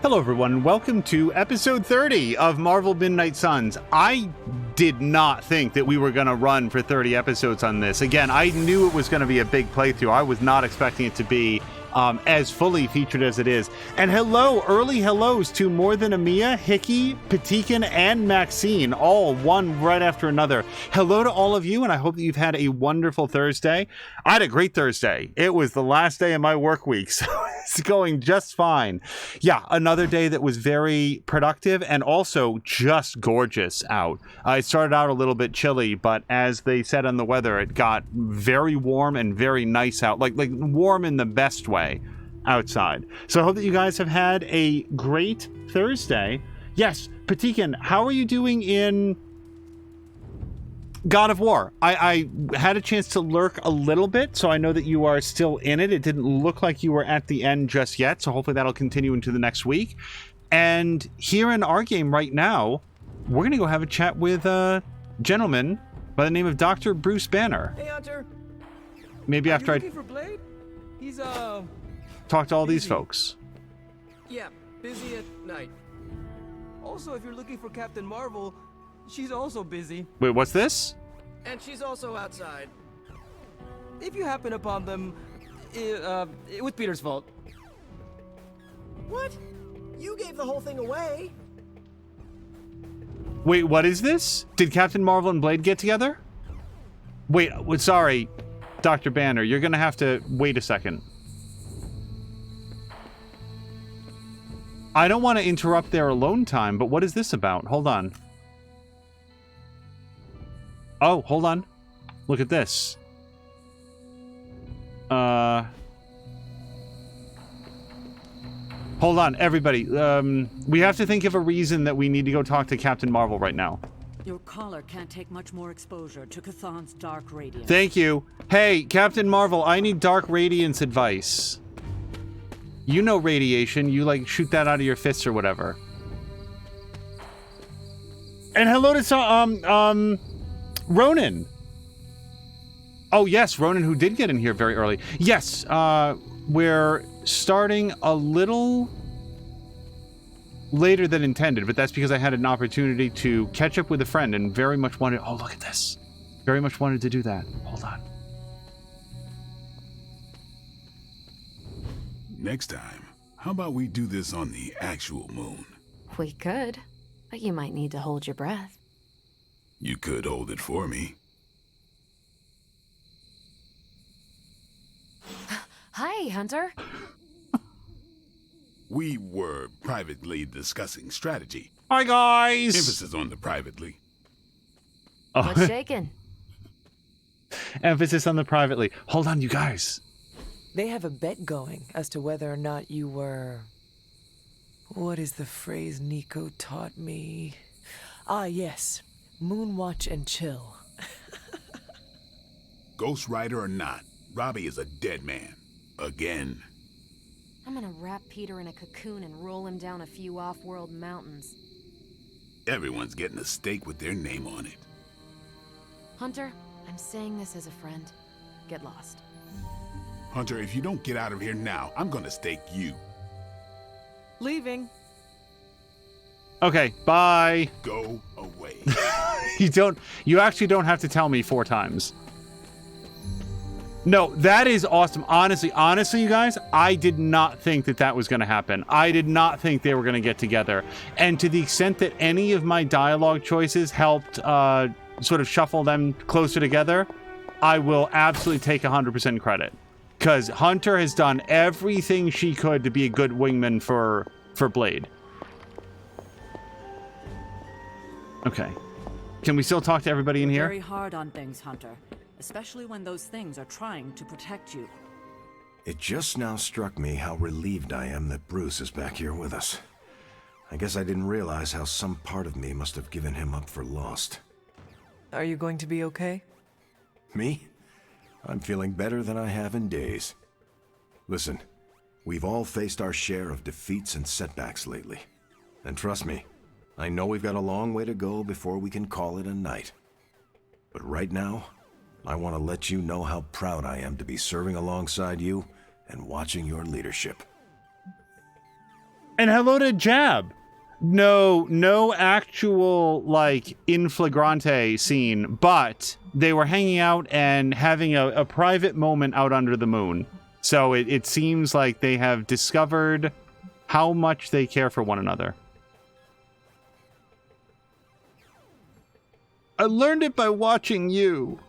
Hello everyone, welcome to episode 30 of Marvel Midnight Suns. I did not think that we were going to run for 30 episodes on this. Again, I knew it was going to be a big playthrough. I was not expecting it to be as fully featured as it is. And hello, early hellos to More Than Amia, Hickey, Patikin, and Maxine, all one right after another. Hello to all of you, and I hope that you've had a wonderful Thursday. I had a great Thursday. It was the last day of my work week, so it's going just fine. Yeah, another day that was very productive and also just gorgeous out. It started out a little bit chilly, but as they said on the weather, it got very warm and very nice out, like warm in the best way outside. So I hope that you guys have had a great Thursday. Yes, Patikin, how are you doing in God of War? I had a chance to lurk a little bit, so I know that you are still in it. It didn't look like you were at the end just yet, so hopefully that'll continue into the next week. And here in our game right now, we're going to go have a chat with a gentleman by the name of Dr. Bruce Banner. Hey, Hunter. Maybe after I looking for Blade? He's talk to all busy. these folks. Yeah, busy at night. Also, if you're looking for Captain Marvel, she's also busy. Wait, what's this? And she's also outside. If you happen upon them, it was Peter's fault. What? You gave the whole thing away. Wait, what is this? Did Captain Marvel and Blade get together? Wait, sorry, Dr. Banner, you're gonna have to wait a second. I don't want to interrupt their alone time, but what is this about? Hold on. Oh, hold on. Look at this. Hold on, everybody. We have to think of a reason that we need to go talk to Captain Marvel right now. Your collar can't take much more exposure to Chthon's dark radiance. Thank you. Hey, Captain Marvel, I need dark radiance advice. You know radiation. You, like, shoot that out of your fists or whatever. And hello to, Ronan. Oh, yes, Ronan, who did get in here very early. Yes, we're starting a little later than intended, but that's because I had an opportunity to catch up with a friend and very much wanted... Oh, look at this. Very much wanted to do that. Hold on. Next time, how about we do this on the actual moon? We could, but you might need to hold your breath. You could hold it for me. Hi, Hunter. We were privately discussing strategy. Hi, guys. Emphasis on the privately. Oh. What's shaking? Emphasis on the privately. Hold on, you guys. They have a bet going as to whether or not you were... What is the phrase Nico taught me? Ah, yes. Moonwatch and chill. Ghost Rider or not, Robbie is a dead man. Again. I'm gonna wrap Peter in a cocoon and roll him down a few off-world mountains. Everyone's getting a stake with their name on it. Hunter, I'm saying this as a friend. Get lost. Hunter, if you don't get out of here now, I'm gonna stake you. Leaving. Okay, bye. Go away. You actually don't have to tell me 4 times. No, that is awesome. Honestly, you guys, I did not think that was going to happen. I did not think they were going to get together. And to the extent that any of my dialogue choices helped sort of shuffle them closer together, I will absolutely take 100% credit. Because Hunter has done everything she could to be a good wingman for Blade. Okay. Can we still talk to everybody in here? Very hard on things, Hunter. Especially when those things are trying to protect you. It just now struck me how relieved I am that Bruce is back here with us. I guess I didn't realize how some part of me must have given him up for lost. Are you going to be okay? Me? I'm feeling better than I have in days. Listen, we've all faced our share of defeats and setbacks lately. And trust me, I know we've got a long way to go before we can call it a night. But right now, I want to let you know how proud I am to be serving alongside you and watching your leadership. And hello to Jab. No actual, like, in flagrante scene, but they were hanging out and having a private moment out under the moon. So it seems like they have discovered how much they care for one another. I learned it by watching you.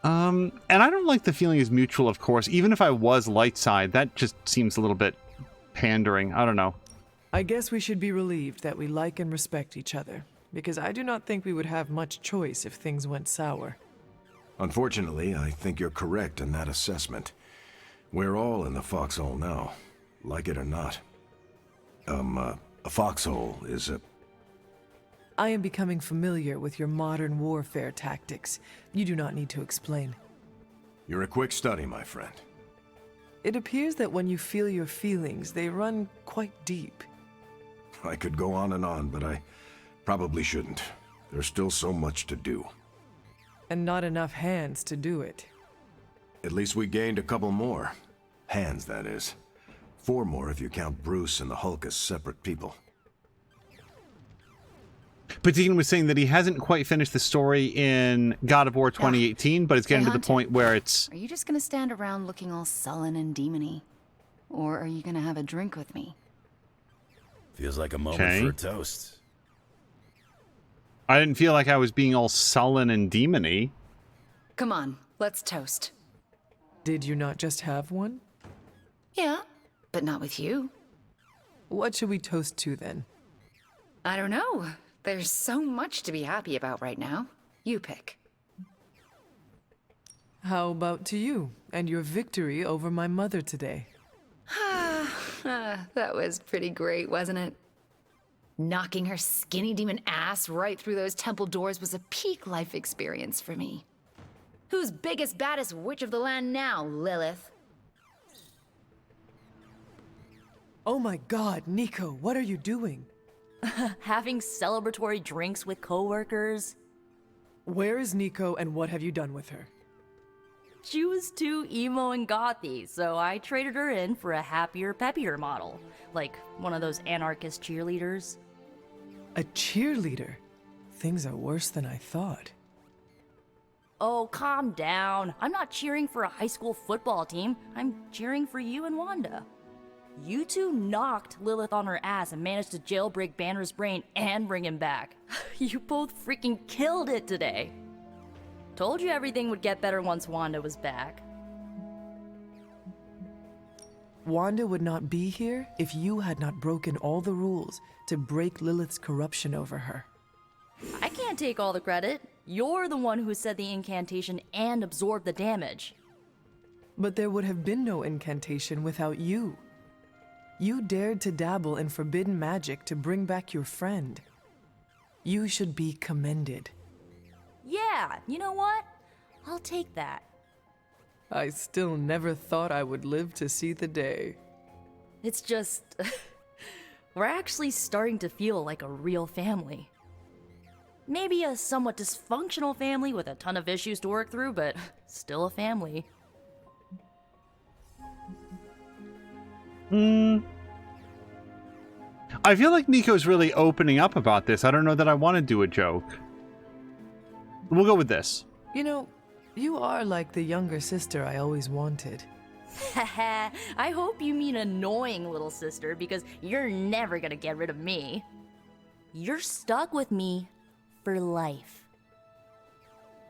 And I don't like the feeling is mutual, of course. Even if I was light side, that just seems a little bit pandering. I don't know. I guess we should be relieved that we like and respect each other, because I do not think we would have much choice if things went sour. Unfortunately, I think you're correct in that assessment. We're all in the foxhole now, like it or not. A foxhole is a... I am becoming familiar with your modern warfare tactics. You do not need to explain. You're a quick study, my friend. It appears that when you feel your feelings, they run quite deep. I could go on, but I probably shouldn't. There's still so much to do. And not enough hands to do it. At least we gained a couple more. Hands, that is. 4 more if you count Bruce and the Hulk as separate people. But Dean was saying that he hasn't quite finished the story in God of War 2018, but it's getting to the point where it's... Are you just gonna stand around looking all sullen and demony? Or are you gonna have a drink with me? Feels like a moment for a toast. I didn't feel like I was being all sullen and demony. Come on, let's toast. Did you not just have one? Yeah, but not with you. What should we toast to then? I don't know. There's so much to be happy about right now. You pick. How about to you and your victory over my mother today? That was pretty great, wasn't it? Knocking her skinny demon ass right through those temple doors was a peak life experience for me. Who's biggest, baddest witch of the land now, Lilith? Oh my god, Nico, what are you doing? Having celebratory drinks with coworkers. Where is Nico and what have you done with her? She was too emo and gothy, so I traded her in for a happier, peppier model. Like one of those anarchist cheerleaders. A cheerleader? Things are worse than I thought. Oh, calm down. I'm not cheering for a high school football team. I'm cheering for you and Wanda. You two knocked Lilith on her ass and managed to jailbreak Banner's brain and bring him back. You both freaking killed it today. Told you everything would get better once Wanda was back. Wanda would not be here if you had not broken all the rules to break Lilith's corruption over her. I can't take all the credit. You're the one who said the incantation and absorbed the damage. But there would have been no incantation without you. You dared to dabble in forbidden magic to bring back your friend. You should be commended. Yeah, you know what? I'll take that. I still never thought I would live to see the day. It's just... we're actually starting to feel like a real family. Maybe a somewhat dysfunctional family with a ton of issues to work through, but still a family. I feel like Nico's really opening up about this. I don't know that I want to do a joke. We'll go with this. You know, you are like the younger sister I always wanted. Haha, I hope you mean annoying little sister, because you're never gonna get rid of me. You're stuck with me for life.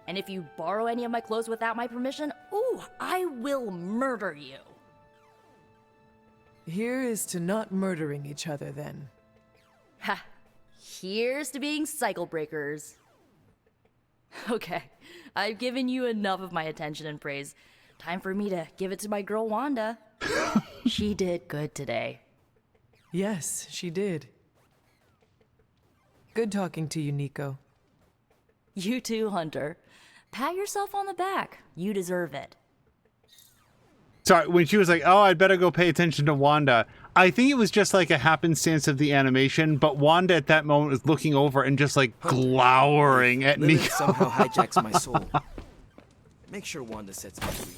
And if you borrow any of my clothes without my permission, ooh, I will murder you. Here is to not murdering each other, then. Ha! Here's to being cycle breakers. Okay, I've given you enough of my attention and praise. Time for me to give it to my girl Wanda. She did good today. Yes, she did. Good talking to you, Nico. You too, Hunter. Pat yourself on the back. You deserve it. Sorry, when she was like, oh, I'd better go pay attention to Wanda, I think it was just like a happenstance of the animation, but Wanda at that moment was looking over and just like glowering at Lilith Nico. somehow hijacks my soul. Make sure Wanda sets me free.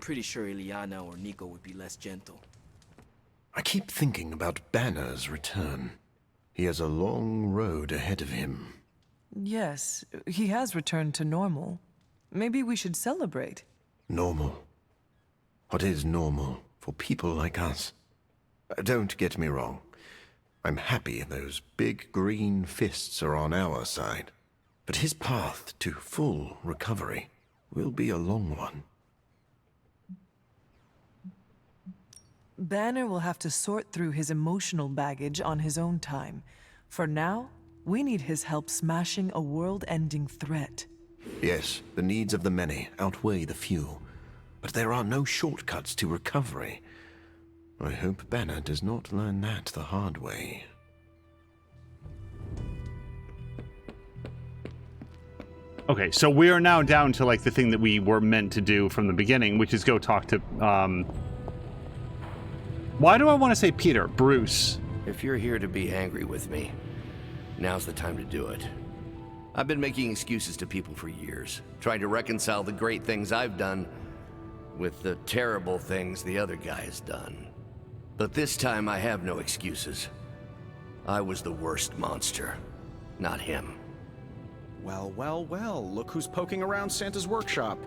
Pretty sure Ileana or Nico would be less gentle. I keep thinking about Banner's return. He has a long road ahead of him. Yes, he has returned to normal. Maybe we should celebrate. Normal? What is normal for people like us? Don't get me wrong. I'm happy those big green fists are on our side. But his path to full recovery will be a long one. Banner will have to sort through his emotional baggage on his own time. For now, we need his help smashing a world-ending threat. Yes, the needs of the many outweigh the few. But there are no shortcuts to recovery. I hope Banner does not learn that the hard way. Okay, so we are now down to like the thing that we were meant to do from the beginning, which is go talk to, why do I want to say Peter? Bruce. If you're here to be angry with me, now's the time to do it. I've been making excuses to people for years, trying to reconcile the great things I've done with the terrible things the other guy has done. But this time I have no excuses. I was the worst monster, not him. Well, well, well, look who's poking around Santa's workshop.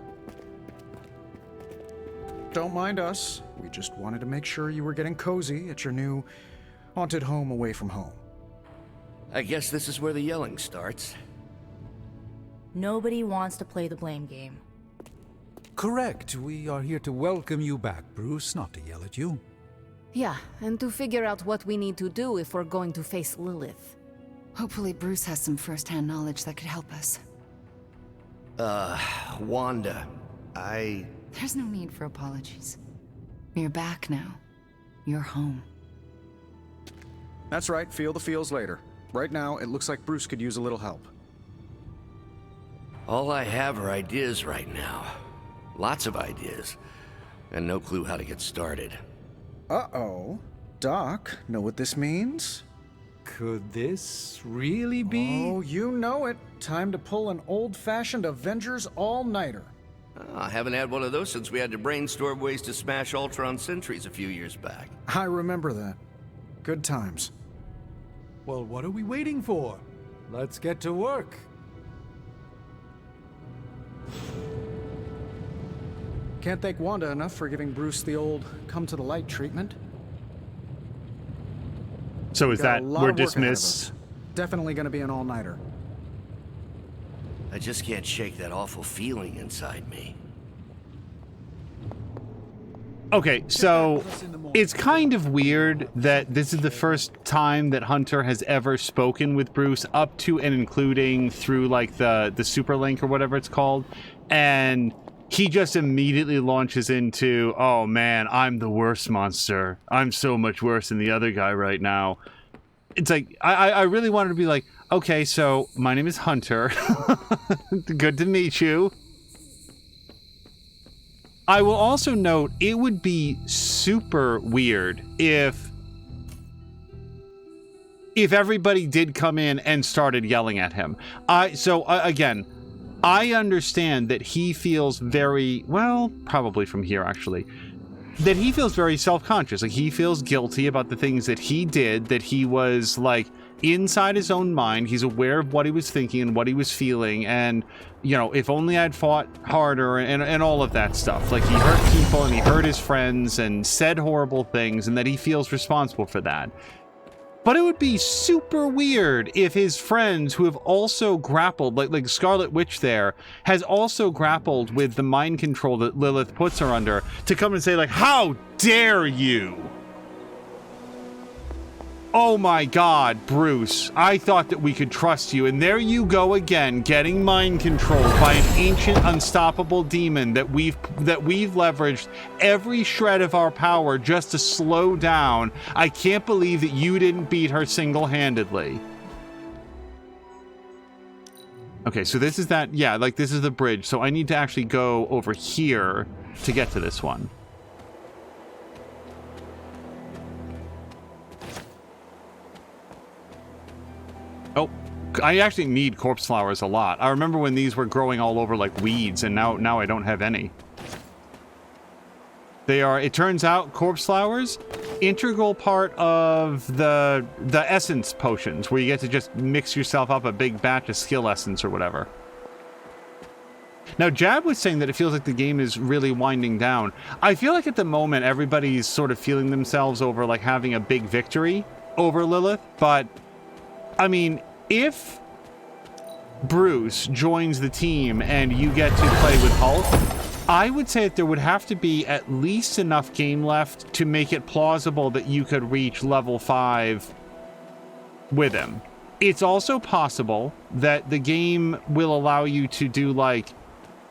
Don't mind us. We just wanted to make sure you were getting cozy at your new haunted home away from home. I guess this is where the yelling starts. Nobody wants to play the blame game. Correct. We are here to welcome you back, Bruce, not to yell at you. Yeah, and to figure out what we need to do if we're going to face Lilith. Hopefully Bruce has some first-hand knowledge that could help us. Wanda, There's no need for apologies. You're back now. You're home. That's right, feel the feels later. Right now, it looks like Bruce could use a little help. All I have are ideas right now. Lots of ideas. And no clue how to get started. Uh-oh. Doc, know what this means? Could this really be? Oh, you know it. Time to pull an old-fashioned Avengers all-nighter. I haven't had one of those since we had to brainstorm ways to smash Ultron sentries a few years back. I remember that. Good times. Well, what are we waiting for? Let's get to work. Can't thank Wanda enough for giving Bruce the old come-to-the-light treatment. So is that we're dismissed? Definitely going to be an all-nighter. I just can't shake that awful feeling inside me. Okay, so it's kind of weird that this is the first time that Hunter has ever spoken with Bruce up to and including through like the super link or whatever it's called, and he just immediately launches into, oh man, I'm the worst monster. I'm so much worse than the other guy right now. It's like, I really wanted to be like, okay, so my name is Hunter. Good to meet you. I will also note it would be super weird if everybody did come in and started yelling at him. Again, I understand that he feels very, well, probably from here actually, that he feels very self-conscious. Like he feels guilty about the things that he did, that he was like inside his own mind. He's aware of what he was thinking and what he was feeling, and you know, if only I'd fought harder and all of that stuff. Like he hurt people and he hurt his friends and said horrible things, and that he feels responsible for that. But it would be super weird if his friends who have also grappled, like Scarlet Witch there, has also grappled with the mind control that Lilith puts her under, to come and say like, how dare you? Oh my god, Bruce, I thought that we could trust you, and there you go again, getting mind controlled by an ancient, unstoppable demon that we've leveraged every shred of our power just to slow down. I can't believe that you didn't beat her single-handedly. Okay, so this is that, yeah, like this is the bridge, so I need to actually go over here to get to this one. Oh, I actually need corpse flowers a lot. I remember when these were growing all over like weeds, and now I don't have any. They are, it turns out, corpse flowers, integral part of the essence potions, where you get to just mix yourself up a big batch of skill essence or whatever. Now, Jab was saying that it feels like the game is really winding down. I feel like at the moment, everybody's sort of feeling themselves over, like, having a big victory over Lilith. But, I mean, if Bruce joins the team and you get to play with Hulk, I would say that there would have to be at least enough game left to make it plausible that you could reach level 5 with him. It's also possible that the game will allow you to do, like,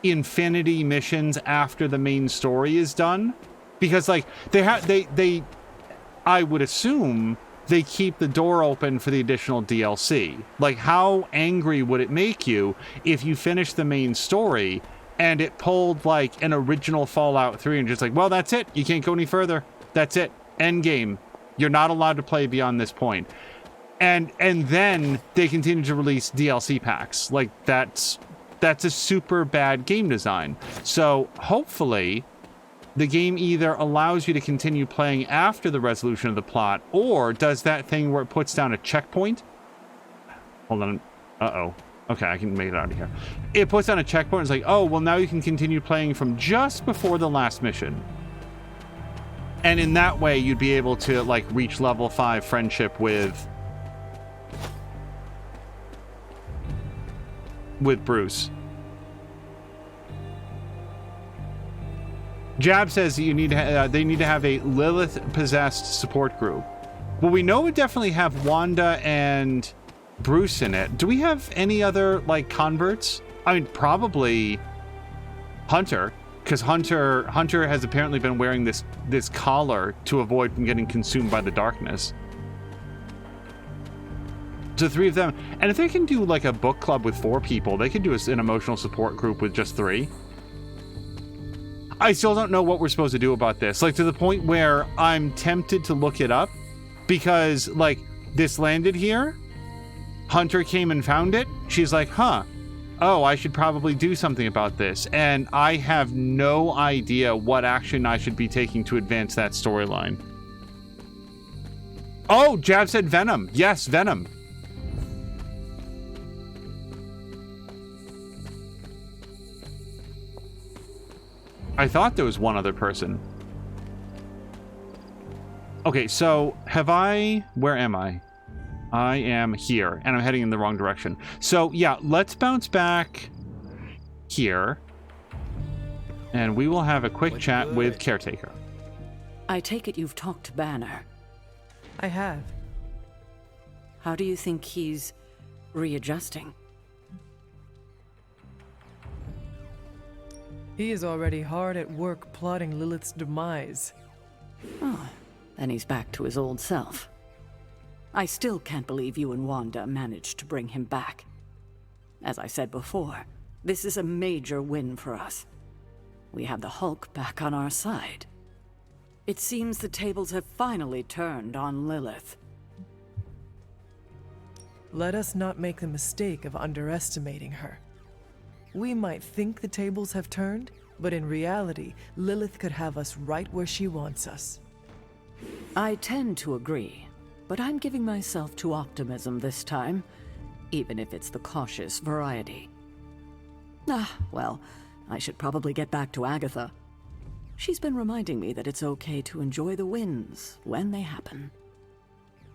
infinity missions after the main story is done, because like they I would assume they keep the door open for the additional DLC. Like, how angry would it make you if you finish the main story and it pulled like an original Fallout 3 and just like, well, that's it, you can't go any further, that's it, end game, you're not allowed to play beyond this point. And then they continue to release DLC packs. Like, that's a super bad game design. So hopefully the game either allows you to continue playing after the resolution of the plot, or does that thing where it puts down a checkpoint. Hold on. Uh-oh. Okay, I can make it out of here. It puts down a checkpoint. It's like, oh, well, now you can continue playing from just before the last mission. And in that way, you'd be able to, like, reach level 5 friendship with Bruce. Jab says you need to they need to have a Lilith-possessed support group. Well, we know we definitely have Wanda and Bruce in it. Do we have any other, like, converts? I mean, probably Hunter, because Hunter has apparently been wearing this collar to avoid from getting consumed by the darkness. So 3 of them. And if they can do like a book club with 4 people, they could do an emotional support group with just 3. I still don't know what we're supposed to do about this. Like, to the point where I'm tempted to look it up, because like this landed here, Hunter came and found it. She's like, huh, oh, I should probably do something about this. And I have no idea what action I should be taking to advance that storyline. Oh, Jab said Venom. Yes, Venom. I thought there was one other person. Okay, so where am I? I am here, and I'm heading in the wrong direction. So yeah, let's bounce back here, and we will have a quick chat with Caretaker. I take it you've talked to Banner. I have. How do you think he's readjusting? He is already hard at work plotting Lilith's demise. Oh, then he's back to his old self. I still can't believe you and Wanda managed to bring him back. As I said before, this is a major win for us. We have the Hulk back on our side. It seems the tables have finally turned on Lilith. Let us not make the mistake of underestimating her. We might think the tables have turned, but in reality, Lilith could have us right where she wants us. I tend to agree, but I'm giving myself to optimism this time, even if it's the cautious variety. Well, I should probably get back to Agatha. She's been reminding me that it's okay to enjoy the wins when they happen.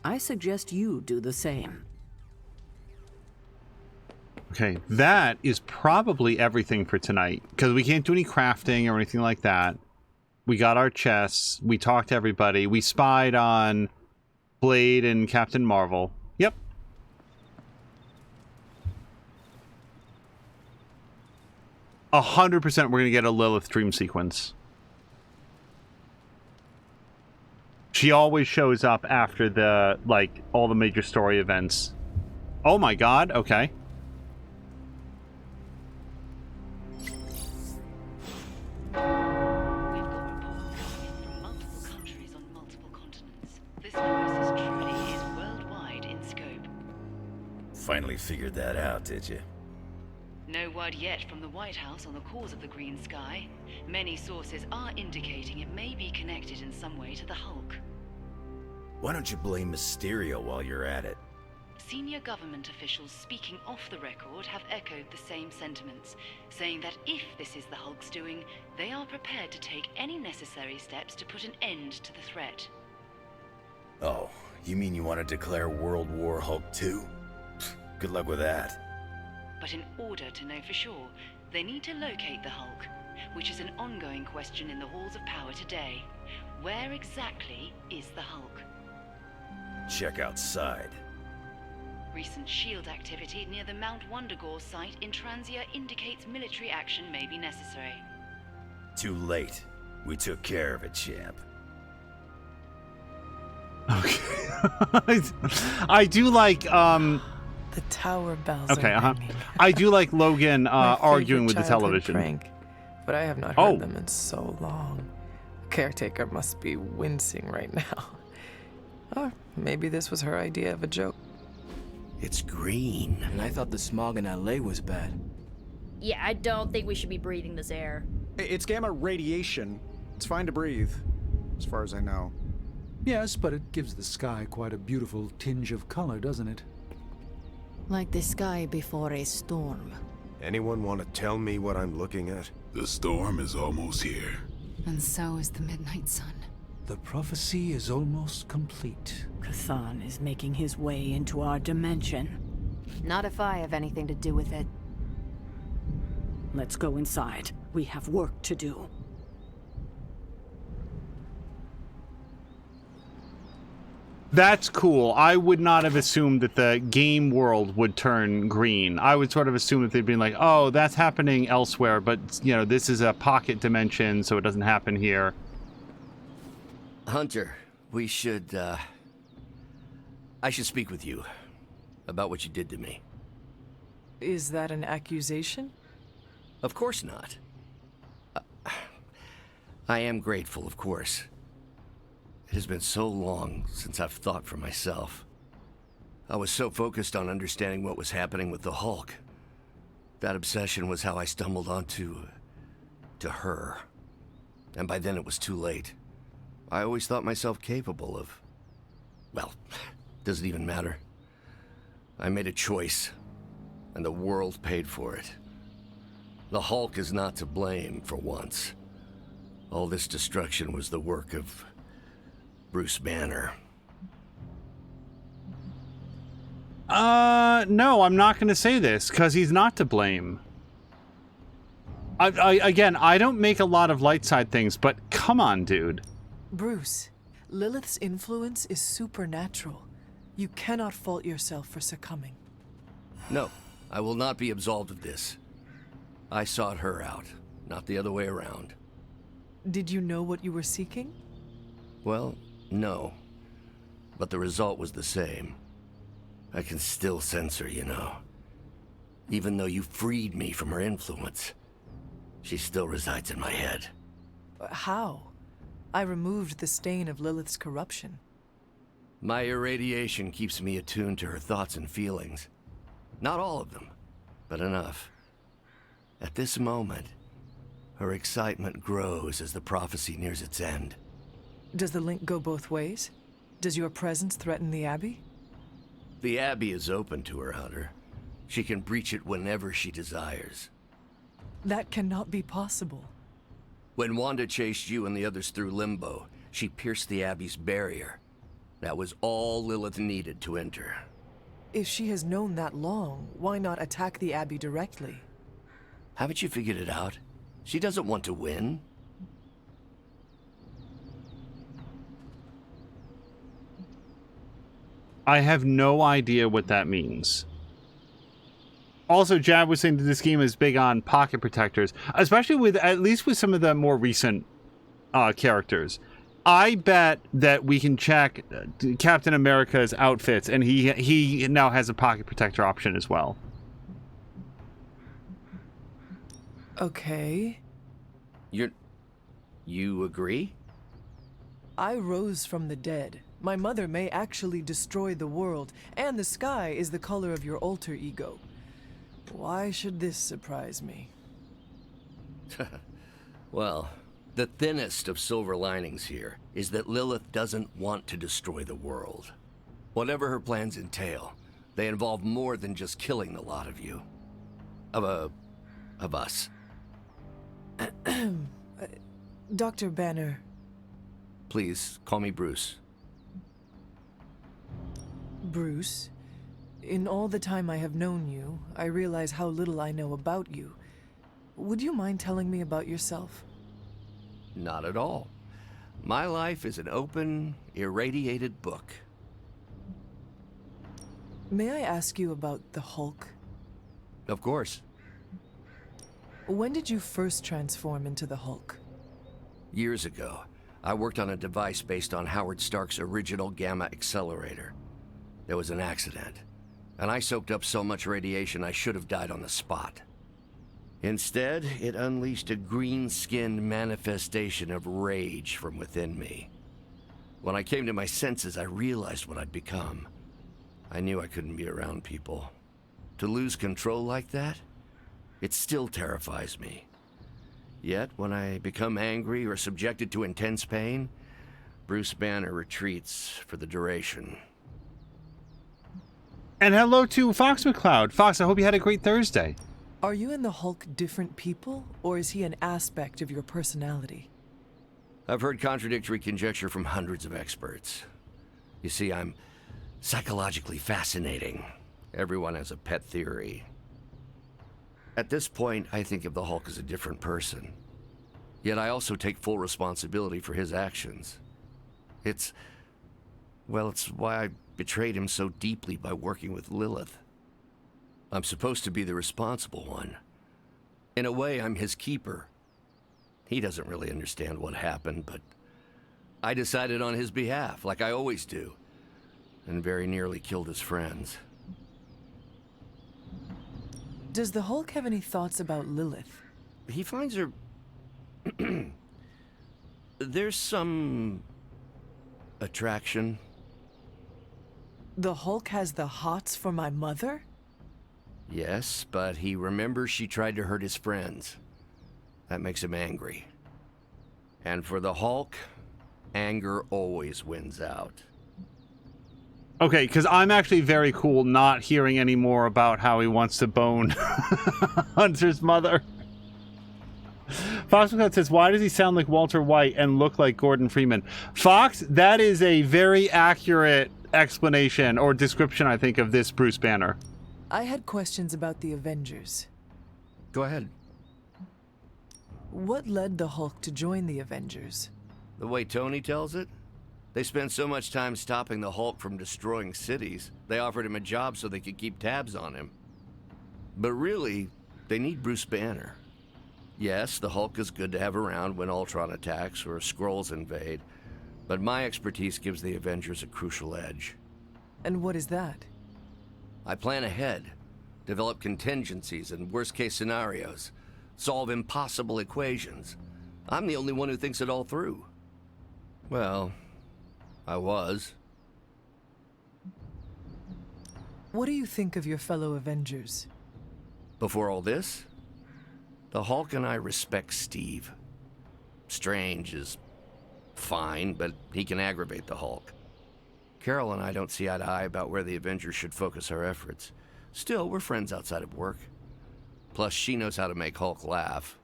I suggest you do the same. Okay, that is probably everything for tonight, because we can't do any crafting or anything like that. We got our chests, we talked to everybody, we spied on Blade and Captain Marvel. Yep. – 100% we're going to get a Lilith dream sequence. She always shows up after the, like, all the major story events. Oh my god, okay. Finally figured that out, did you? No word yet from the White House on the cause of the green sky. Many sources are indicating it may be connected in some way to the Hulk. Why don't you blame Mysterio while you're at it? Senior government officials speaking off the record have echoed the same sentiments, saying that if this is the Hulk's doing, they are prepared to take any necessary steps to put an end to the threat. Oh, you mean you want to declare World War Hulk 2? Good luck with that. But in order to know for sure, they need to locate the Hulk, which is an ongoing question in the halls of power today. Where exactly is the Hulk? Check outside. Recent SHIELD activity near the Mount Wundagore site in Transia indicates military action may be necessary. Too late. We took care of it, champ. Okay. I do like, The tower bells. Okay, are ringing. I do like Logan My arguing with favorite the childhood television. Prank, but I have not heard them in so long. Caretaker must be wincing right now. Or maybe this was her idea of a joke. It's green. And I thought the smog in LA was bad. Yeah, I don't think we should be breathing this air. It's gamma radiation. It's fine to breathe, as far as I know. Yes, but it gives the sky quite a beautiful tinge of color, doesn't it? Like the sky before a storm. Anyone want to tell me what I'm looking at? The storm is almost here. And so is the midnight sun. The prophecy is almost complete. Kathan is making his way into our dimension. Not if I have anything to do with it. Let's go inside. We have work to do. That's cool. I would not have assumed that the game world would turn green. I would sort of assume that they'd been like, oh, that's happening elsewhere, but, you know, this is a pocket dimension, so it doesn't happen here. Hunter, we should, I should speak with you about what you did to me. Is that an accusation? Of course not. I am grateful, of course. It has been so long since I've thought for myself. I was so focused on understanding what was happening with the Hulk. That obsession was how I stumbled onto her. And by then it was too late. I always thought myself capable of... well, doesn't even matter. I made a choice, and the world paid for it. The Hulk is not to blame for once. All this destruction was the work of Bruce Banner. No, I'm not going to say this, because he's not to blame. Again, I don't make a lot of light side things, but come on, dude. Bruce, Lilith's influence is supernatural. You cannot fault yourself for succumbing. No, I will not be absolved of this. I sought her out, not the other way around. Did you know what you were seeking? Well, no. But the result was the same. I can still sense her, you know. Even though you freed me from her influence, she still resides in my head. How? I removed the stain of Lilith's corruption. My irradiation keeps me attuned to her thoughts and feelings. Not all of them, but enough. At this moment, her excitement grows as the prophecy nears its end. Does the link go both ways? Does your presence threaten the Abbey? The Abbey is open to her, Hunter. She can breach it whenever she desires. That cannot be possible. When Wanda chased you and the others through Limbo, she pierced the Abbey's barrier. That was all Lilith needed to enter. If she has known that long, why not attack the Abbey directly? Haven't you figured it out? She doesn't want to win. I have no idea what that means. Also, Jab was saying that this game is big on pocket protectors, especially with, at least with some of the more recent characters. I bet that we can check Captain America's outfits, and he now has a pocket protector option as well. Okay. You agree? I rose from the dead. My mother may actually destroy the world, and the sky is the color of your alter ego. Why should this surprise me? Well, the thinnest of silver linings here is that Lilith doesn't want to destroy the world. Whatever her plans entail, they involve more than just killing the lot of you. Of us. Dr. Banner. Please, call me Bruce. Bruce, in all the time I have known you, I realize how little I know about you. Would you mind telling me about yourself? Not at all. My life is an open, irradiated book. May I ask you about the Hulk? Of course. When did you first transform into the Hulk? Years ago, I worked on a device based on Howard Stark's original gamma accelerator. There was an accident, and I soaked up so much radiation I should have died on the spot. Instead, it unleashed a green-skinned manifestation of rage from within me. When I came to my senses, I realized what I'd become. I knew I couldn't be around people. To lose control like that, it still terrifies me. Yet, when I become angry or subjected to intense pain, Bruce Banner retreats for the duration. And hello to Fox McCloud. Fox, I hope you had a great Thursday. Are you and the Hulk different people, or is he an aspect of your personality? I've heard contradictory conjecture from hundreds of experts. You see, I'm psychologically fascinating. Everyone has a pet theory. At this point, I think of the Hulk as a different person. Yet I also take full responsibility for his actions. It's why I betrayed him so deeply by working with Lilith. I'm supposed to be the responsible one. In a way, I'm his keeper. He doesn't really understand what happened, but I decided on his behalf, like I always do, and very nearly killed his friends. Does the Hulk have any thoughts about Lilith? He finds her... There's some... attraction. The Hulk has the hots for my mother? Yes, but he remembers she tried to hurt his friends. That makes him angry. And for the Hulk, anger always wins out. Okay, because I'm actually very cool not hearing any more about how he wants to bone Hunter's mother. Fox McCloud says, why does he sound like Walter White and look like Gordon Freeman? Fox, that is a very accurate explanation or description, I think, of this Bruce Banner. I had questions about the Avengers. Go ahead. What led the Hulk to join the Avengers? The way Tony tells it, they spent so much time stopping the Hulk from destroying cities, they offered him a job so they could keep tabs on him. But really, they need Bruce Banner. Yes, the Hulk is good to have around when Ultron attacks or Skrulls invade, but my expertise gives the Avengers a crucial edge. And what is that? I plan ahead, develop contingencies and worst-case scenarios, solve impossible equations. I'm the only one who thinks it all through. Well, I was. What do you think of your fellow Avengers? Before all this, the Hulk and I respect Steve. Strange is fine, but he can aggravate the Hulk. Carol and I don't see eye to eye about where the Avengers should focus our efforts. Still, we're friends outside of work. Plus, she knows how to make Hulk laugh.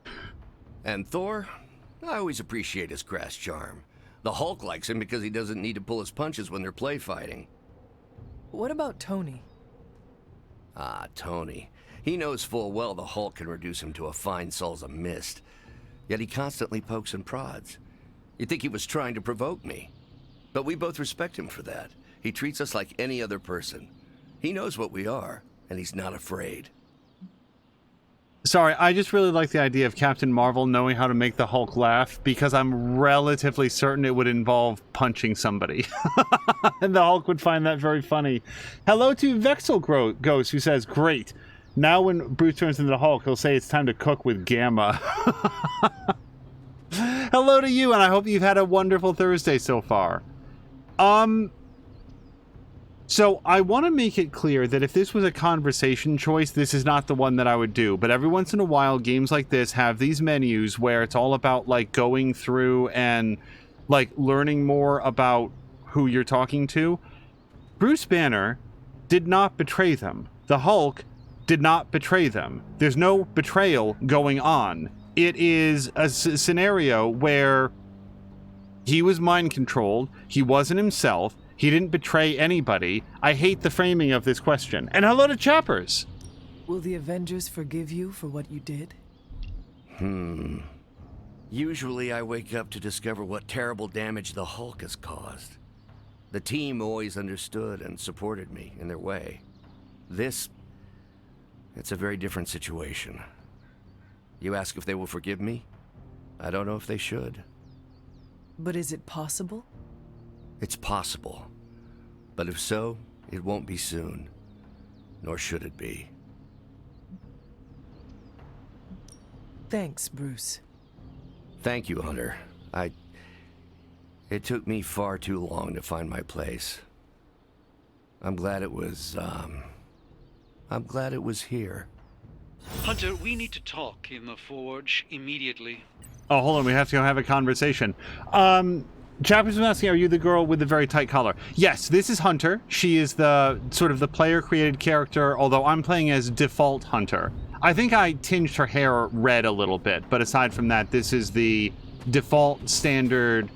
And Thor, I always appreciate his crass charm. The Hulk likes him because he doesn't need to pull his punches when they're play fighting. What about Tony? Ah, Tony. He knows full well the Hulk can reduce him to a fine Salsa mist. Yet he constantly pokes and prods. You'd think he was trying to provoke me. But we both respect him for that. He treats us like any other person. He knows what we are, and he's not afraid. Sorry, I just really like the idea of Captain Marvel knowing how to make the Hulk laugh, because I'm relatively certain it would involve punching somebody. And the Hulk would find that very funny. Hello to Vexel Ghost, who says, great. Now when Bruce turns into the Hulk, he'll say it's time to cook with Gamma. Hello to you, and I hope you've had a wonderful Thursday so far. So I want to make it clear that if this was a conversation choice, this is not the one that I would do. But every once in a while, games like this have these menus where it's all about like going through and like learning more about who you're talking to. Bruce Banner did not betray them. The Hulk did not betray them. There's no betrayal going on. It is a scenario where he was mind controlled. He wasn't himself. He didn't betray anybody. I hate the framing of this question. And hello to Chappers. Will the Avengers forgive you for what you did? Usually I wake up to discover what terrible damage the Hulk has caused. The team always understood and supported me in their way. It's a very different situation. You ask if they will forgive me? I don't know if they should. But is it possible? It's possible. But if so, it won't be soon. Nor should it be. Thanks, Bruce. Thank you, Hunter. It took me far too long to find my place. I'm glad it was here. Hunter, we need to talk in the Forge immediately. Oh, hold on. We have to go have a conversation. Chappers was asking, are you the girl with the very tight collar? Yes, this is Hunter. She is the sort of the player-created character, although I'm playing as default Hunter. I think I tinged her hair red a little bit, but aside from that, this is the default standard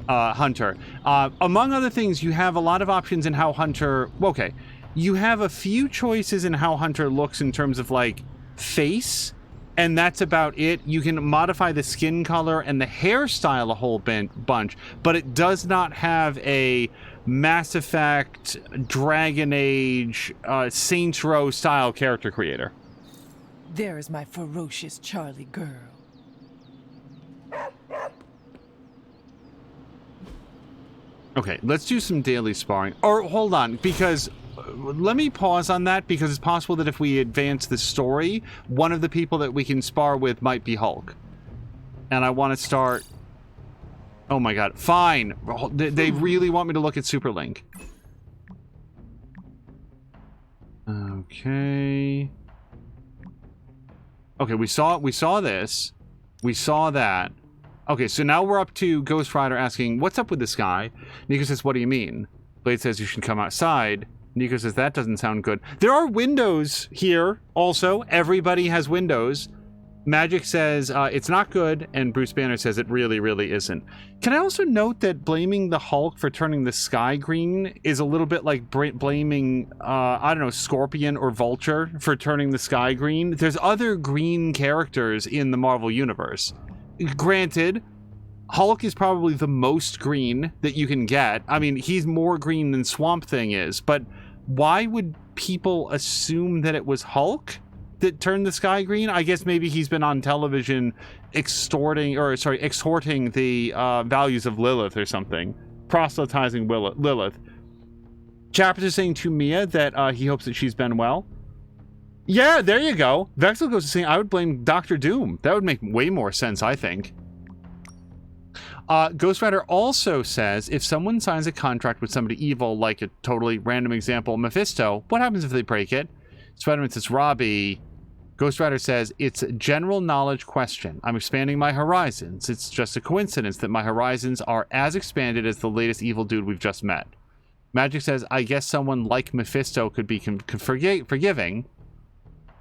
Hunter. Among other things, you have a lot of options in how Hunter... Okay, you have a few choices in how Hunter looks in terms of, like, face, and that's about it. You can modify the skin color and the hairstyle a whole bunch, but it does not have a Mass Effect, Dragon Age, Saints Row style character creator. There is my ferocious Charlie girl. Okay, let's do some daily sparring. Or hold on, because let me pause on that, because it's possible that if we advance the story, one of the people that we can spar with might be Hulk. And I want to start... Oh my god, fine. They really want me to look at Superlink. Okay. Okay, we saw this. We saw that. Okay, so now we're up to Ghost Rider asking, what's up with this guy? Nico says, what do you mean? Blade says you should come outside. Nico says, that doesn't sound good. There are windows here also. Everybody has windows. Magic says it's not good, and Bruce Banner says it really, really isn't. Can I also note that blaming the Hulk for turning the sky green is a little bit like blaming, I don't know, Scorpion or Vulture for turning the sky green? There's other green characters in the Marvel Universe. Granted, Hulk is probably the most green that you can get. I mean, he's more green than Swamp Thing is, but why would people assume that it was Hulk that turned the sky green? I guess maybe he's been on television extorting the values of Lilith or something. Proselytizing Lilith. Chappers is saying to Mia that he hopes that she's been well. Yeah, there you go. Vexel goes to saying I would blame Dr. Doom. That would make way more sense, I think. Ghost Rider also says if someone signs a contract with somebody evil, like a totally random example, Mephisto, what happens if they break it? Spider-Man says, Robbie. Ghost Rider says, it's a general knowledge question. I'm expanding my horizons. It's just a coincidence that my horizons are as expanded as the latest evil dude we've just met. Magic says, I guess someone like Mephisto could be forgiving.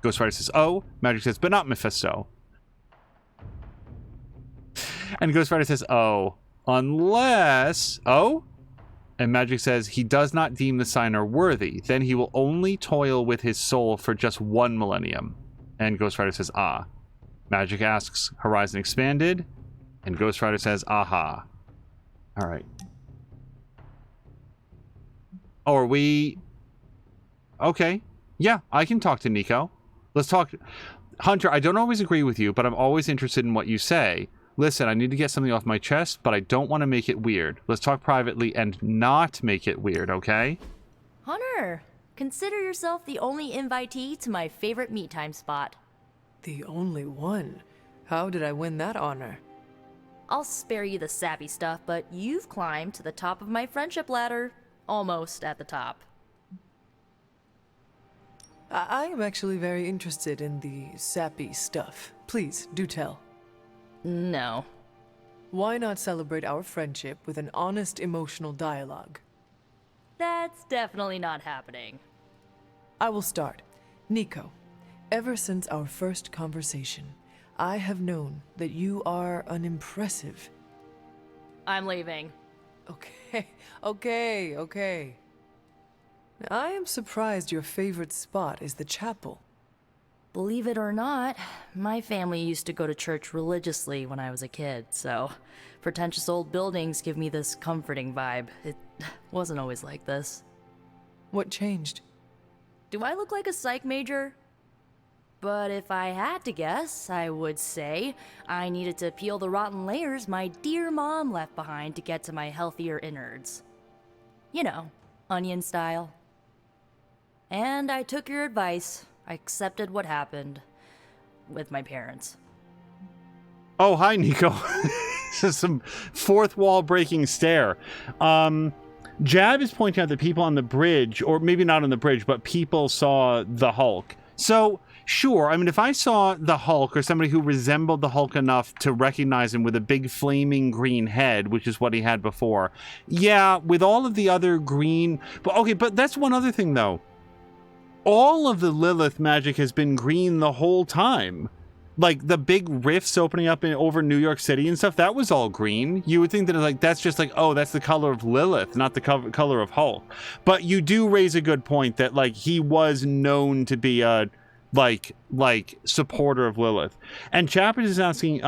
Ghost Rider says, oh. Magic says, but not Mephisto. And Ghost Rider says, oh. Unless... Oh? And Magic says, he does not deem the signer worthy. Then he will only toil with his soul for just 1 millennium. And Ghost Rider says, ah. Magic asks, Horizon expanded? And Ghost Rider says, aha. Alright. Oh, are we... Okay. Yeah, I can talk to Nico. Let's talk... Hunter, I don't always agree with you, but I'm always interested in what you say. Listen, I need to get something off my chest, but I don't want to make it weird. Let's talk privately and not make it weird, okay? Hunter, consider yourself the only invitee to my favorite meet time spot. The only one? How did I win that honor? I'll spare you the sappy stuff, but you've climbed to the top of my friendship ladder. almost at the top. I am actually very interested in the sappy stuff. Please, do tell. No. Why not celebrate our friendship with an honest emotional dialogue? That's definitely not happening. I will start. Nico, ever since our first conversation, I have known that you are an impressive... I'm leaving. Okay. I am surprised your favorite spot is the chapel. Believe it or not, my family used to go to church religiously when I was a kid, so pretentious old buildings give me this comforting vibe. It wasn't always like this. What changed? Do I look like a psych major? But if I had to guess, I would say I needed to peel the rotten layers my dear mom left behind to get to my healthier innards. You know, onion style. And I took your advice. I accepted what happened with my parents. Oh, hi, Nico. This is some fourth wall breaking stare. Jab is pointing out that people on the bridge, or maybe not on the bridge, but people saw the Hulk. So, sure, I mean, if I saw the Hulk or somebody who resembled the Hulk enough to recognize him with a big flaming green head, which is what he had before, yeah, with all of the other green... But that's one other thing, though. All of the Lilith magic has been green the whole time. Like, the big rifts opening up over New York City and stuff, that was all green. You would think that, like, that's just like, oh, that's the color of Lilith, not the color of Hulk. But you do raise a good point that, like, he was known to be a, like supporter of Lilith. And Chappers is asking,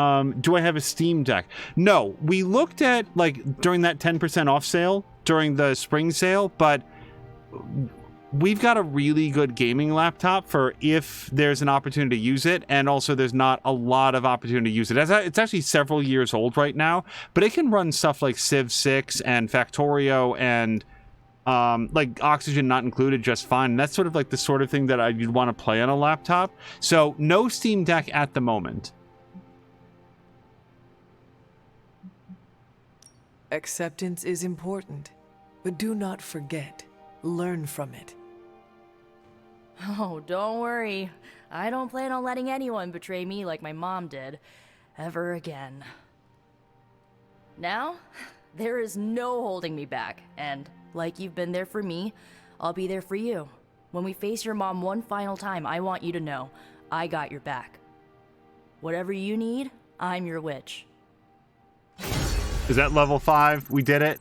do I have a Steam Deck? No, we looked at, like, during that 10% off sale, during the spring sale, but... we've got a really good gaming laptop for if there's an opportunity to use it, and also there's not a lot of opportunity to use it. It's actually several years old right now, but it can run stuff like Civ 6 and Factorio and like Oxygen Not Included just fine. And that's sort of like the sort of thing that you'd want to play on a laptop. So no Steam Deck at the moment. Acceptance is important, but do not forget, learn from it. Oh, don't worry. I don't plan on letting anyone betray me like my mom did, ever again. Now, there is no holding me back, and like you've been there for me, I'll be there for you. When we face your mom one final time, I want you to know, I got your back. Whatever you need, I'm your witch. Is that level 5? We did it.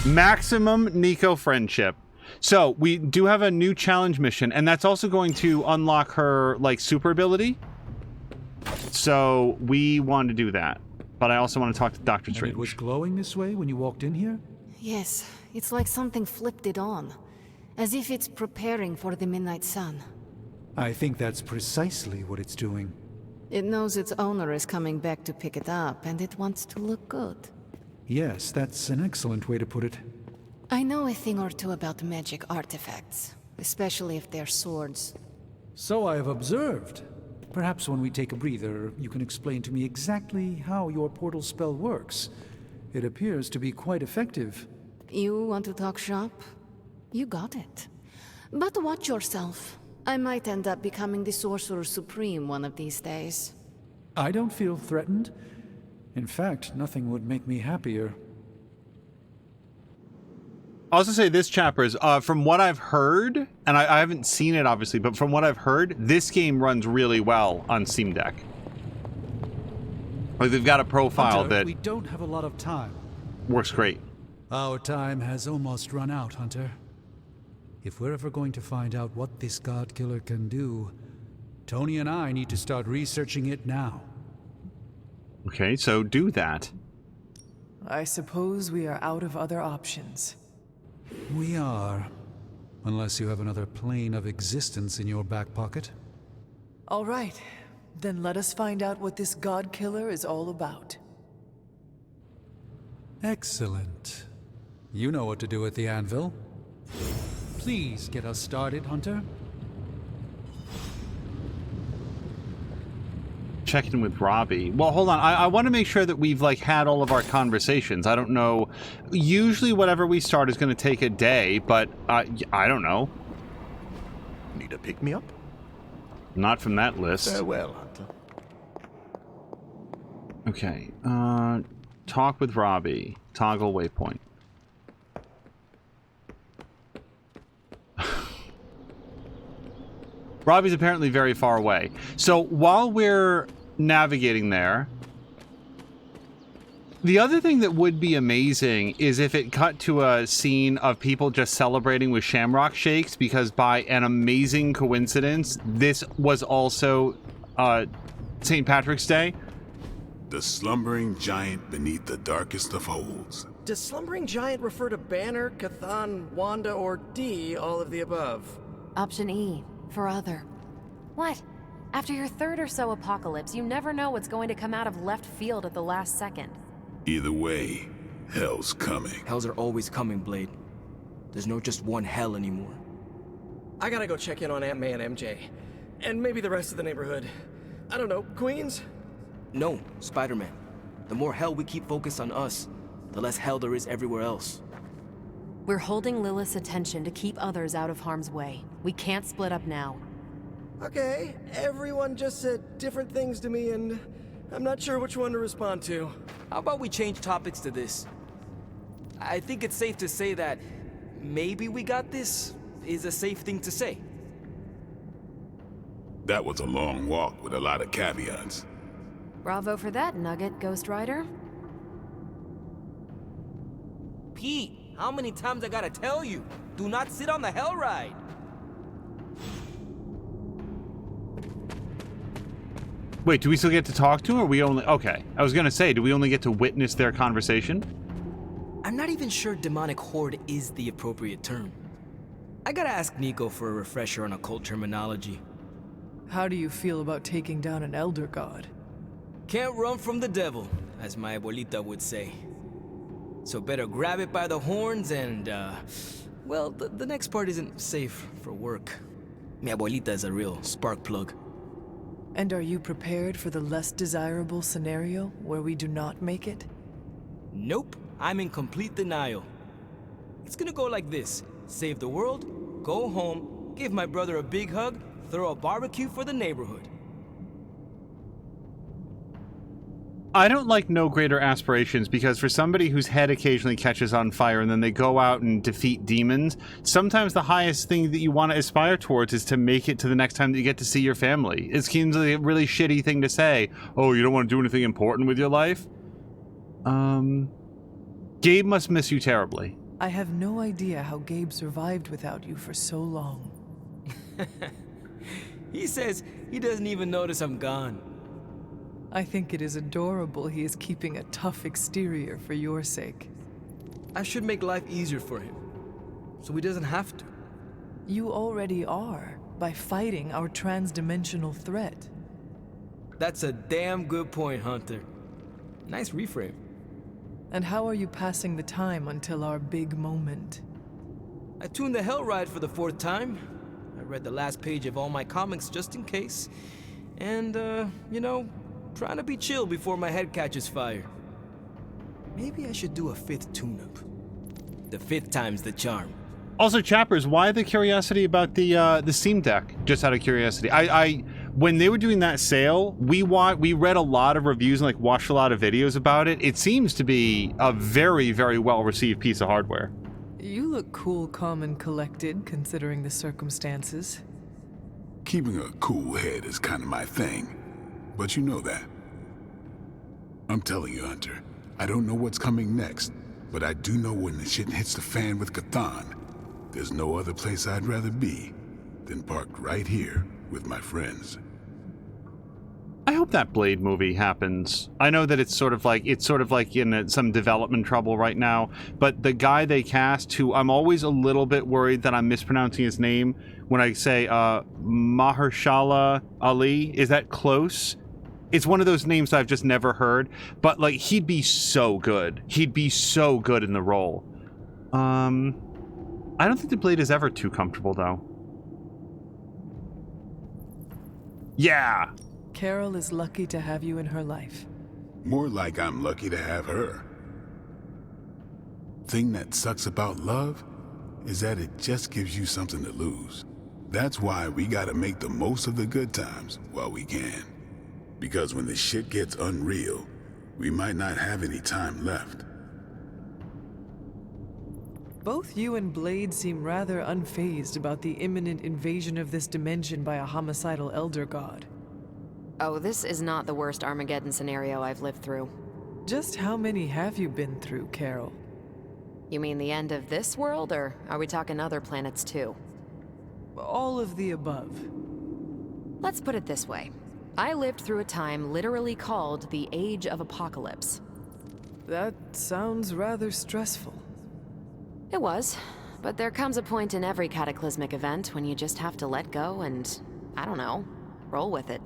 Maximum Nico friendship. So we do have a new challenge mission, and that's also going to unlock her, like, super ability. So we want to do that. But I also want to talk to Dr. Strange. It was glowing this way when you walked in here? Yes, it's like something flipped it on. As if it's preparing for the midnight sun. I think that's precisely what it's doing. It knows its owner is coming back to pick it up, and it wants to look good. Yes, that's an excellent way to put it. I know a thing or two about magic artifacts, especially if they're swords. So I have observed. Perhaps when we take a breather, you can explain to me exactly how your portal spell works. It appears to be quite effective. You want to talk shop? You got it. But watch yourself. I might end up becoming the Sorcerer Supreme one of these days. I don't feel threatened. In fact, nothing would make me happier. I'll also say this, Chappers, from what I've heard, and I haven't seen it obviously, but from what I've heard, this game runs really well on Steam Deck. Like, they've got a profile Hunter, that we don't have a lot of time. Works great. Our time has almost run out, Hunter. If we're ever going to find out what this God Killer can do, Tony and I need to start researching it now. Okay, so do that. I suppose we are out of other options. We are. Unless you have another plane of existence in your back pocket. All right. Then let us find out what this God Killer is all about. Excellent. You know what to do with the anvil. Please get us started, Hunter. check in with Robbie. Well, hold on. I want to make sure that we've like had all of our conversations. I don't know. Usually whatever we start is going to take a day, but I don't know. Need a pick-me-up? Not from that list. Farewell, Hunter. Okay. Talk with Robbie. Toggle waypoint. Robbie's apparently very far away. So while we're navigating there, the other thing that would be amazing is if it cut to a scene of people just celebrating with shamrock shakes, because by an amazing coincidence, this was also St. Patrick's Day. The slumbering giant beneath the darkest of holes. Does slumbering giant refer to Banner, Cathan, Wanda, or D, all of the above? Option E, for other. What? After your third or so apocalypse, you never know what's going to come out of left field at the last second. Either way, hell's coming. Hells are always coming, Blade. There's no just one hell anymore. I gotta go check in on Aunt May and MJ. And maybe the rest of the neighborhood. I don't know, Queens? No, Spider-Man. The more hell we keep focused on us, the less hell there is everywhere else. We're holding Lilith's attention to keep others out of harm's way. We can't split up now. Okay, everyone just said different things to me and I'm not sure which one to respond to. How about we change topics to this? I think it's safe to say that maybe we got this is a safe thing to say. That was a long walk with a lot of caveats. Bravo for that nugget, Ghost Rider. Pete, how many times I gotta tell you? Do not sit on the hell ride. Wait, do we still get to talk to him, or we only... Okay, I was gonna say, do we only get to witness their conversation? I'm not even sure demonic horde is the appropriate term. I gotta ask Nico for a refresher on occult terminology. How do you feel about taking down an elder god? Can't run from the devil, as my abuelita would say. So better grab it by the horns and, well, the next part isn't safe for work. Mi abuelita is a real spark plug. And are you prepared for the less desirable scenario where we do not make it? Nope, I'm in complete denial. It's gonna go like this. Save the world, go home, give my brother a big hug, throw a barbecue for the neighborhood. I don't like no greater aspirations, because for somebody whose head occasionally catches on fire and then they go out and defeat demons, sometimes the highest thing that you want to aspire towards is to make it to the next time that you get to see your family. It seems like a really shitty thing to say. Oh, you don't want to do anything important with your life? Gabe must miss you terribly. I have no idea how Gabe survived without you for so long. He says he doesn't even notice I'm gone. I think it is adorable he is keeping a tough exterior for your sake. I should make life easier for him, so he doesn't have to. You already are, by fighting our transdimensional threat. That's a damn good point, Hunter. Nice reframe. And how are you passing the time until our big moment? I tuned the hell ride for the 4th time. I read the last page of all my comics just in case. And, you know, trying to be chill before my head catches fire. Maybe I should do a 5th tune-up. The 5th time's the charm. Also, Chappers, why the curiosity about the Steam Deck? Just out of curiosity. I when they were doing that sale, we read a lot of reviews and like watched a lot of videos about it. It seems to be a very, very well-received piece of hardware. You look cool, calm, and collected, considering the circumstances. Keeping a cool head is kind of my thing. But you know that. I'm telling you, Hunter, I don't know what's coming next, but I do know when the shit hits the fan with Cathan, there's no other place I'd rather be than parked right here with my friends. I hope that Blade movie happens. I know that it's sort of like in some development trouble right now, but the guy they cast, who I'm always a little bit worried that I'm mispronouncing his name when I say Mahershala Ali, is that close? It's one of those names I've just never heard, but like he'd be so good. He'd be so good in the role. I don't think the Blade is ever too comfortable though. Yeah. Carol is lucky to have you in her life. More like I'm lucky to have her. Thing that sucks about love is that it just gives you something to lose. That's why we gotta make the most of the good times while we can. Because when the shit gets unreal, we might not have any time left. Both you and Blade seem rather unfazed about the imminent invasion of this dimension by a homicidal elder god. Oh, this is not the worst Armageddon scenario I've lived through. Just how many have you been through, Carol? You mean the end of this world, or are we talking other planets too? All of the above. Let's put it this way. I lived through a time literally called the Age of Apocalypse. That sounds rather stressful. It was, but there comes a point in every cataclysmic event when you just have to let go and, I don't know, roll with it.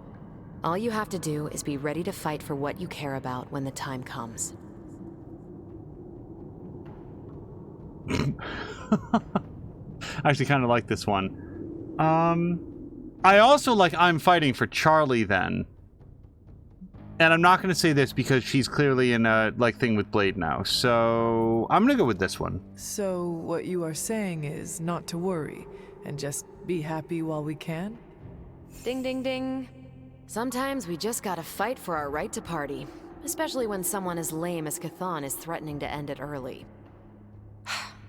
All you have to do is be ready to fight for what you care about when the time comes. I actually kind of like this one. I also like I'm fighting for Charlie then. And I'm not going to say this because she's clearly in a thing with Blade now. So I'm going to go with this one. So what you are saying is not to worry and just be happy while we can? Ding ding ding. Sometimes we just gotta fight for our right to party. Especially when someone as lame as Chthon is threatening to end it early.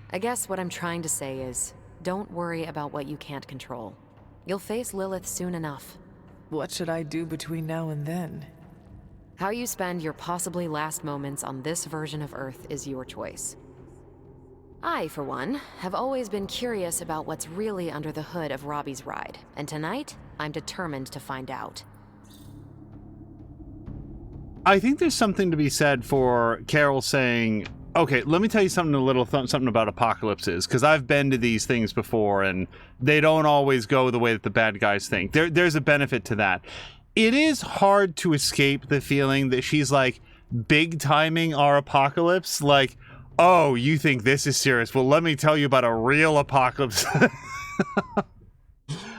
I guess what I'm trying to say is, don't worry about what you can't control. You'll face Lilith soon enough. What should I do between now and then? How you spend your possibly last moments on this version of Earth is your choice. I, for one, have always been curious about what's really under the hood of Robbie's ride, and tonight, I'm determined to find out. I think there's something to be said for Carol saying, okay, let me tell you something something about apocalypses, because I've been to these things before, and they don't always go the way that the bad guys think. There's a benefit to that. It is hard to escape the feeling that she's, like, big-timing our apocalypse. Like, oh, you think this is serious? Well, let me tell you about a real apocalypse.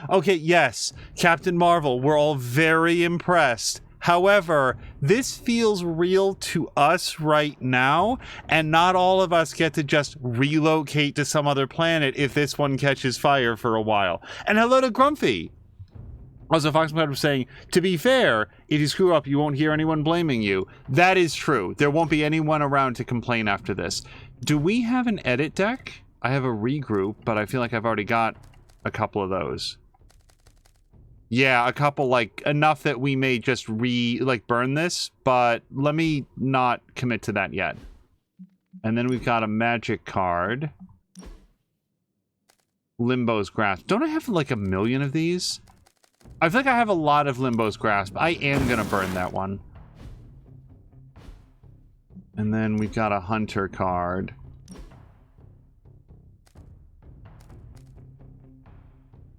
Okay, yes, Captain Marvel, we're all very impressed. However, this feels real to us right now, and not all of us get to just relocate to some other planet if this one catches fire for a while. And hello to Grumpy. Also, Foxcloud was saying, to be fair, if you screw up, you won't hear anyone blaming you. That is true. There won't be anyone around to complain after this. Do we have an edit deck? I have a regroup, but I feel like I've already got a couple of those. Yeah, a couple, like, enough that we may just burn this, but let me not commit to that yet. And then we've got a magic card. Limbo's Grasp. Don't I have, like, a million of these? I feel like I have a lot of Limbo's Grasp. I am gonna burn that one. And then we've got a Hunter card.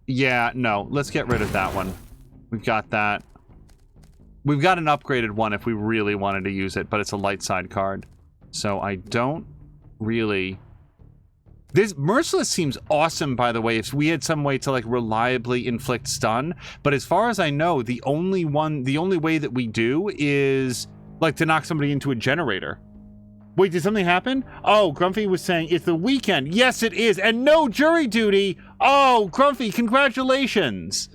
Yeah, no, let's get rid of that one. We've got that. We've got an upgraded one if we really wanted to use it, but it's a light side card. So I don't really... This Merciless seems awesome, by the way, if we had some way to, like, reliably inflict stun. But as far as I know, the only way that we do is, like, to knock somebody into a generator. Wait, did something happen? Oh, Grumpy was saying it's the weekend. Yes, it is. And no jury duty. Oh, Grumpy, congratulations.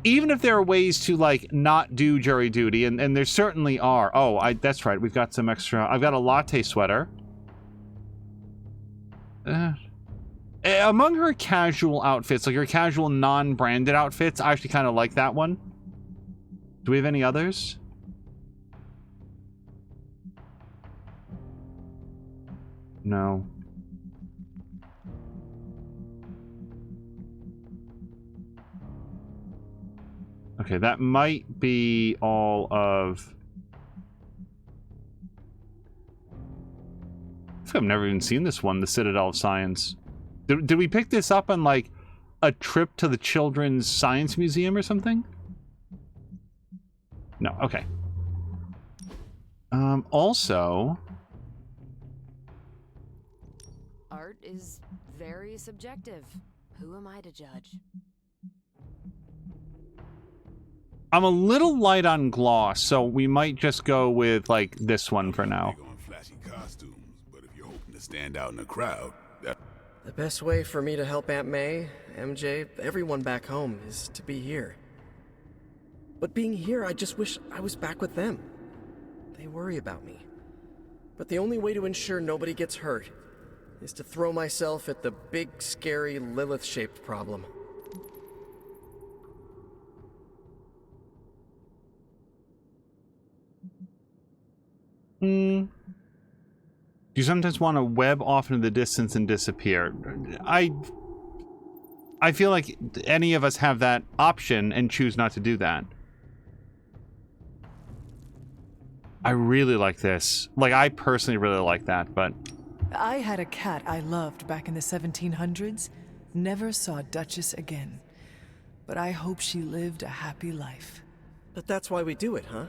Even if there are ways to, like, not do jury duty, and there certainly are. Oh, that's right. We've got some extra. I've got a latte sweater. Among her casual outfits, like her casual non-branded outfits, I actually kind of like that one. Do we have any others? No. Okay, that might be all of... I've never even seen this one, the Citadel of Science. Did we pick this up on, like, a trip to the Children's Science Museum or something? No, okay. Also... Art is very subjective. Who am I to judge? I'm a little light on gloss, so we might just go with, like, this one for now. Flashy costumes, but if you're hoping to stand out in a crowd, The best way for me to help Aunt May, MJ, everyone back home is to be here. But being here, I just wish I was back with them. They worry about me. But the only way to ensure nobody gets hurt is to throw myself at the big, scary, Lilith-shaped problem. You sometimes want to web off into the distance and disappear. I feel like any of us have that option and choose not to do that. I really like this. Like, I personally really like that, but... I had a cat I loved back in the 1700s. Never saw Duchess again. But I hope she lived a happy life. But that's why we do it, huh?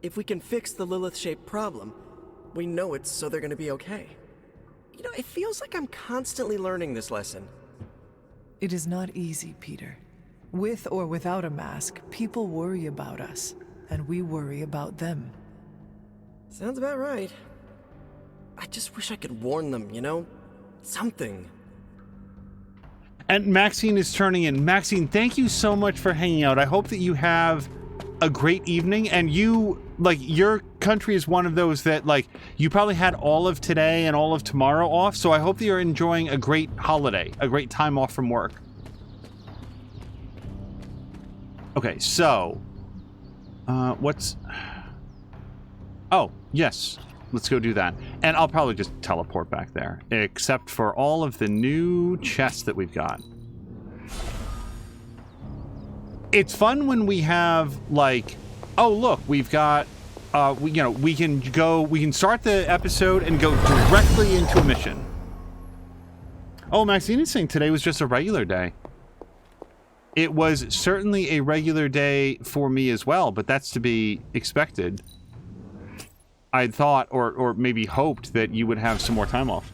If we can fix the Lilith-shaped problem, we know it's so they're gonna be okay. You know, it feels like I'm constantly learning this lesson. It is not easy, Peter. With or without a mask, people worry about us, and we worry about them. Sounds about right. I just wish I could warn them, you know? Something. And Maxine is turning in. Maxine, thank you so much for hanging out. I hope that you have a great evening, and you, like, your country is one of those that, like, you probably had all of today and all of tomorrow off, so I hope that you're enjoying a great holiday, a great time off from work. Okay, so, what's... Oh, yes. Let's go do that. And I'll probably just teleport back there, except for all of the new chests that we've got. It's fun when we have, like, oh, look, we've got, we can start the episode and go directly into a mission. Oh, Maxine is saying today was just a regular day. It was certainly a regular day for me as well, but that's to be expected. I thought, or maybe hoped, that you would have some more time off.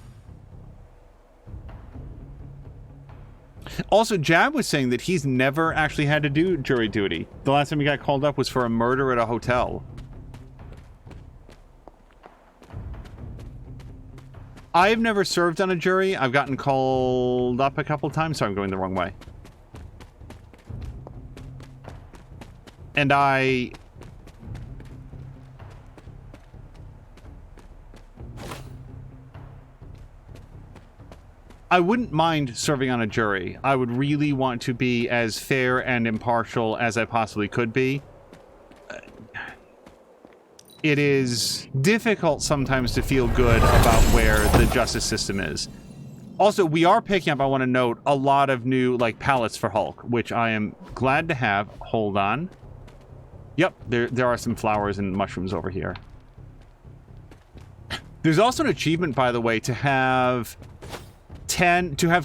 Also, Jab was saying that he's never actually had to do jury duty. The last time he got called up was for a murder at a hotel. I've never served on a jury. I've gotten called up a couple times, so I'm going the wrong way. And I wouldn't mind serving on a jury. I would really want to be as fair and impartial as I possibly could be. It is difficult sometimes to feel good about where the justice system is. Also, we are picking up, I want to note, a lot of new, like, palettes for Hulk, which I am glad to have. Hold on. Yep, there are some flowers and mushrooms over here. There's also an achievement, by the way, to have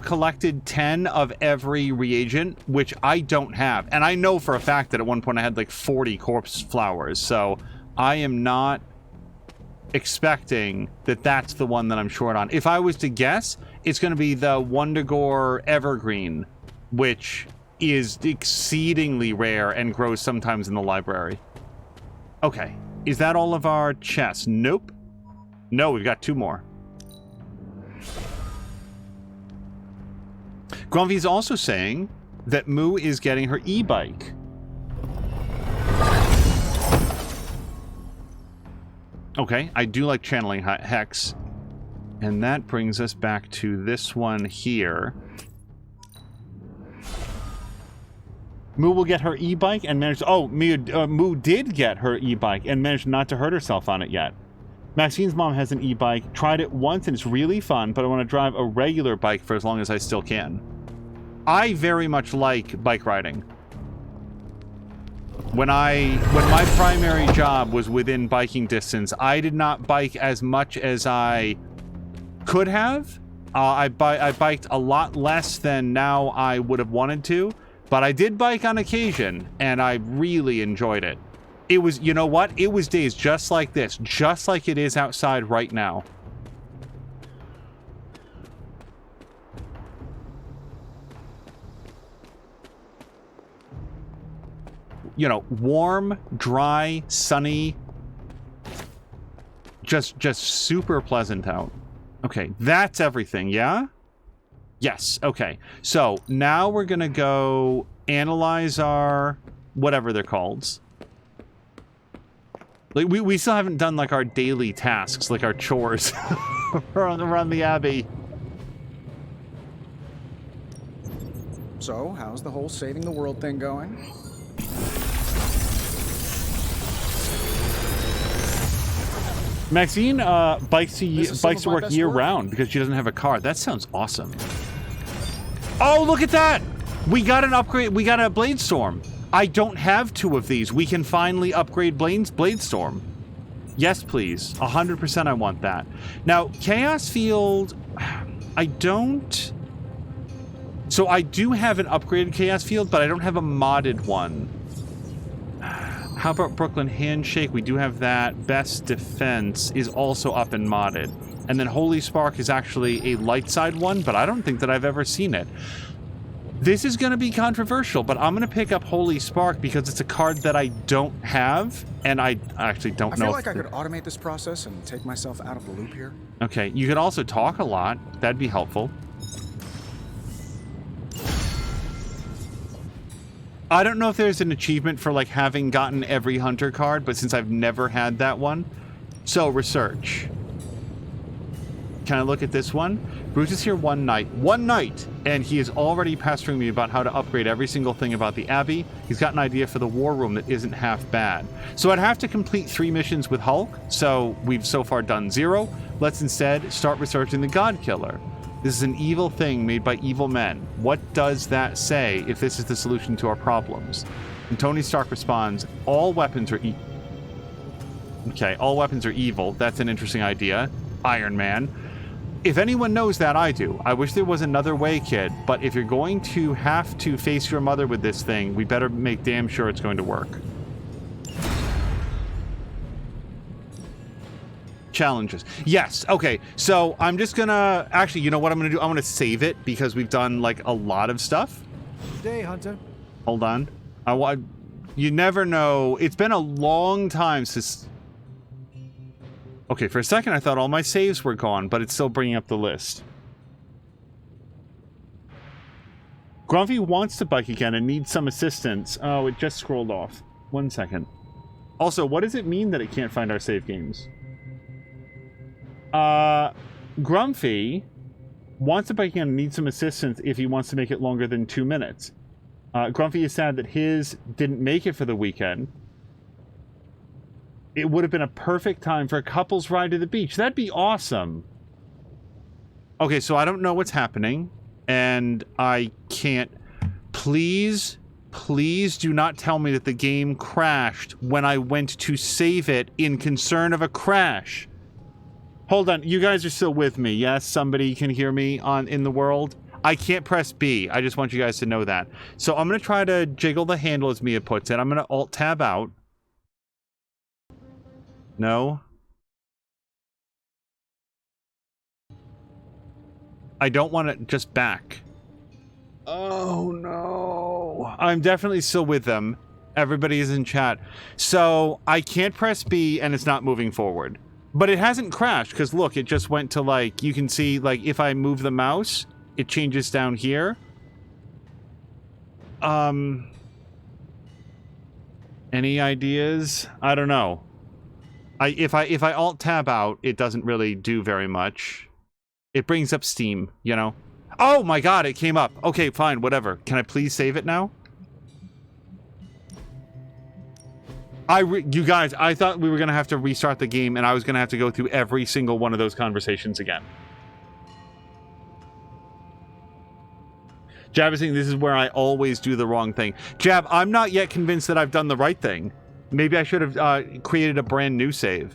collected 10 of every reagent, which I don't have. And I know for a fact that at one point I had like 40 corpse flowers, so I am not expecting that that's the one that I'm short on. If I was to guess, it's going to be the Wundagore Evergreen, which is exceedingly rare and grows sometimes in the library. Okay, is that all of our chests? Nope. No, we've got 2 more. Grumpy is also saying that Moo is getting her e-bike. Okay, I do like channeling Hex. And that brings us back to this one here. Moo will get her e-bike and managed... Oh, Moo did get her e-bike and managed not to hurt herself on it yet. Maxine's mom has an e-bike. Tried it once and it's really fun, but I want to drive a regular bike for as long as I still can. I very much like bike riding. When my primary job was within biking distance, I did not bike as much as I could have. I biked a lot less than now I would have wanted to, but I did bike on occasion, and I really enjoyed it. It was, you know what? It was days just like this, just like it is outside right now. you know, warm, dry, sunny, just super pleasant out. Okay, that's everything, yeah? Yes, okay. So now we're gonna go analyze our whatever they're called. Like we still haven't done like our daily tasks, like our chores around the Abbey. So, how's the whole saving the world thing going? Maxine bikes to work year round because she doesn't have a car. That sounds awesome. Oh, look at that! We got an upgrade. We got a Bladestorm. I don't have 2 of these. We can finally upgrade Bladestorm. Yes, please. 100% I want that. Now, Chaos Field, I don't... So I do have an upgraded Chaos Field, but I don't have a modded one. How about Brooklyn Handshake? We do have that. Best Defense is also up and modded. And then Holy Spark is actually a light side one, but I don't think that I've ever seen it. This is going to be controversial, but I'm going to pick up Holy Spark because it's a card that I don't have, and I actually don't know. I feel like I could automate this process and take myself out of the loop here. Okay, you could also talk a lot. That'd be helpful. I don't know if there's an achievement for like having gotten every hunter card, but since I've never had that one. So, research. Can I look at this one? Bruce is here one night, and he is already pestering me about how to upgrade every single thing about the Abbey. He's got an idea for the war room that isn't half bad. So I'd have to complete 3 missions with Hulk, so we've so far done 0. Let's instead start researching the God Killer. This is an evil thing made by evil men. What does that say if this is the solution to our problems? And Tony Stark responds, all weapons are Okay, all weapons are evil. That's an interesting idea. Iron Man. If anyone knows that, I do. I wish there was another way, kid, but if you're going to have to face your mother with this thing, we better make damn sure it's going to work. Challenges. Yes, okay, so I'm just gonna... Actually, you know what I'm gonna do? I'm gonna save it because we've done, like, a lot of stuff. Good day, Hunter. Hold on. You never know. It's been a long time since... Okay, for a second I thought all my saves were gone, but it's still bringing up the list. Grumpy wants to bike again and needs some assistance. Oh, it just scrolled off. 1 second. Also, what does it mean that it can't find our save games? Grumpy wants to bike again and needs some assistance if he wants to make it longer than 2 minutes. Grumpy is sad that his didn't make it for the weekend. It would have been a perfect time for a couple's ride to the beach. That'd be awesome. Okay, so I don't know what's happening, and I can't... Please do not tell me that the game crashed when I went to save it in concern of a crash. Hold on, you guys are still with me, yes? Somebody can hear me in the world? I can't press B. I just want you guys to know that. So I'm going to try to jiggle the handle as Mia puts it. I'm going to Alt-Tab out. No. I don't want to just back. Oh no. I'm definitely still with them. Everybody is in chat. So I can't press B and it's not moving forward. But it hasn't crashed because look, it just went to like, you can see like if I move the mouse, it changes down here. Any ideas? I don't know. If I Alt-Tab out, it doesn't really do very much. It brings up Steam, you know? Oh my god, it came up. Okay, fine, whatever. Can I please save it now? You guys, I thought we were going to have to restart the game and I was going to have to go through every single one of those conversations again. Jab is saying this is where I always do the wrong thing. Jab, I'm not yet convinced that I've done the right thing. Maybe I should have created a brand new save.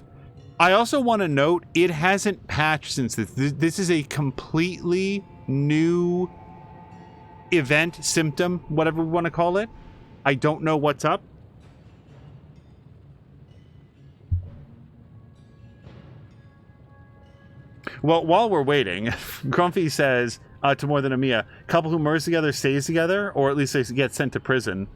I also want to note, it hasn't patched since this. This is a completely new event, symptom, whatever we want to call it. I don't know what's up. Well, while we're waiting, Grumpy says to More Than a Mia, couple who merge together stays together, or at least they get sent to prison.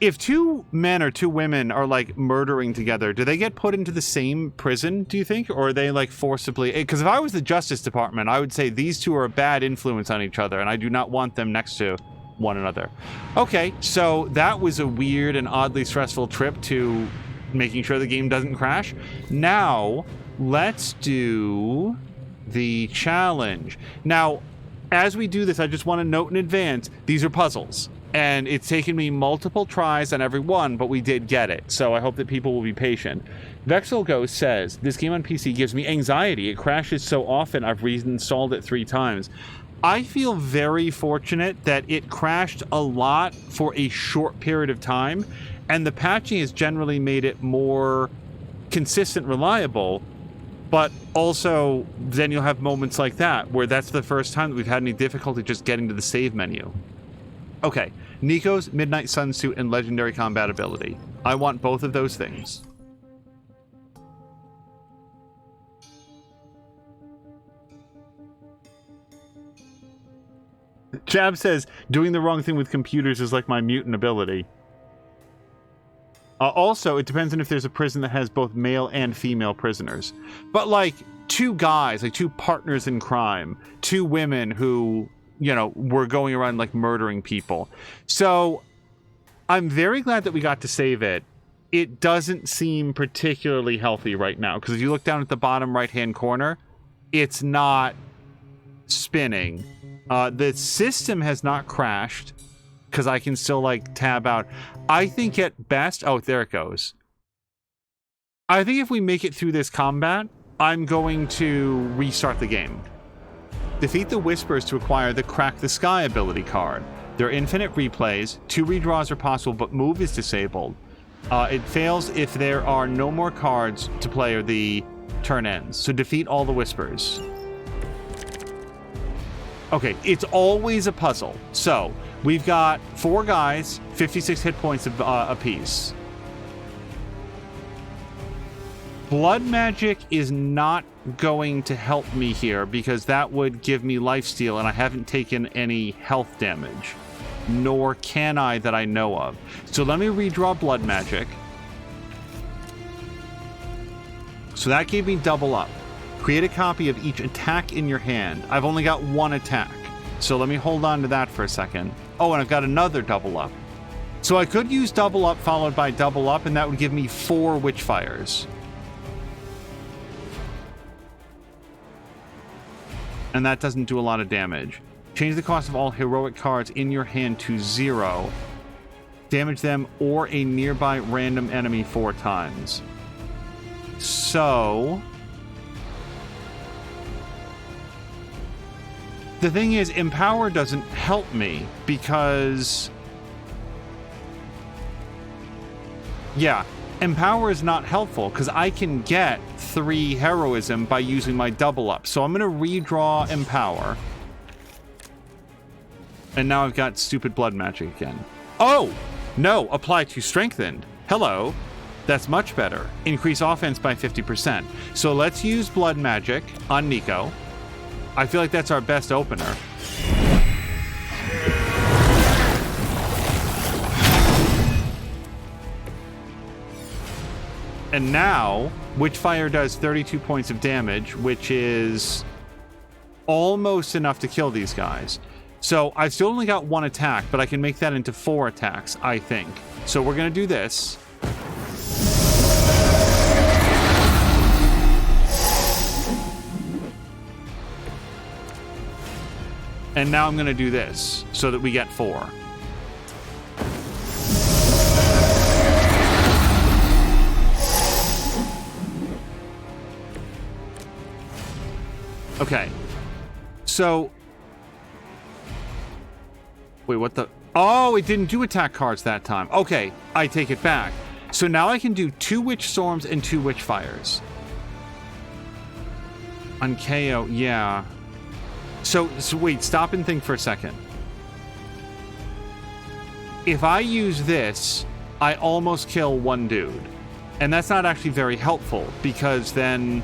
if two men or two women are like murdering together, do they get put into the same prison, do you think? Or are they like forcibly? Because if I was the Justice Department, I would say these two are a bad influence on each other and I do not want them next to one another. Okay, so that was a weird and oddly stressful trip to making sure the game doesn't crash. Now, let's do the challenge. Now, as we do this, I just want to note in advance, these are puzzles. And it's taken me multiple tries on every one, but we did get it. So I hope that people will be patient. Vexel Ghost says, this game on PC gives me anxiety. It crashes so often, I've reinstalled it 3 times. I feel very fortunate that it crashed a lot for a short period of time. And the patching has generally made it more consistent, reliable. But also, then you'll have moments like that, where that's the first time that we've had any difficulty just getting to the save menu. Okay, Nico's Midnight Sun suit and legendary combat ability. I want both of those things. Jab says, doing the wrong thing with computers is like my mutant ability. Also, it depends on if there's a prison that has both male and female prisoners. But like, 2 guys, like 2 partners in crime, 2 women who, you know, were going around like murdering people. So I'm very glad that we got to save it. It doesn't seem particularly healthy right now, because if you look down at the bottom right-hand corner, it's not spinning. The system has not crashed, because I can still like tab out. I think at best, oh, there it goes. I think if we make it through this combat, I'm going to restart the game. Defeat the Whispers to acquire the Crack the Sky ability card. There are infinite replays, 2 redraws are possible, but move is disabled. It fails if there are no more cards to play or the turn ends. So defeat all the Whispers. Okay, it's always a puzzle. So we've got 4 guys, 56 hit points apiece. Blood magic is not going to help me here because that would give me lifesteal and I haven't taken any health damage. Nor can I that I know of. So let me redraw blood magic. So that gave me double up. Create a copy of each attack in your hand. I've only got 1 attack. So let me hold on to that for a second. Oh, and I've got another double up. So I could use double up followed by double up, and that would give me 4 Witchfires. And that doesn't do a lot of damage. Change the cost of all heroic cards in your hand to 0. Damage them or a nearby random enemy 4 times. So the thing is, Empower doesn't help me because, yeah, Empower is not helpful because I can get 3 heroism by using my double up. So I'm going to redraw Empower. And now I've got stupid blood magic again. Oh, no, apply to strengthened. Hello. That's much better. Increase offense by 50%. So let's use blood magic on Nico. I feel like that's our best opener. And now, Witchfire does 32 points of damage, which is almost enough to kill these guys. So I've still only got 1 attack, but I can make that into 4 attacks, I think. So we're going to do this. And now I'm going to do this so that we get 4. Okay. So wait, what the? Oh, it didn't do attack cards that time. Okay, I take it back. So now I can do 2 Witch Storms and 2 Witchfires. On KO, yeah. So wait, stop and think for a second. If I use this, I almost kill 1 dude. And that's not actually very helpful, because then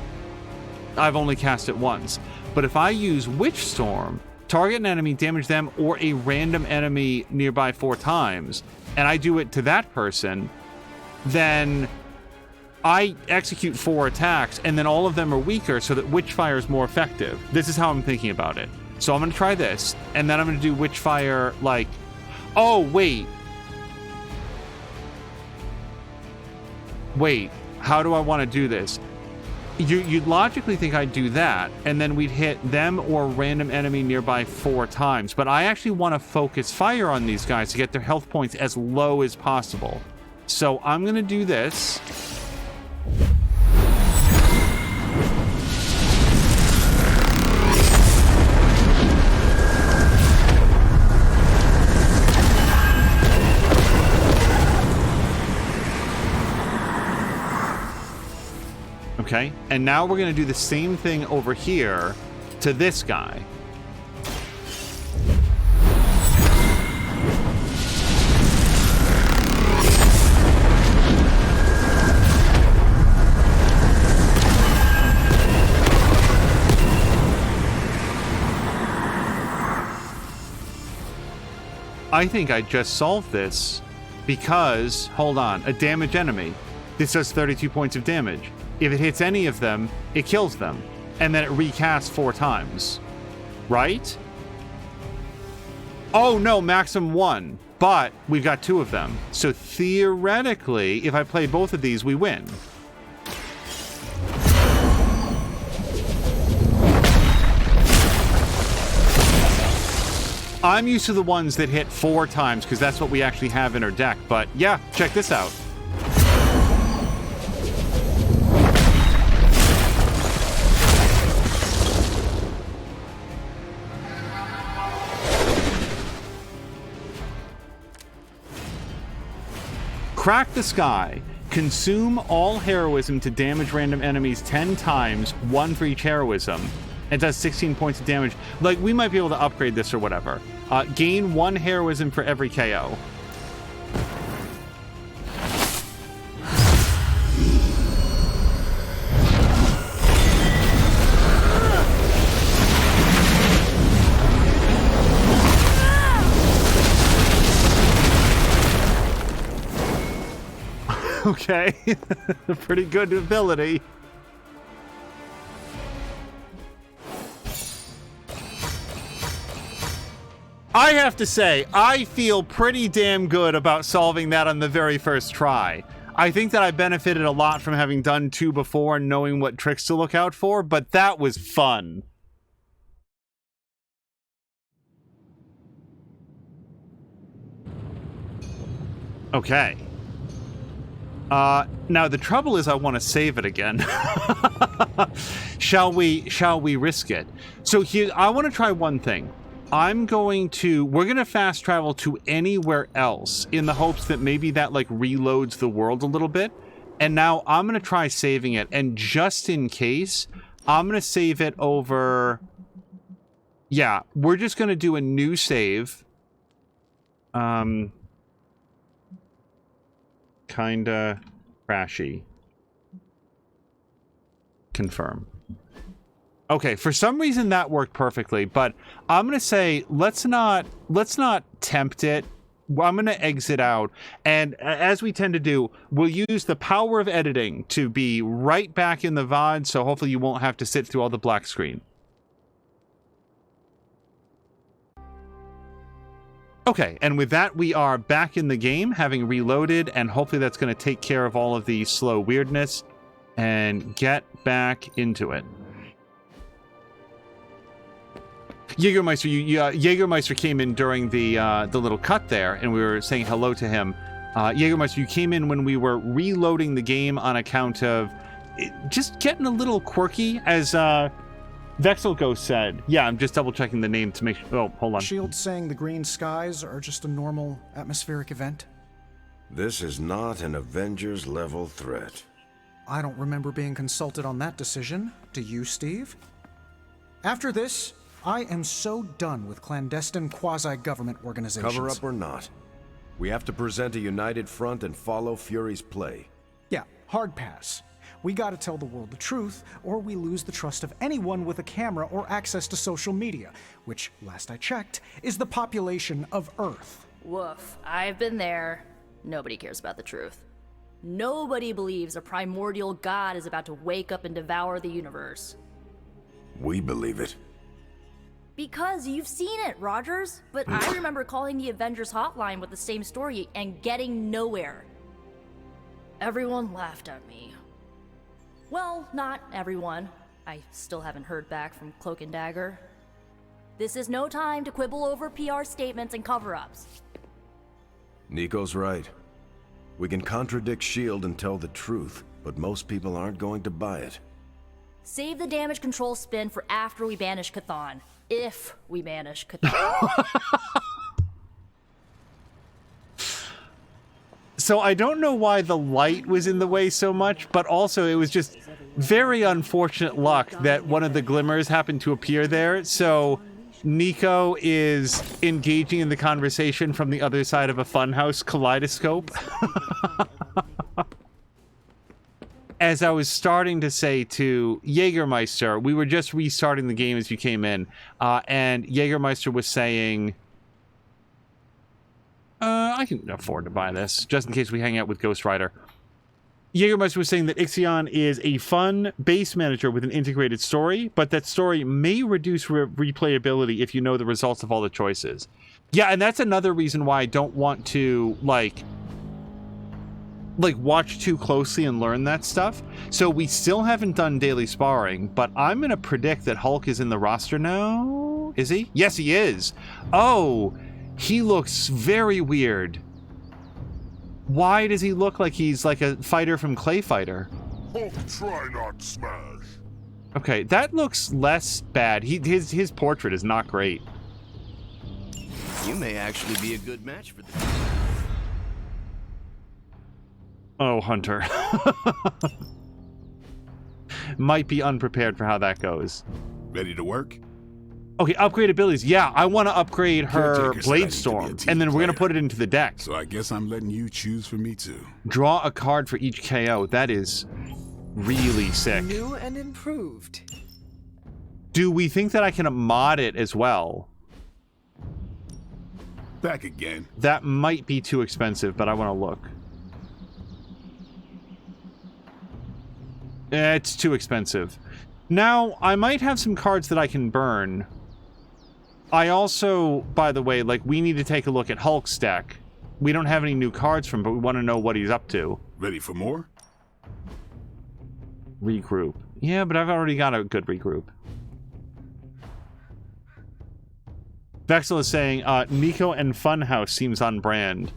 I've only cast it once. But if I use Witch Storm, target an enemy, damage them or a random enemy nearby 4 times, and I do it to that person, then I execute 4 attacks, and then all of them are weaker so that Witchfire is more effective. This is how I'm thinking about it. So I'm going to try this, and then I'm going to do Witchfire like... Oh, wait. Wait, how do I want to do this? You'd logically think I'd do that, and then we'd hit them or a random enemy nearby 4 times. But I actually want to focus fire on these guys to get their health points as low as possible. So I'm going to do this. Okay, and now we're going to do the same thing over here to this guy. I think I just solved this because, hold on, a damaged enemy. This does 32 points of damage. If it hits any of them, it kills them. And then it recasts 4 times. Right? Oh no, maximum 1. But we've got 2 of them. So theoretically, if I play both of these, we win. I'm used to the ones that hit 4 times because that's what we actually have in our deck. But yeah, check this out. Crack the Sky. Consume all heroism to damage random enemies 10 times, 1 for each heroism. It does 16 points of damage. Like, we might be able to upgrade this or whatever. Gain 1 heroism for every KO. Okay, pretty good ability. I have to say, I feel pretty damn good about solving that on the very first try. I think that I benefited a lot from having done 2 before and knowing what tricks to look out for, but that was fun. Okay. Now the trouble is I want to save it again. Shall we risk it? So here, I want to try one thing. We're going to fast travel to anywhere else in the hopes that maybe that like reloads the world a little bit. And now I'm going to try saving it. And just in case, I'm going to save it over. Yeah, we're just going to do a new save. Kinda crashy. Confirm. Okay, for some reason that worked perfectly, but I'm gonna say let's not tempt it. I'm gonna exit out, and as we tend to do, we'll use the power of editing to be right back in the VOD, so hopefully you won't have to sit through all the black screen. Okay, and with that, we are back in the game, having reloaded, and hopefully that's going to take care of all of the slow weirdness and get back into it. Jägermeister, Jägermeister came in during the little cut there, and we were saying hello to him. Jägermeister, you came in when we were reloading the game on account of it just getting a little quirky, as Vexelghost said. Yeah, I'm just double-checking the name to make sure. Oh, hold on. Shield saying the green skies are just a normal atmospheric event? This is not an Avengers-level threat. I don't remember being consulted on that decision. Do you, Steve? After this, I am so done with clandestine quasi-government organizations. Cover up or not, we have to present a united front and follow Fury's play. Yeah, hard pass. We gotta tell the world the truth, or we lose the trust of anyone with a camera or access to social media, which, last I checked, is the population of Earth. Woof. I've been there. Nobody cares about the truth. Nobody believes a primordial god is about to wake up and devour the universe. We believe it. Because you've seen it, Rogers. But I remember calling the Avengers hotline with the same story and getting nowhere. Everyone laughed at me. Well, not everyone. I still haven't heard back from Cloak and Dagger. This is no time to quibble over PR statements and cover-ups. Nico's right. We can contradict S.H.I.E.L.D. and tell the truth, but most people aren't going to buy it. Save the damage control spin for after we banish Chthon. If we banish Chthon. So I don't know why the light was in the way so much, but also it was just very unfortunate luck that one of the glimmers happened to appear there. So Nico is engaging in the conversation from the other side of a funhouse kaleidoscope. As I was starting to say to Jägermeister, we were just restarting the game as you came in, and Jägermeister was saying, I can afford to buy this, just in case we hang out with Ghost Rider. Jägermeister was saying that Ixion is a fun base manager with an integrated story, but that story may reduce replayability if you know the results of all the choices. Yeah, and that's another reason why I don't want to, like watch too closely and learn that stuff. So we still haven't done daily sparring, but I'm going to predict that Hulk is in the roster now. Is he? Yes, he is. Oh, he looks very weird. Why does he look like he's like a fighter from Clay Fighter? Hulk, try not smash. Okay, that looks less bad. His portrait is not great. You may actually be a good match for the... Oh, Hunter. Might be unprepared for how that goes. Ready to work? Okay, upgrade abilities. Yeah, I want to upgrade her Blade Storm, and then we're going to put it into the deck. So I guess I'm letting you choose for me too. Draw a card for each KO. That is really sick. New and improved. Do we think that I can mod it as well? Back again. That might be too expensive, but I want to look. It's too expensive. Now, I might have some cards that I can burn. I also, by the way, like, we need to take a look at Hulk's deck. We don't have any new cards from him, but we want to know what he's up to. Ready for more? Regroup. Yeah, but I've already got a good regroup. Vexel is saying, Nico and Funhouse seems on brand.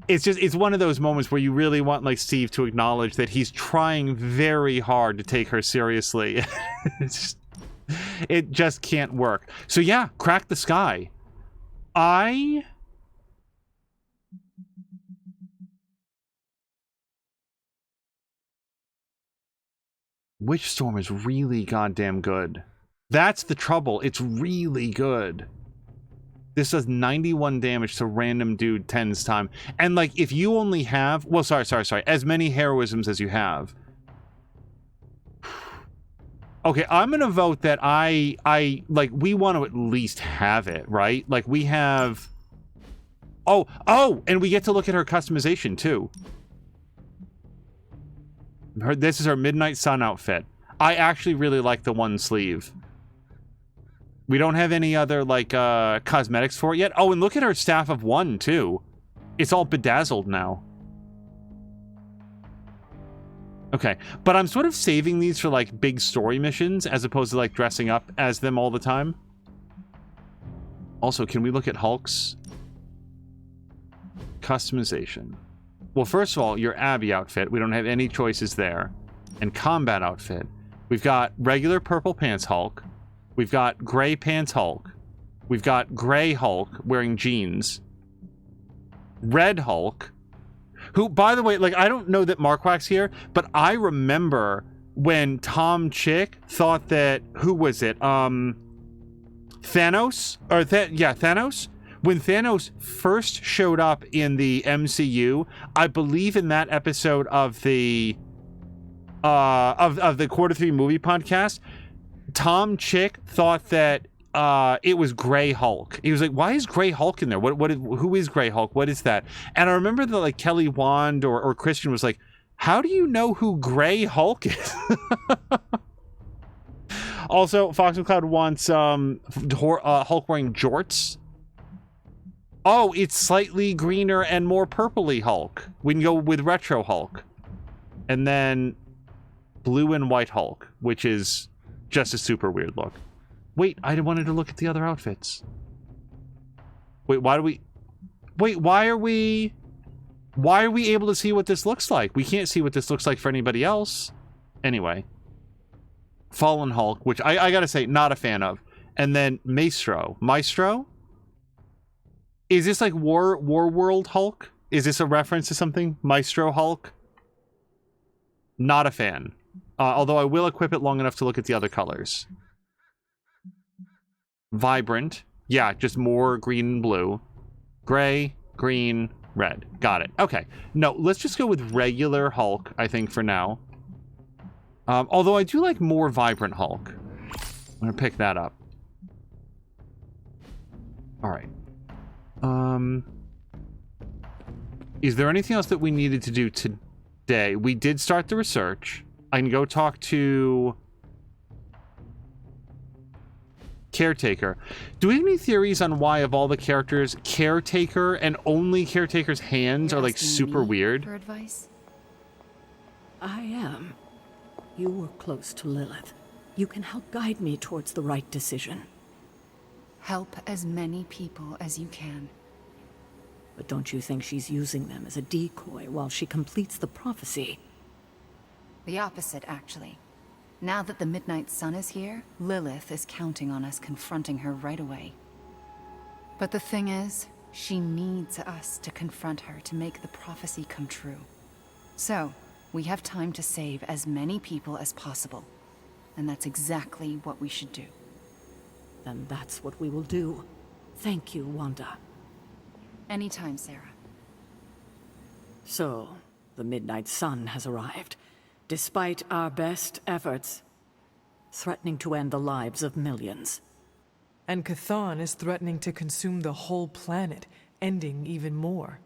It's one of those moments where you really want, like, Steve to acknowledge that he's trying very hard to take her seriously. It just can't work. So yeah, Crack the Sky. Witch Storm is really goddamn good. That's the trouble. It's really good. This does 91 damage to random dude 10's time. And, like, if you only have... Well, sorry. As many heroisms as you have. Okay, I'm going to vote that like, we want to at least have it, right? Like, we have... Oh! And we get to look at her customization, too. This is her Midnight Sun outfit. I actually really like the one sleeve. We don't have any other, like, cosmetics for it yet. Oh, and look at her Staff of One, too. It's all bedazzled now. Okay, but I'm sort of saving these for, like, big story missions as opposed to, like, dressing up as them all the time. Also, can we look at Hulk's customization? Well, first of all, your Abbey outfit. We don't have any choices there. And combat outfit. We've got regular purple pants Hulk. We've got gray pants Hulk. We've got gray Hulk wearing jeans. Red Hulk. Who, by the way, like, I don't know that Marquak's here, but I remember when Tom Chick thought that, who was it? Thanos? Or, Thanos? When Thanos first showed up in the MCU, I believe in that episode of the Quarter 3 movie podcast, Tom Chick thought that it was Grey Hulk. He was like, why is Grey Hulk in there? Who is Grey Hulk? What is that? And I remember that like Kelly Wand or Christian was like, how do you know who Grey Hulk is? Also, Fox McCloud wants Hulk wearing jorts. Oh, it's slightly greener and more purpley Hulk. We can go with retro Hulk. And then blue and white Hulk, which is just a super weird look. Wait, I wanted to look at the other outfits. Wait, why are we able to see what this looks like? We can't see what this looks like for anybody else. Anyway. Fallen Hulk, which I gotta say, not a fan of. And then Maestro. Is this like War World Hulk? Is this a reference to something? Maestro Hulk? Not a fan. Although I will equip it long enough to look at the other colors. Vibrant. Yeah, just more green and blue. Gray, green, red. Got it. Okay. No, let's just go with regular Hulk, I think, for now. Although I do like more Vibrant Hulk. I'm going to pick that up. All right. Is there anything else that we needed to do today? We did start the research. I can go talk to Caretaker. Do we have any theories on why of all the characters, Caretaker and only Caretaker's hands are like super weird? For advice? I am. You were close to Lilith. You can help guide me towards the right decision. Help as many people as you can. But don't you think she's using them as a decoy while she completes the prophecy? The opposite, actually. Now that the Midnight Sun is here, Lilith is counting on us confronting her right away. But the thing is, she needs us to confront her to make the prophecy come true. So, we have time to save as many people as possible. And that's exactly what we should do. Then that's what we will do. Thank you, Wanda. Anytime, Sarah. So, the Midnight Sun has arrived. Despite our best efforts, threatening to end the lives of millions. And Chthon is threatening to consume the whole planet, ending even more.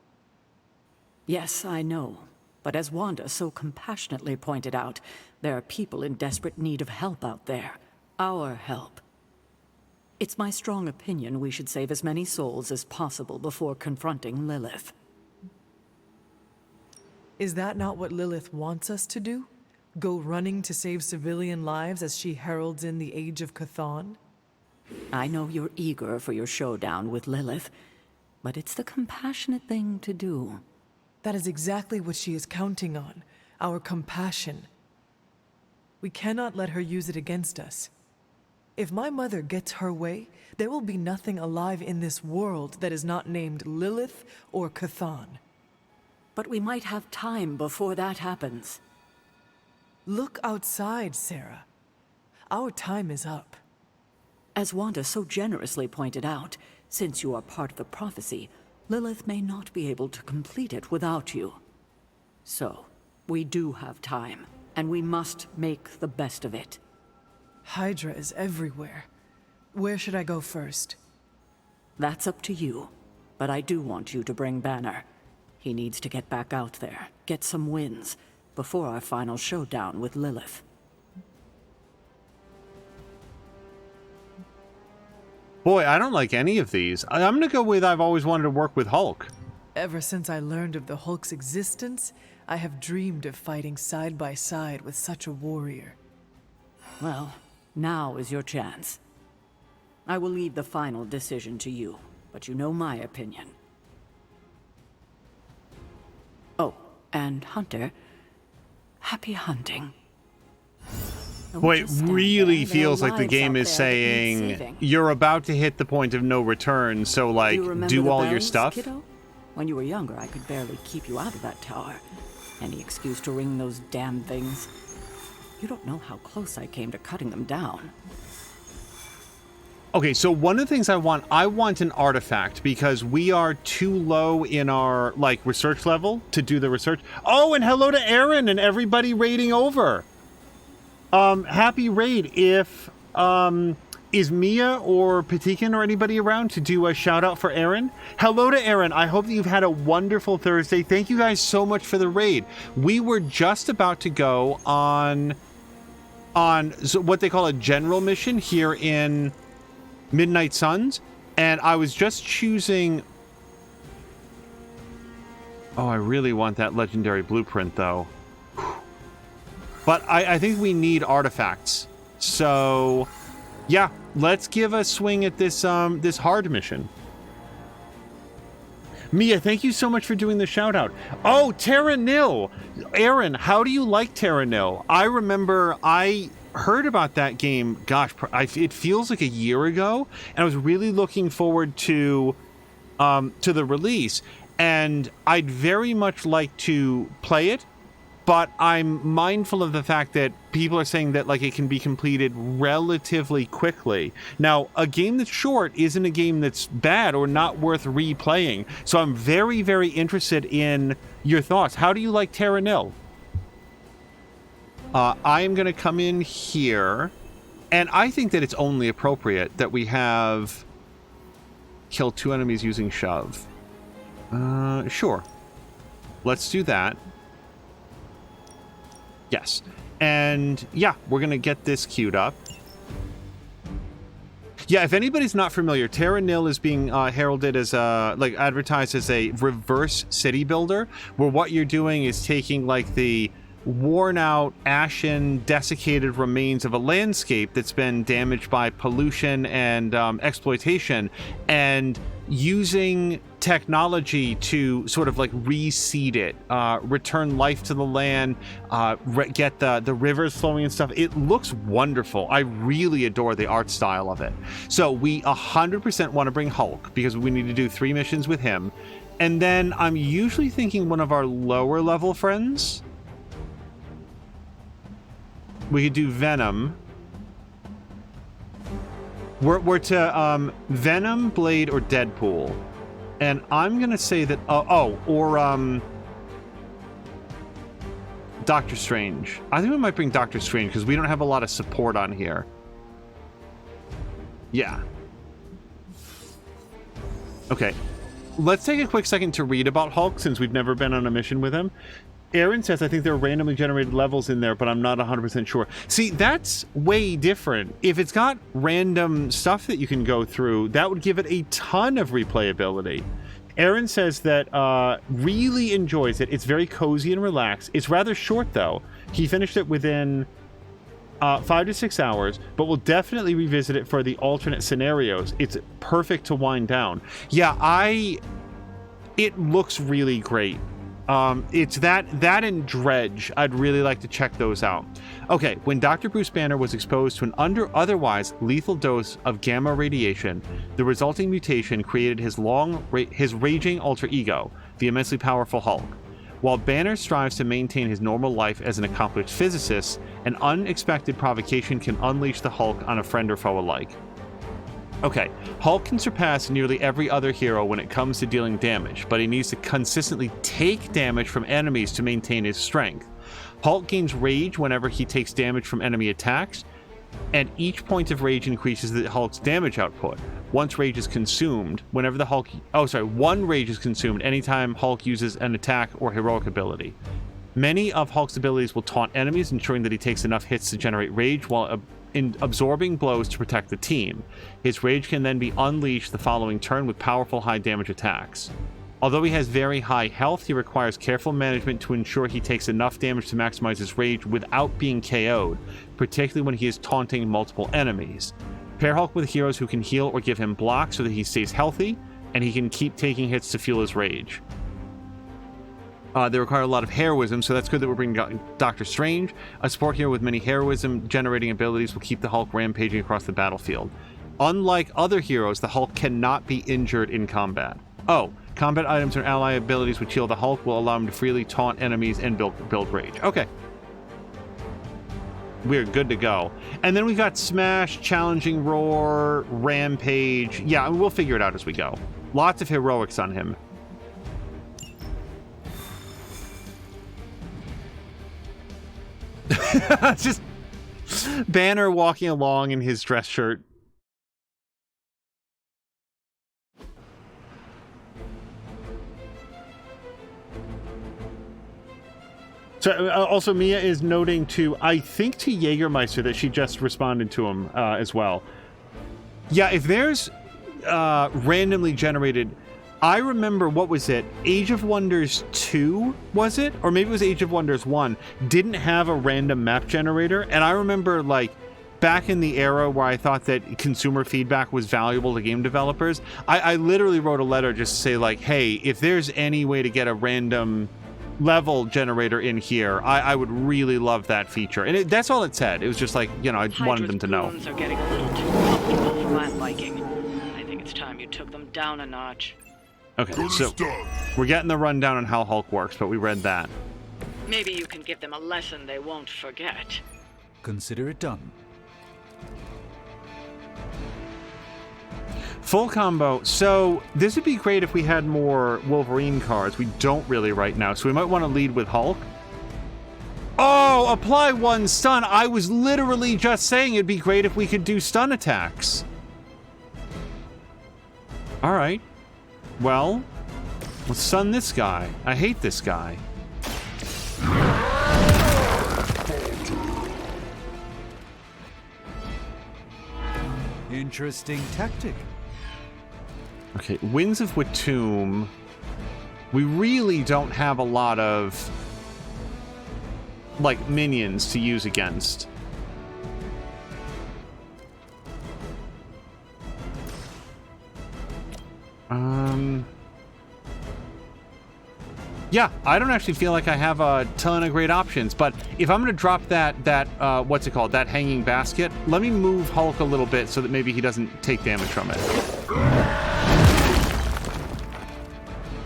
Yes, I know. But as Wanda so compassionately pointed out, there are people in desperate need of help out there. Our help. It's my strong opinion we should save as many souls as possible before confronting Lilith. Is that not what Lilith wants us to do? Go running to save civilian lives as she heralds in the Age of Chthon? I know you're eager for your showdown with Lilith, but it's the compassionate thing to do. That is exactly what she is counting on, our compassion. We cannot let her use it against us. If my mother gets her way, there will be nothing alive in this world that is not named Lilith or Chthon. But we might have time before that happens. Look outside, Sarah. Our time is up. As Wanda so generously pointed out, since you are part of the prophecy, Lilith may not be able to complete it without you. So, we do have time, and we must make the best of it. Hydra is everywhere. Where should I go first? That's up to you, but I do want you to bring Banner. He needs to get back out there, get some wins, before our final showdown with Lilith. Boy, I don't like any of these. I'm gonna go with I've always wanted to work with Hulk. Ever since I learned of the Hulk's existence, I have dreamed of fighting side by side with such a warrior. Well, now is your chance. I will leave the final decision to you, but you know my opinion. Oh, and Hunter, happy hunting. Boy, it really feels like the game is saying you're about to hit the point of no return, so like, do all your stuff. Kiddo? When you were younger, I could barely keep you out of that tower. Any excuse to ring those damn things. You don't know how close I came to cutting them down. Okay, so one of the things I want an artifact because we are too low in our like research level to do the research. Oh, and hello to Aaron and everybody raiding over. Happy raid. If Is Mia or Patikan or anybody around to do a shout out for Aaron? Hello to Aaron. I hope that you've had a wonderful Thursday. Thank you guys so much for the raid. We were just about to go on what they call a general mission here in Midnight Suns, and I was just choosing. Oh, I really want that legendary blueprint though. But I think we need artifacts. So yeah, let's give a swing at this this hard mission. Mia, thank you so much for doing the shout out. Oh, Terra Nil. Aaron, how do you like Terra Nil? I remember I heard about that game, gosh, it feels like a year ago, and I was really looking forward to the release, and I'd very much like to play it, but I'm mindful of the fact that people are saying that like it can be completed relatively quickly. Now, a game that's short isn't a game that's bad or not worth replaying, so I'm very, very interested in your thoughts. How do you like Terra Nil? I am going to come in here, and I think that it's only appropriate that we have kill 2 enemies using shove. Sure. Let's do that. Yes. And yeah, we're going to get this queued up. Yeah, if anybody's not familiar, Terra Nil is being heralded as advertised as a reverse city builder, where what you're doing is taking like the worn out, ashen, desiccated remains of a landscape that's been damaged by pollution and exploitation, and using technology to sort of like reseed it, return life to the land, get the rivers flowing and stuff. It looks wonderful. I really adore the art style of it. So we 100% want to bring Hulk because we need to do 3 missions with him. And then I'm usually thinking one of our lower level friends. We could do Venom. We're to Venom, Blade, or Deadpool. And I'm going to say that... or Doctor Strange. I think we might bring Doctor Strange because we don't have a lot of support on here. Yeah. Okay. Let's take a quick second to read about Hulk since we've never been on a mission with him. Aaron says, I think there are randomly generated levels in there, but I'm not 100% sure. See, that's way different. If it's got random stuff that you can go through, that would give it a ton of replayability. Aaron says that really enjoys it. It's very cozy and relaxed. It's rather short, though. He finished it within 5 to 6 hours, but we'll definitely revisit it for the alternate scenarios. It's perfect to wind down. Yeah, it looks really great. It's that and Dredge. I'd really like to check those out. Okay, when Dr. Bruce Banner was exposed to an otherwise lethal dose of gamma radiation, the resulting mutation created his raging alter ego, the immensely powerful Hulk. While Banner strives to maintain his normal life as an accomplished physicist, an unexpected provocation can unleash the Hulk on a friend or foe alike. Okay, Hulk can surpass nearly every other hero when it comes to dealing damage, but he needs to consistently take damage from enemies to maintain his strength. Hulk gains rage whenever he takes damage from enemy attacks, and each point of rage increases the Hulk's damage output. Once rage is consumed, one rage is consumed anytime Hulk uses an attack or heroic ability. Many of Hulk's abilities will taunt enemies, ensuring that he takes enough hits to generate rage while absorbing blows to protect the team. His rage can then be unleashed the following turn with powerful high damage attacks. Although he has very high health, he requires careful management to ensure he takes enough damage to maximize his rage without being KO'd, particularly when he is taunting multiple enemies. Pair Hulk with heroes who can heal or give him blocks so that he stays healthy, and he can keep taking hits to fuel his rage. They require a lot of heroism, so that's good that we're bringing Doctor Strange. A support hero with many heroism-generating abilities will keep the Hulk rampaging across the battlefield. Unlike other heroes, the Hulk cannot be injured in combat. Oh, combat items or ally abilities which heal the Hulk will allow him to freely taunt enemies and build rage. Okay. We're good to go. And then we got Smash, Challenging Roar, Rampage. Yeah, we'll figure it out as we go. Lots of heroics on him. Just Banner walking along in his dress shirt. So also Mia is noting to, I think to Jägermeister that she just responded to him as well. Yeah, if there's randomly generated, I remember, what was it? Age of Wonders 2, was it? Or maybe it was Age of Wonders 1, didn't have a random map generator. And I remember, like, back in the era where I thought that consumer feedback was valuable to game developers, I literally wrote a letter just to say, like, hey, if there's any way to get a random level generator in here, I would really love that feature. And that's all it said. It was just like, you know, I wanted them to know. Hydra's are getting a little too comfortable for my liking. I think it's time you took them down a notch. Okay, so we're getting the rundown on how Hulk works, but we read that. Maybe you can give them a lesson they won't forget. Consider it done. Full combo. So this would be great if we had more Wolverine cards. We don't really right now, so we might want to lead with Hulk. Oh, apply one stun. I was literally just saying it'd be great if we could do stun attacks. All right. Well, let's stun this guy. I hate this guy. Interesting tactic. Okay, Winds of Watum. We really don't have a lot of, like, minions to use against. Yeah, I don't actually feel like I have a ton of great options, but if I'm going to drop that what's it called, that hanging basket, let me move Hulk a little bit so that maybe he doesn't take damage from it.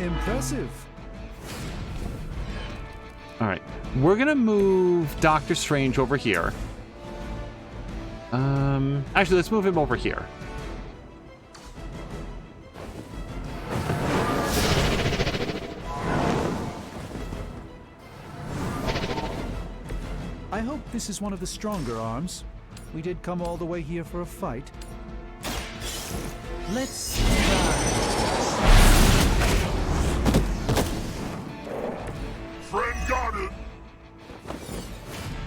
Impressive. All right, we're going to move Doctor Strange over here. Actually, let's move him over here. I hope this is one of the stronger arms. We did come all the way here for a fight. Let's try. Friend got it.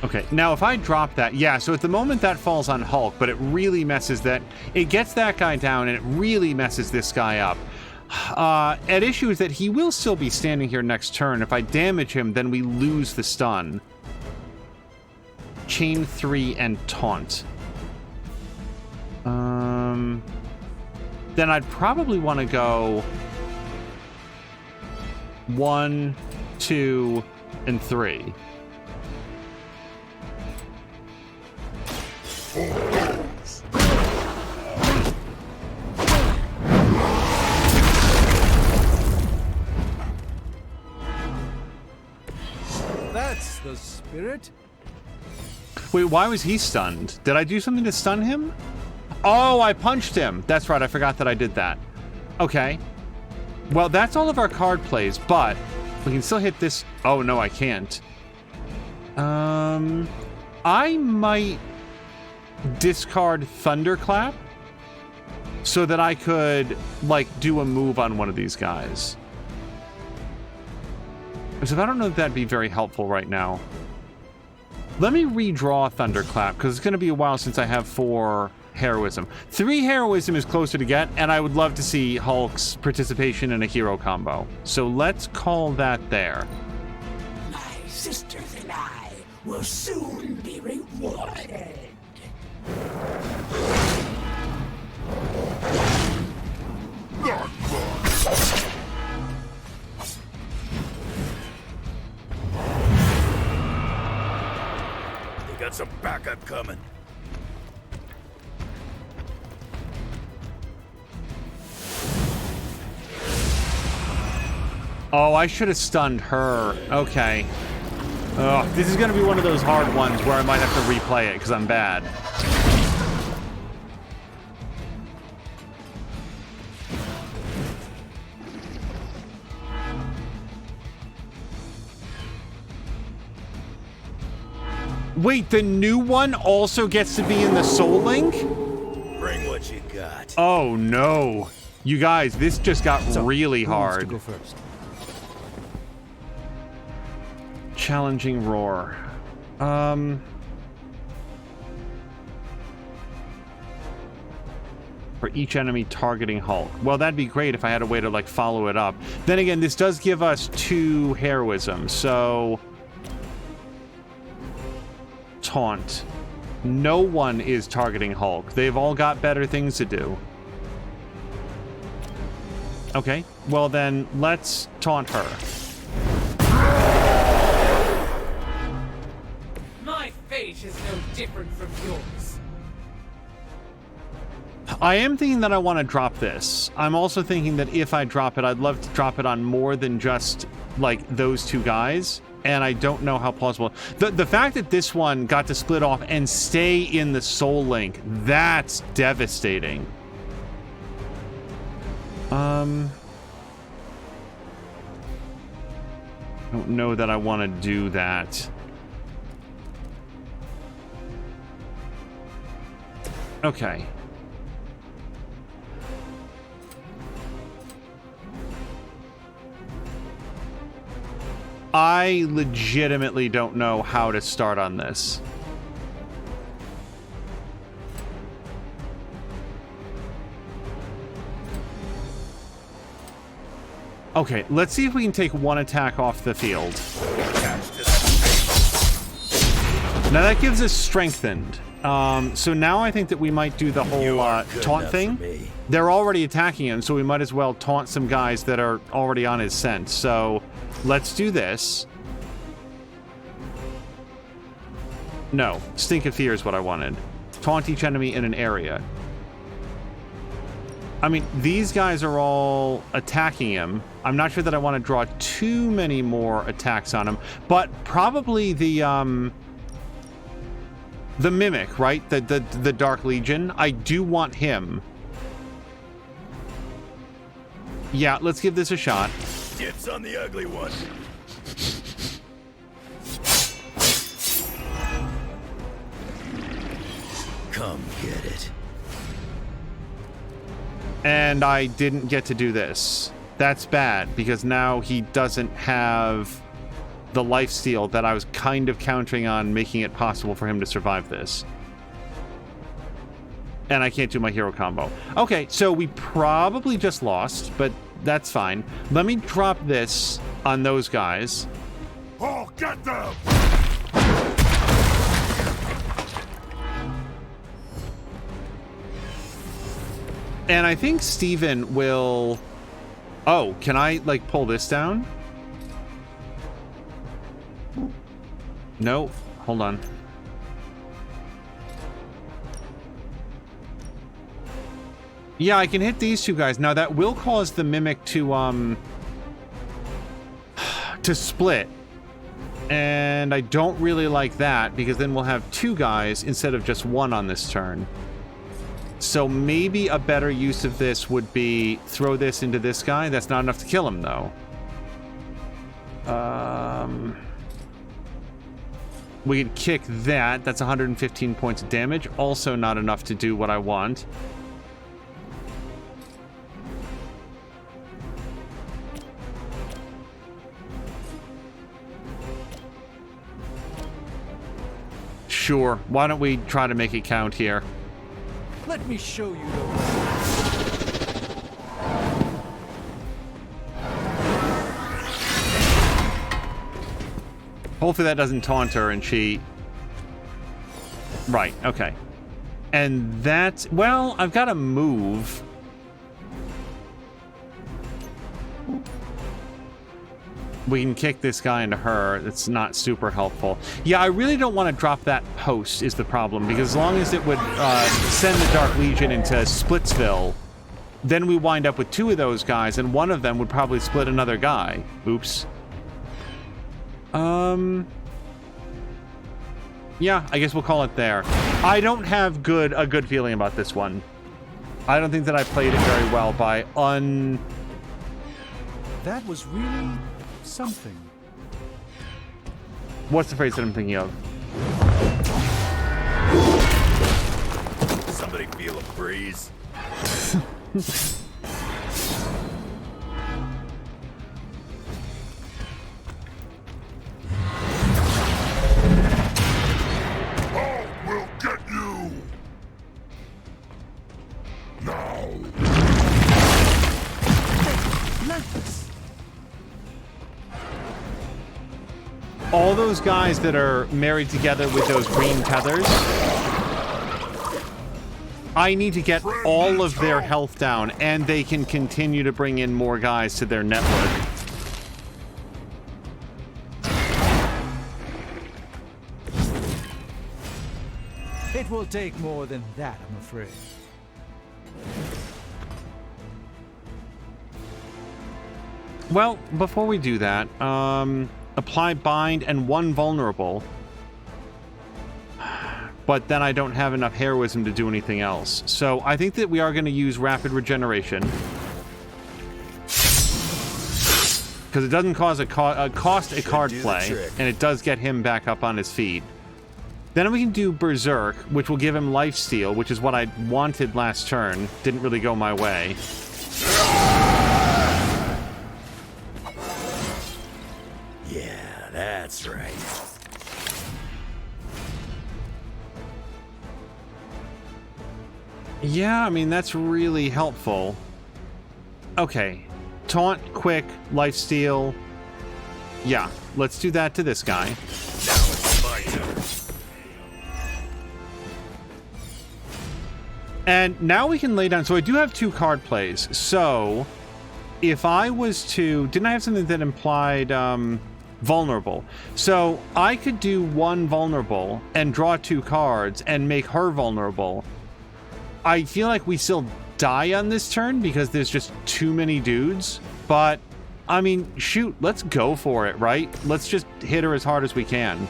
Okay, now if I drop that, yeah, so at the moment that falls on Hulk, but it really messes that, it gets that guy down and it really messes this guy up. At issue is that he will still be standing here next turn. If I damage him, then we lose the stun. Chain 3 and Taunt. Then I'd probably want to go 1, 2, and 3. That's the spirit. Wait, why was he stunned? Did I do something to stun him? Oh, I punched him. That's right, I forgot that I did that. Okay. Well, that's all of our card plays, but we can still hit this. Oh, no, I can't. I might discard Thunderclap so that I could, like, do a move on one of these guys. Because I don't know if that'd be very helpful right now. Let me redraw Thunderclap, because it's going to be a while since I have 4 Heroism. 3 Heroism is closer to get, and I would love to see Hulk's participation in a hero combo. So let's call that there. My sisters and I will soon be rewarded. Got some backup coming. Oh, I should have stunned her. Okay. Ugh, this is going to be one of those hard ones where I might have to replay it because I'm bad. Wait, the new one also gets to be in the Soul Link? Bring what you got. Oh no. You guys, this just got really who wants to hard. go first? challenging roar. For each enemy targeting Hulk. Well, that'd be great if I had a way to, like, follow it up. Then again, this does give us 2 heroism, so... Taunt. No one is targeting Hulk. They've all got better things to do. Okay, well then, let's taunt her. My fate is no different from yours. I am thinking that I want to drop this. I'm also thinking that if I drop it, I'd love to drop it on more than just, like, those 2 guys. And I don't know how plausible. The fact that this one got to split off and stay in the Soul Link, that's devastating. I don't know that I want to do that. Okay. I legitimately don't know how to start on this. Okay, let's see if we can take 1 attack off the field. Now that gives us strengthened. So now I think that we might do the whole taunt thing. They're already attacking him, so we might as well taunt some guys that are already on his scent. So let's do this. No, Stink of Fear is what I wanted. Taunt each enemy in an area. I mean, these guys are all attacking him. I'm not sure that I want to draw too many more attacks on him, but probably the Mimic, right? The Dark Legion. I do want him. Yeah, let's give this a shot. Dibs on the ugly one. Come get it. And I didn't get to do this. That's bad, because now he doesn't have the lifesteal that I was kind of counting on making it possible for him to survive this. And I can't do my hero combo. Okay, so we probably just lost, but that's fine. Let me drop this on those guys. Oh, get them! And I think Steven will... Oh, can I, like, pull this down? No, hold on. Yeah, I can hit these 2 guys. Now, that will cause the Mimic to split. And I don't really like that, because then we'll have 2 guys instead of just 1 on this turn. So maybe a better use of this would be throw this into this guy. That's not enough to kill him, though. We could kick that. That's 115 points of damage. Also not enough to do what I want. Sure. Why don't we try to make it count here? Let me show you the way. Hopefully that doesn't taunt her and she... Right, okay. And that's... Well, I've got to move. We can kick this guy into her. That's not super helpful. Yeah, I really don't want to drop that post is the problem, because as long as it would send the Dark Legion into Splitsville, then we wind up with 2 of those guys, and one of them would probably split another guy. Oops. Yeah, I guess we'll call it there. I don't have a good feeling about this one. I don't think that I played it very well by That was really something. What's the phrase that I'm thinking of? Somebody feel a breeze? those guys that are married together with those green tethers, I need to get all of their health down, and they can continue to bring in more guys to their network. It will take more than that, I'm afraid. Well, before we do that, apply bind and 1 vulnerable. But then I don't have enough heroism to do anything else. So I think that we are going to use rapid regeneration. Because it doesn't cost a card play, and it does get him back up on his feet. Then we can do Berserk, which will give him lifesteal, which is what I wanted last turn. Didn't really go my way. Yeah, that's right. Yeah, I mean, that's really helpful. Okay. Taunt, quick, lifesteal. Yeah, let's do that to this guy. Now it's my turn. And now we can lay down. So I do have 2 card plays. So if I was to... Didn't I have something that implied vulnerable? So I could do 1 vulnerable and draw 2 cards and make her vulnerable. I feel like we still die on this turn because there's just too many dudes. But, I mean, shoot, let's go for it, right? Let's just hit her as hard as we can.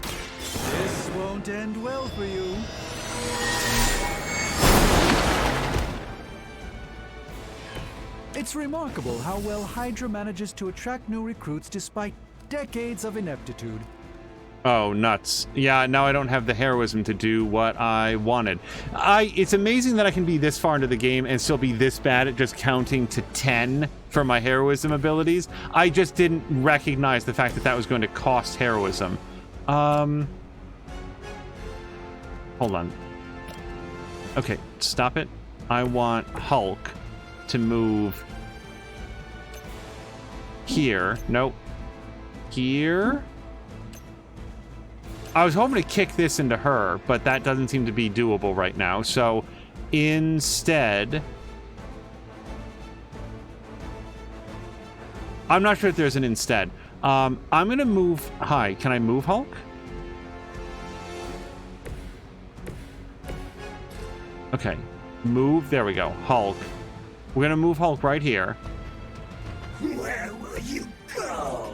This won't end well for you. It's remarkable how well Hydra manages to attract new recruits despite decades of ineptitude. Oh, nuts. Yeah, now I don't have the heroism to do what I wanted. It's amazing that I can be this far into the game and still be this bad at just counting to 10 for my heroism abilities. I just didn't recognize the fact that that was going to cost heroism. Hold on. Okay, stop it. I want Hulk to move here. Nope. Here. I was hoping to kick this into her, but that doesn't seem to be doable right now. So instead, I'm not sure if there's an instead. I'm going to move. Hi, can I move Hulk? Okay, move. There we go. Hulk. We're going to move Hulk right here. Where will you go?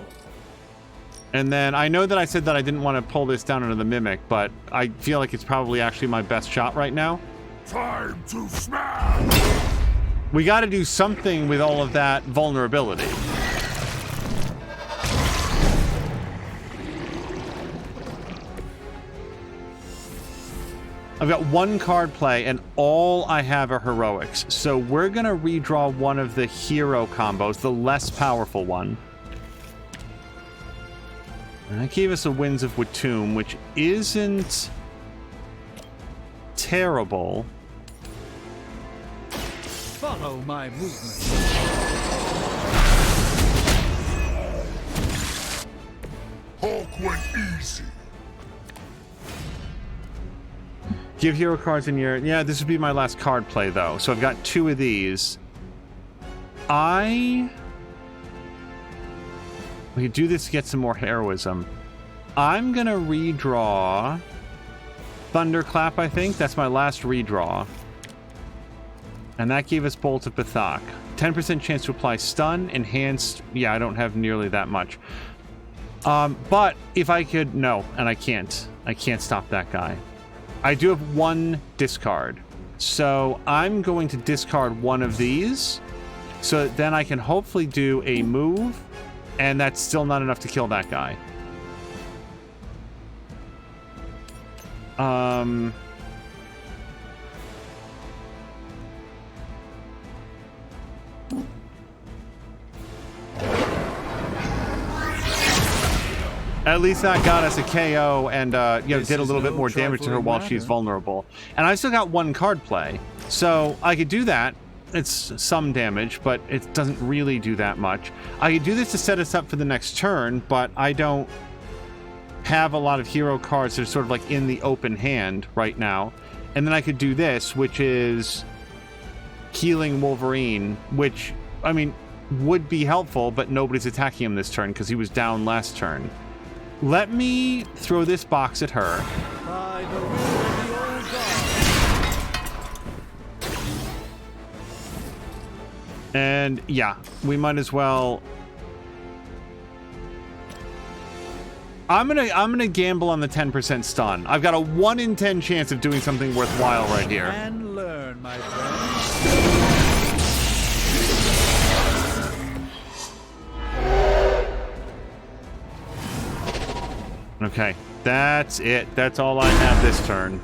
And then I know that I said that I didn't want to pull this down into the Mimic, but I feel like it's probably actually my best shot right now. Time to smash! We got to do something with all of that vulnerability. I've got 1 card play, and all I have are heroics. So we're going to redraw one of the hero combos, the less powerful one. And that gave us a Winds of Watum, which isn't terrible. Follow my movement. Hulk went easy. Give hero cards in your... Yeah, this would be my last card play, though. So I've got 2 of these. We could do this to get some more heroism. I'm going to redraw Thunderclap, I think. That's my last redraw. And that gave us Bolt of Bethak. 10% chance to apply stun. Enhanced. Yeah, I don't have nearly that much. But if I could... No, and I can't. I can't stop that guy. I do have 1 discard. So I'm going to discard 1 of these. So that then I can hopefully do a move. And that's still not enough to kill that guy. At least that got us a KO and did a little bit more damage to her while she's vulnerable. And I still got 1 card play. So I could do that it's some damage, but it doesn't really do that much. I could do this to set us up for the next turn, but I don't have a lot of hero cards that are sort of like in the open hand right now. And then I could do this, which is healing Wolverine, which, I mean, would be helpful, but nobody's attacking him this turn because he was down last turn. Let me throw this box at her. By the will of the old god. And yeah, we might as well. I'm gonna gamble on the 10% stun. I've got a 1 in 10 chance of doing something worthwhile right here. And learn, my friend. Okay, that's it. That's all I have this turn.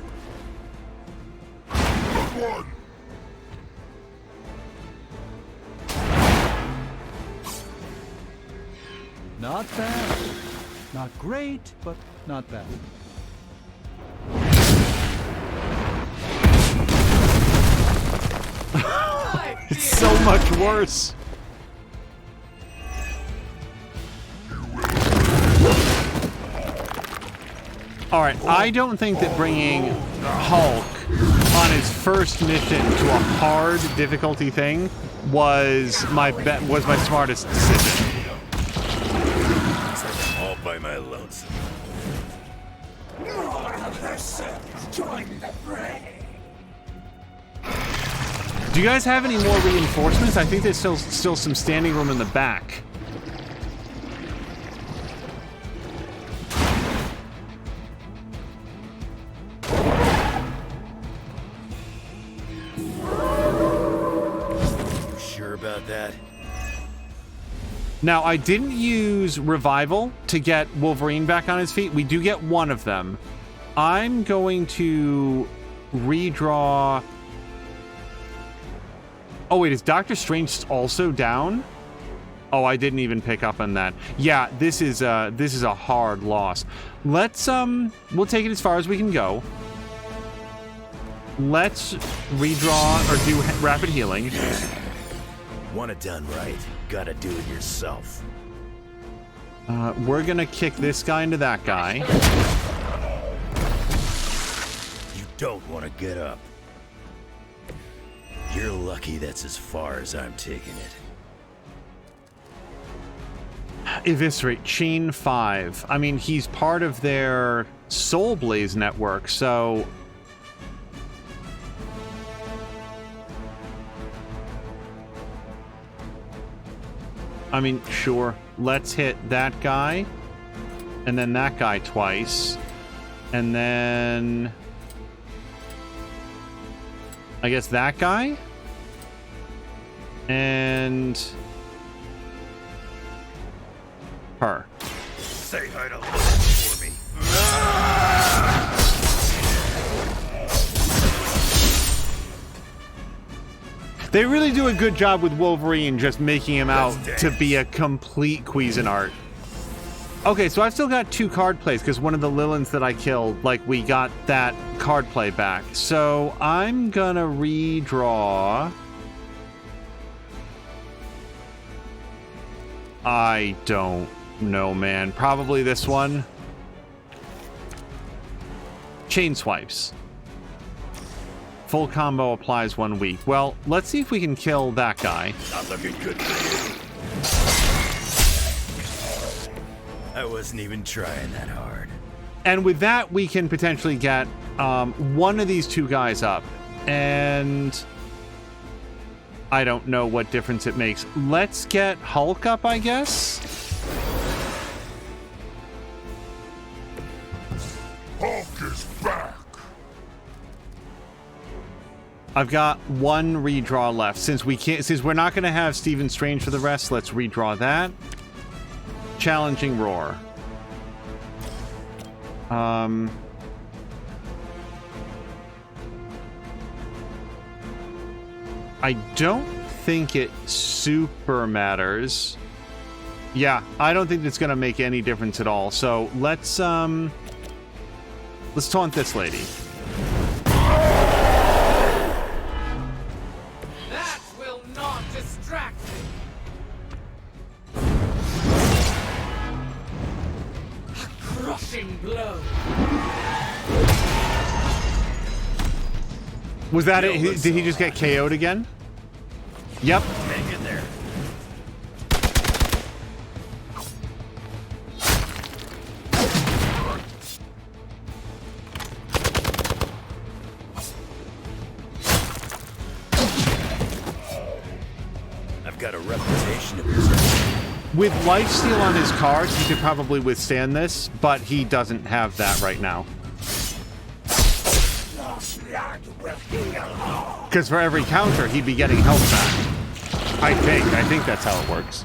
Not bad. Not great, but not bad. It's so much worse. All right, I don't think that bringing Hulk on his first mission to a hard difficulty thing was my smartest decision. All by my lonesome. More of the sons join the fray. Do you guys have any more reinforcements? I think there's still some standing room in the back. Sure about that? Now, I didn't use Revival to get Wolverine back on his feet. We do get one of them. I'm going to redraw... Oh, wait, is Doctor Strange also down? Oh, I didn't even pick up on that. Yeah, this is a hard loss. Let's, we'll take it as far as we can go. Let's redraw or do rapid healing. Want it done right, gotta do it yourself. We're gonna kick this guy into that guy. You don't want to get up. You're lucky that's as far as I'm taking it. Eviscerate, Chain 5. I mean, he's part of their Soul Blaze network, so... I mean, sure. Let's hit that guy. And then that guy twice. And then... I guess that guy? And... her. Say hi to Lilith for me. They really do a good job with Wolverine just making him out to be a complete Cuisinart. Okay, so I've still got 2 card plays because one of the Liliths that I killed, like, we got that card play back. So I'm gonna redraw... I don't know, man. Probably this one. Chain swipes. Full combo applies 1 week. Well, let's see if we can kill that guy. Not looking good for you. I wasn't even trying that hard. And with that, we can potentially get one of these 2 guys up. And I don't know what difference it makes. Let's get Hulk up, I guess. Hulk is back. I've got 1 redraw left. Since we're not going to have Stephen Strange for the rest, let's redraw that. Challenging Roar. I don't think it super matters. Yeah, I don't think it's going to make any difference at all. So let's taunt this lady. That's blow. Was that it? Did he just get KO'd again? Yep. Hang in there. I've got a reputation of this. With lifesteal on his cards, he could probably withstand this, but he doesn't have that right now. Because for every counter, he'd be getting health back. I think that's how it works.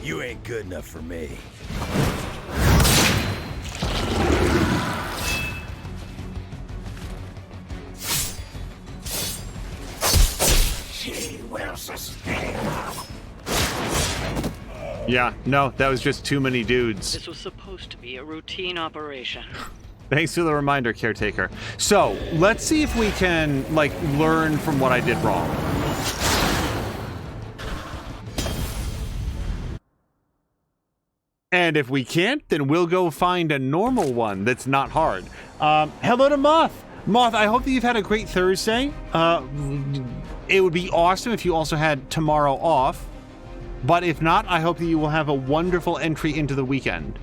You ain't good enough for me. She will sustain. Yeah, no, that was just too many dudes. This was supposed to be a routine operation. Thanks for the reminder, Caretaker. So, let's see if we can, like, learn from what I did wrong. And if we can't, then we'll go find a normal one that's not hard. Hello to Moth! Moth, I hope that you've had a great Thursday. It would be awesome if you also had tomorrow off. But if not, I hope that you will have a wonderful entry into the weekend.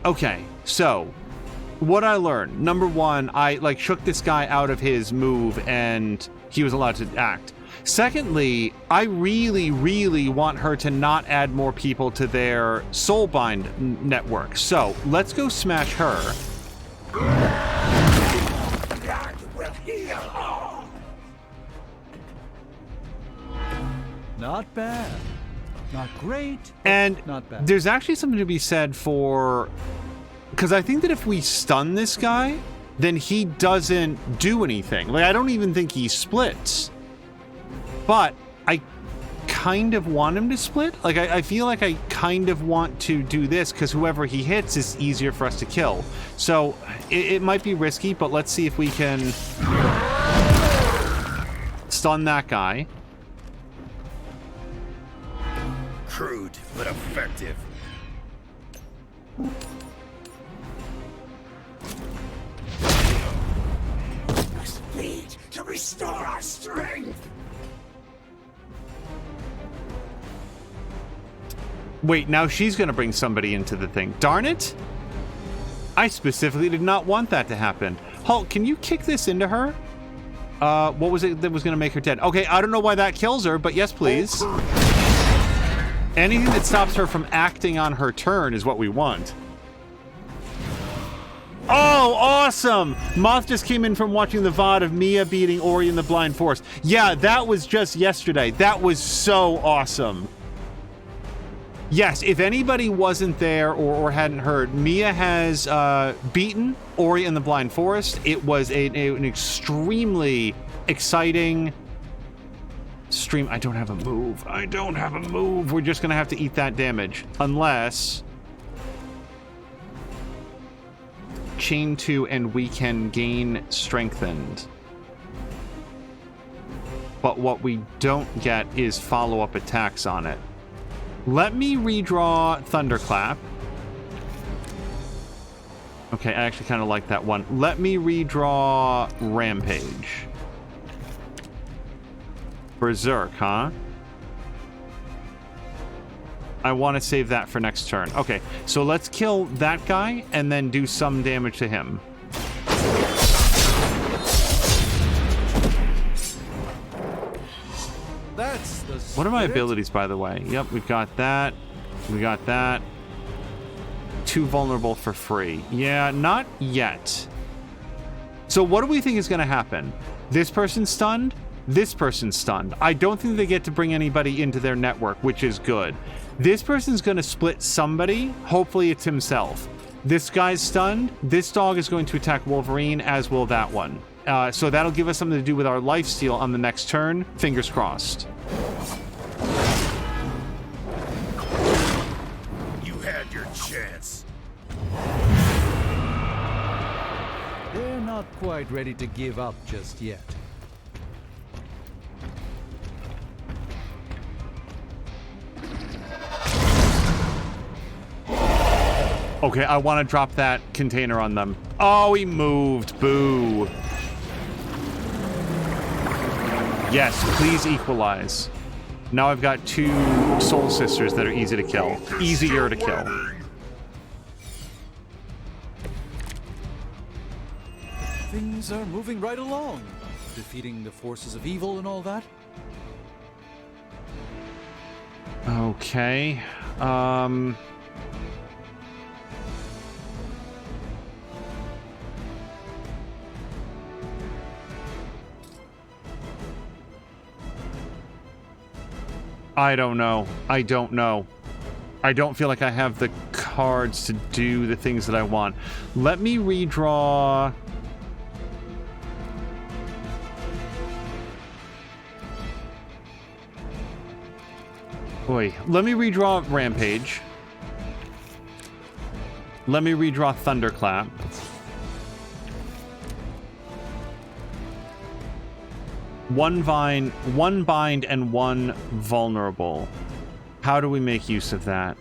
Okay, so what I learned. Number one, I shook this guy out of his move and he was allowed to act. Secondly, I really, really want her to not add more people to their Soulbind network. So let's go smash her. Not bad. Not great. And not bad. There's actually something to be said for... Because I think that if we stun this guy, then he doesn't do anything. Like, I don't even think he splits. But I kind of want him to split. Like, I feel like I kind of want to do this because whoever he hits is easier for us to kill. So it might be risky, but let's see if we can stun that guy. Crude, but effective. Must bleed to restore our strength. Wait, now she's going to bring somebody into the thing. Darn it! I specifically did not want that to happen. Hulk, can you kick this into her? What was it that was going to make her dead? Okay, I don't know why that kills her, but yes, please. Anything that stops her from acting on her turn is what we want. Oh, awesome! Moth just came in from watching the VOD of Mia beating Ori in the Blind Forest. Yeah, that was just yesterday. That was so awesome. Yes, if anybody wasn't there or hadn't heard, Mia has beaten Ori in the Blind Forest. It was an extremely exciting stream. I don't have a move. I don't have a move. We're just going to have to eat that damage. Unless... Chain 2 and we can gain strengthened. But what we don't get is follow-up attacks on it. Let me redraw Thunderclap. Okay, I actually kind of like that one. Let me redraw Rampage. Berserk, huh? I want to save that for next turn. Okay, so let's kill that guy and then do some damage to him. That's the What are my spirit. abilities, by the way? Yep, we've got that. We got that. Too vulnerable for free. Yeah, not yet. So what do we think is going to happen? This person's stunned. This person's stunned. I don't think they get to bring anybody into their network, which is good. This person's going to split somebody. Hopefully it's himself. This guy's stunned. This dog is going to attack Wolverine, as will that one. So that'll give us something to do with our lifesteal on the next turn. Fingers crossed. You had your chance. They're not not quite ready to give up just yet. Okay, I want to drop that container on them. Oh, he moved. Boo. Yes, please equalize. Now I've got 2 soul sisters that are easy to kill. Easier to kill. Things are moving right along. Defeating the forces of evil and all that. Okay. I don't know. I don't know. I don't feel like I have the cards to do the things that I want. Let me redraw. Oi. Let me redraw Rampage. Let me redraw Thunderclap. One bind, and 1 vulnerable. How do we make use of that?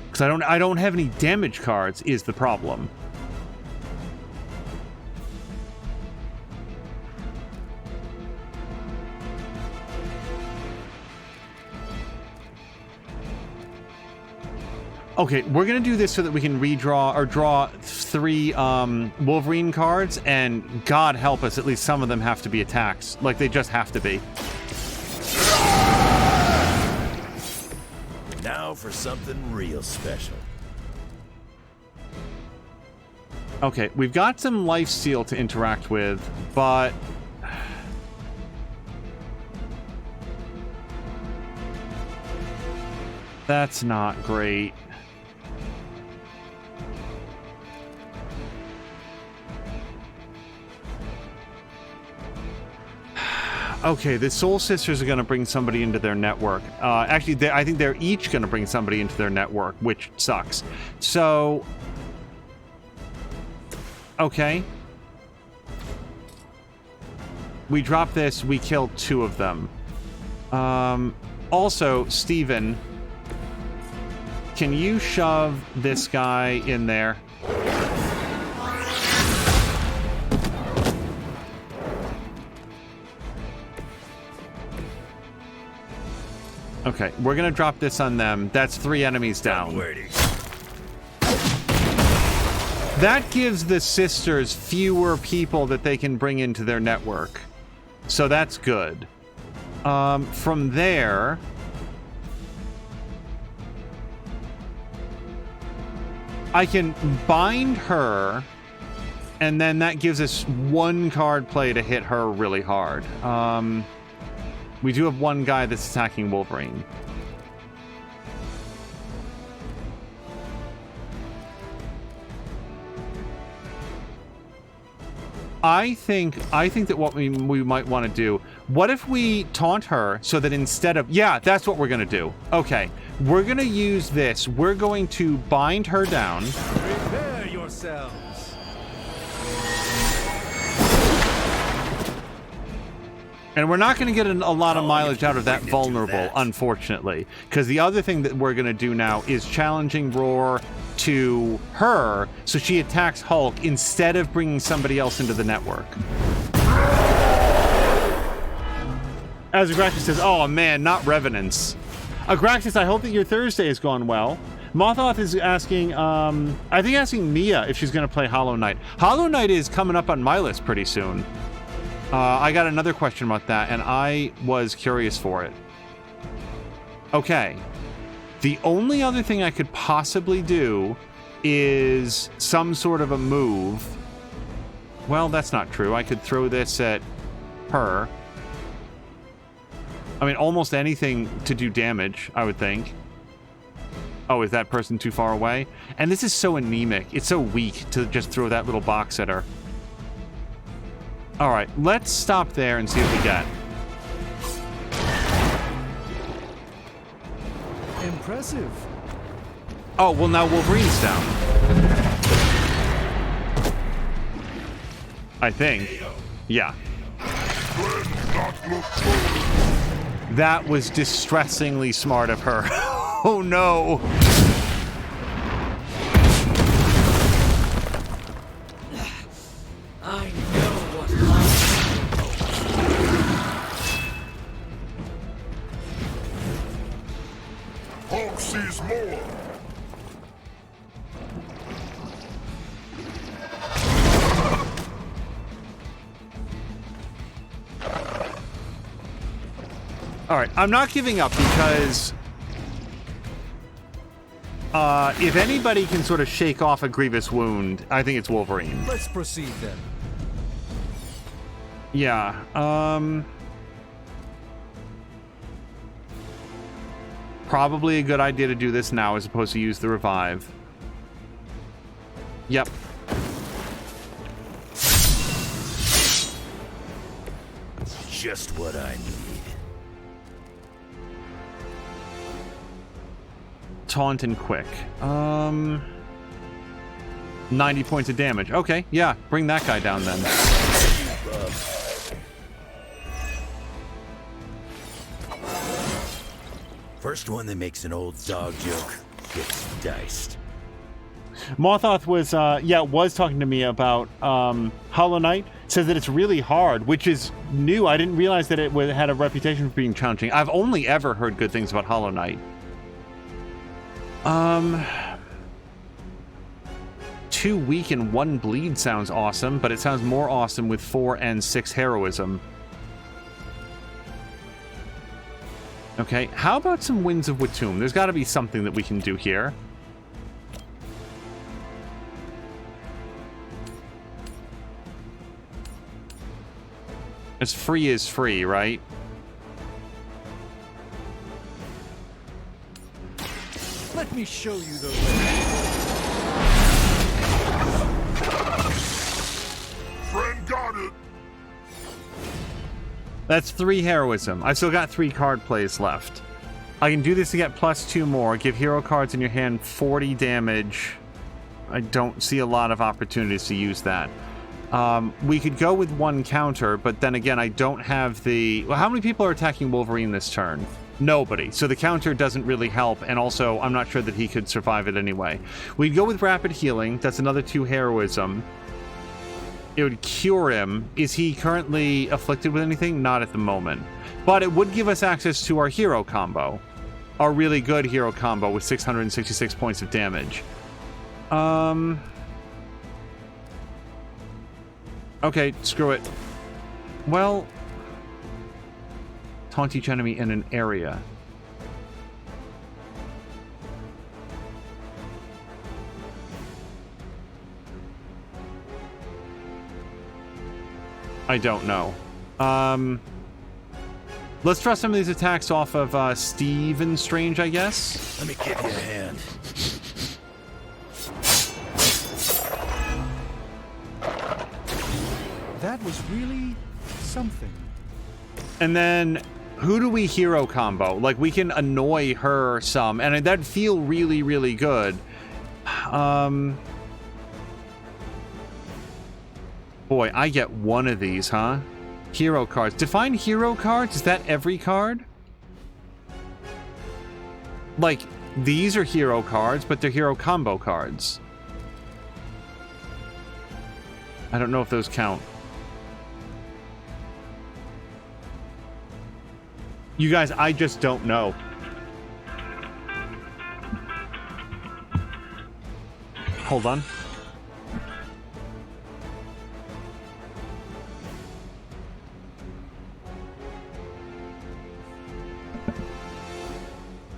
Because I don't have any damage cards is the problem. Okay, we're gonna do this so that we can redraw or draw 3 Wolverine cards, and God help us, at least some of them have to be attacks. Like, they just have to be. Now for something real special. Okay, we've got some lifesteal to interact with, but that's not great. Okay, the Soul Sisters are going to bring somebody into their network. Actually, I think they're each going to bring somebody into their network, which sucks. So, okay. We drop this, we kill 2 of them. Also, Steven, can you shove this guy in there? Okay, we're gonna drop this on them. That's 3 enemies down. That gives the sisters fewer people that they can bring into their network. So that's good. From there, I can bind her, and then that gives us 1 card play to hit her really hard. We do have 1 guy that's attacking Wolverine. I think that what we might want to do, what if we taunt her so that instead of, yeah, that's what we're going to do. Okay, we're going to use this. We're going to bind her down. Prepare yourselves. And we're not going to get a lot of mileage out of that vulnerable, unfortunately. Because the other thing that we're going to do now is challenging Roar to her, so she attacks Hulk instead of bringing somebody else into the network. As Agraxis says, oh man, not Revenants. Agraxis, I hope that your Thursday has gone well. Mothoth is asking, I think asking Mia if she's going to play Hollow Knight. Hollow Knight is coming up on my list pretty soon. I got another question about that, and I was curious for it. Okay. The only other thing I could possibly do is some sort of a move. Well, that's not true. I could throw this at her. I mean, almost anything to do damage, I would think. Oh, is that person too far away? And this is so anemic. It's so weak to just throw that little box at her. All right, let's stop there and see what we get. Impressive. Oh, well, now Wolverine's down. I think. Yeah. That was distressingly smart of her. Oh no. I know what Hulk sees more. All right, I'm not giving up because if anybody can sort of shake off a grievous wound, I think it's Wolverine. Let's proceed then. Yeah. Probably a good idea to do this now as opposed to use the revive. Yep. Just what I need. Taunt and quick. 90 points of damage. Okay, yeah, bring that guy down then. First one that makes an old dog joke gets diced. Mothoth was talking to me about Hollow Knight. Says that it's really hard, which is new. I didn't realize that it had a reputation for being challenging. I've only ever heard good things about Hollow Knight. 2 weak and 1 bleed sounds awesome, but it sounds more awesome with 4 and 6 heroism. Okay, how about some Winds of Watum? There's got to be something that we can do here. As free is free, right? Let me show you the way. Friend got it. That's 3 heroism. I've still got 3 card plays left. I can do this to get +2 more. Give hero cards in your hand 40 damage. I don't see a lot of opportunities to use that. We could go with 1 counter, but then again, I don't have the... Well, how many people are attacking Wolverine this turn? Nobody. So the counter doesn't really help, and also, I'm not sure that he could survive it anyway. We'd go with Rapid Healing. That's another 2 heroism. It would cure him. Is he currently afflicted with anything? Not at the moment. But it would give us access to our hero combo. Our really good hero combo with 666 points of damage. Okay, screw it. Well... Taunt each enemy in an area. I don't know. Let's try some of these attacks off of Steve and Strange, I guess. Let me give you a hand. That was really something. And then, who do we hero combo? Like, we can annoy her some, and that'd feel really, really good. Boy, I get 1 of these, huh? Hero cards. Define hero cards? Is that every card? Like, these are hero cards, but they're hero combo cards. I don't know if those count. You guys, I just don't know. Hold on.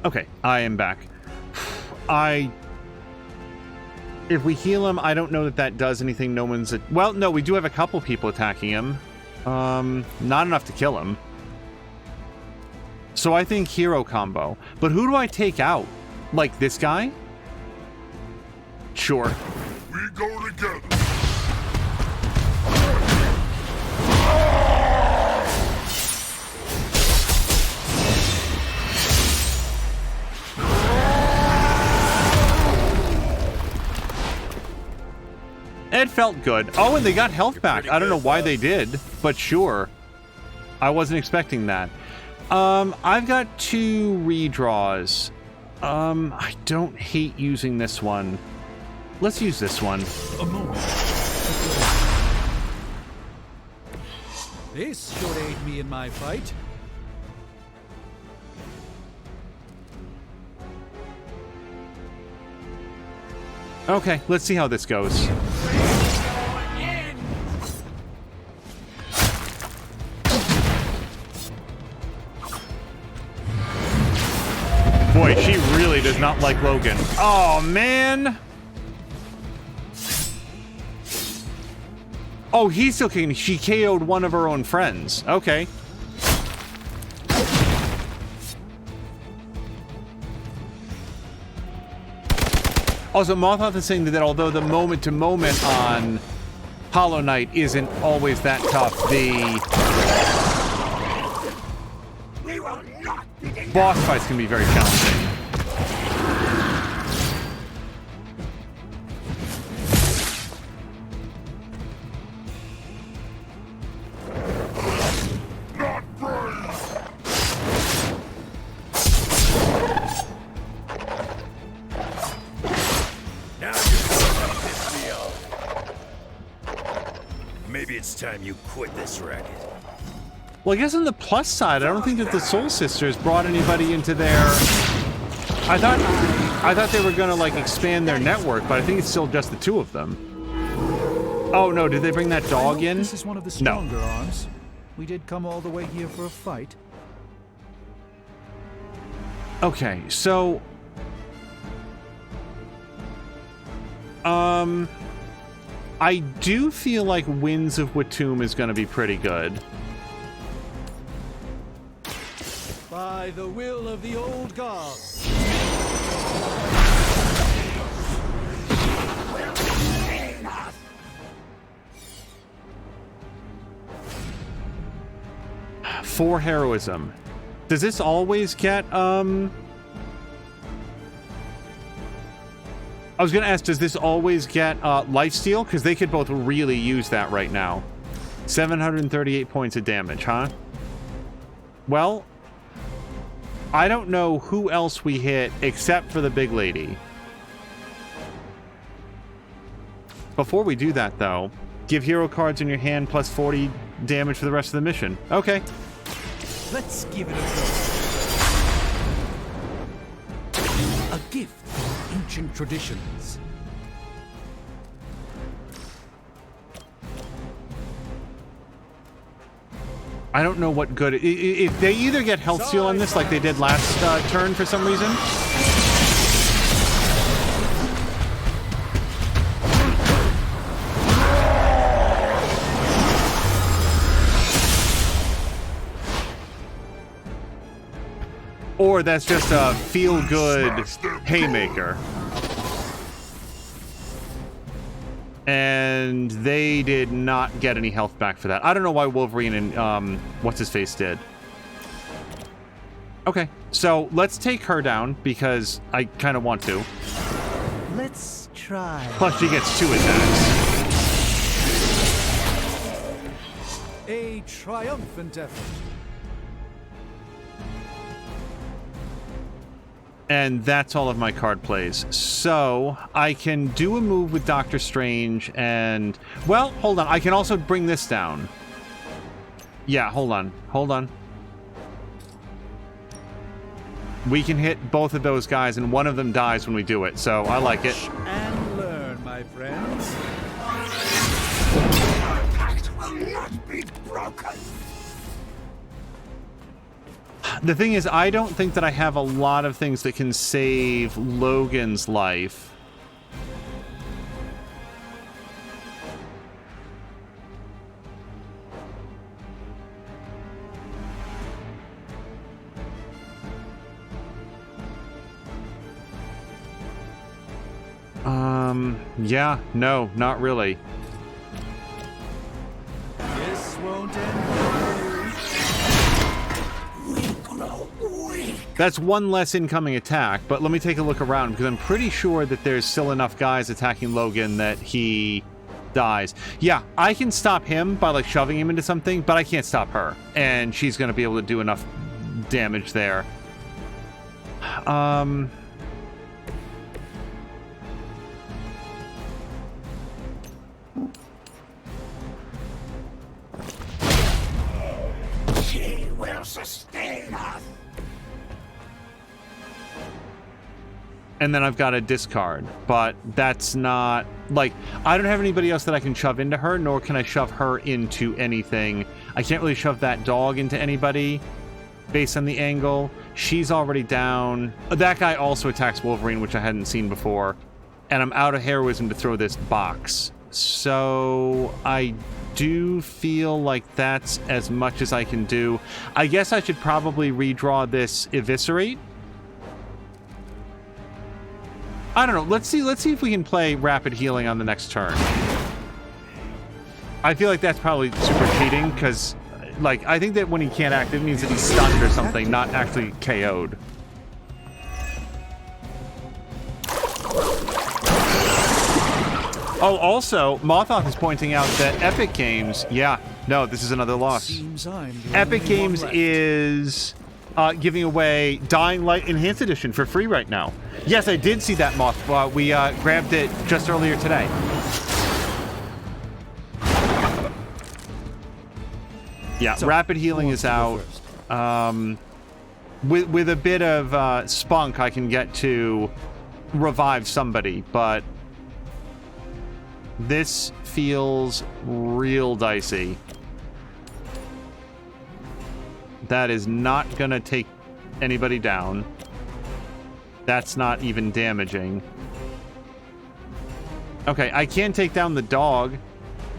Okay, I am back. If we heal him, I don't know that that does anything. No one's... Well, no, we do have a couple people attacking him. Not enough to kill him. So I think hero combo. But who do I take out? Like this guy? Sure. We go together. It felt good. Oh, and they got health back. I don't know why they did, but sure. I wasn't expecting that. I've got 2 redraws. I don't hate using this one. Let's use this one. This should aid me in my fight. Okay, let's see how this goes. Boy, she really does not like Logan. Oh, man. Oh, he's still kicking. She KO'd one of her own friends. Okay. Also, Mothoth is saying that although the moment-to-moment on Hollow Knight isn't always that tough, the boss fights can be very challenging. Maybe it's time you quit this racket. Well, I guess on the plus side, I don't think that the Soul Sisters brought anybody into their... I thought they were gonna like expand their network, but I think it's still just the 2 of them. Oh no, did they bring that dog in? This is one of the stronger arms. We did come all the way here for a fight. Okay, so I do feel like Winds of Watum is gonna be pretty good. By the will of the old god. For heroism. Does this always get, I was gonna ask, does this always get, lifesteal? Because they could both really use that right now. 738 points of damage, huh? Well, I don't know who else we hit except for the big lady. Before we do that, though, give hero cards in your hand plus 40 damage for the rest of the mission. Okay. Let's give it a go. A gift from ancient traditions. I don't know what good... If they either get health steal on this like they did last turn for some reason... Or that's just a feel-good haymaker. And they did not get any health back for that. I don't know why Wolverine and what's-his-face did. Okay, so let's take her down because I kind of want to. Let's try. Plus she gets 2 attacks. A triumphant effort. And that's all of my card plays. So I can do a move with Doctor Strange and... Well, hold on. I can also bring this down. Yeah, hold on. Hold on. We can hit both of those guys and one of them dies when we do it. So I like it. And learn, my friends. Our pact will not be broken. The thing is, I don't think that I have a lot of things that can save Logan's life. Yeah, no, not really. This won't end. That's one less incoming attack, but let me take a look around because I'm pretty sure that there's still enough guys attacking Logan that he dies. Yeah, I can stop him by like shoving him into something, but I can't stop her. And she's going to be able to do enough damage there. She will sustain us. And then I've got a discard, but that's not like I don't have anybody else that I can shove into her, nor can I shove her into anything. I can't really shove that dog into anybody based on the angle. She's already down. That guy also attacks Wolverine, which I hadn't seen before. And I'm out of heroism to throw this box. So I do feel like that's as much as I can do. I guess I should probably redraw this Eviscerate. I don't know. Let's see if we can play Rapid Healing on the next turn. I feel like that's probably super cheating because, like, I think that when he can't act, it means that he's stunned or something, not actually KO'd. Oh, also, Mothoth is pointing out that Epic Games, yeah, no, this is another loss. Epic Games is giving away Dying Light Enhanced Edition for free right now. Yes, I did see that, Moth. We grabbed it just earlier today. Yeah, so, Rapid Healing is out. With a bit of spunk, I can get to revive somebody, but this feels real dicey. That is not gonna take anybody down. That's not even damaging. Okay, I can take down the dog.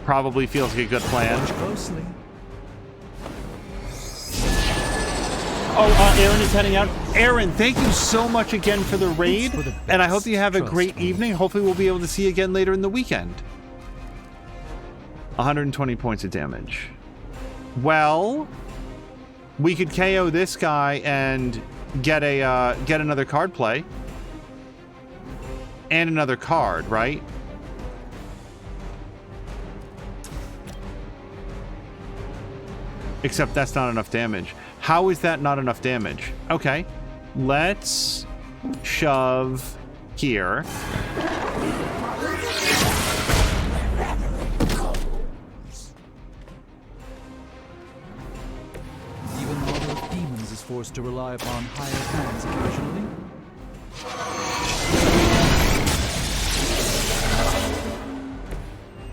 Probably feels like a good plan. Watch closely. Oh, Aaron is heading out. Aaron, thank you so much again for the raid, and I hope you have a great evening. Hopefully we'll be able to see you again later in the weekend. 120 points of damage. Well, we could KO this guy and get another card play. And another card, right? Except that's not enough damage. How is that not enough damage? Okay, let's shove here. Even Mother of Demons is forced to rely upon higher hands occasionally.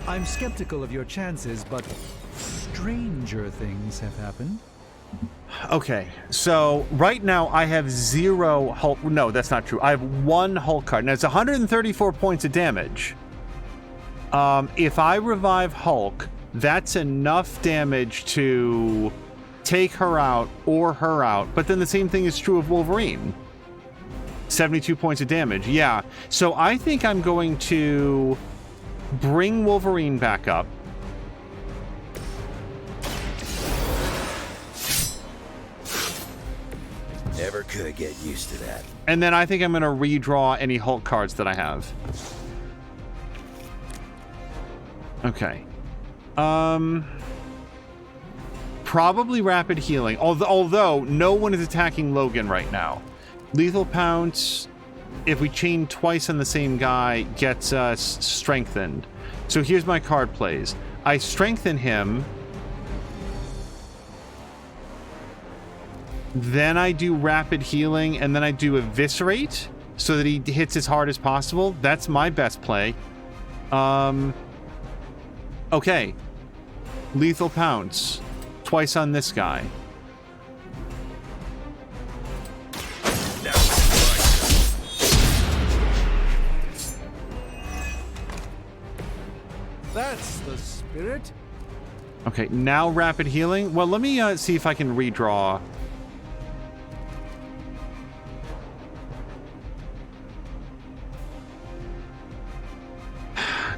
I'm skeptical of your chances, but stranger things have happened. Okay, so right now I have 0 Hulk. No, that's not true. I have 1 Hulk card. Now it's 134 points of damage. If I revive Hulk, that's enough damage to take her out or her out. But then the same thing is true of Wolverine. 72 points of damage. Yeah. So I think I'm going to bring Wolverine back up. Never could get used to that. And then I think I'm going to redraw any Hulk cards that I have. Okay. Probably Rapid Healing. Although no one is attacking Logan right now. Lethal Pounce, if we chain twice on the same guy, gets us strengthened. So here's my card plays. I strengthen him. Then I do Rapid Healing, and then I do Eviscerate so that he hits as hard as possible. That's my best play. Okay. Lethal Pounce. Twice on this guy. That's the spirit. Okay, now Rapid Healing. Well, let me see if I can redraw.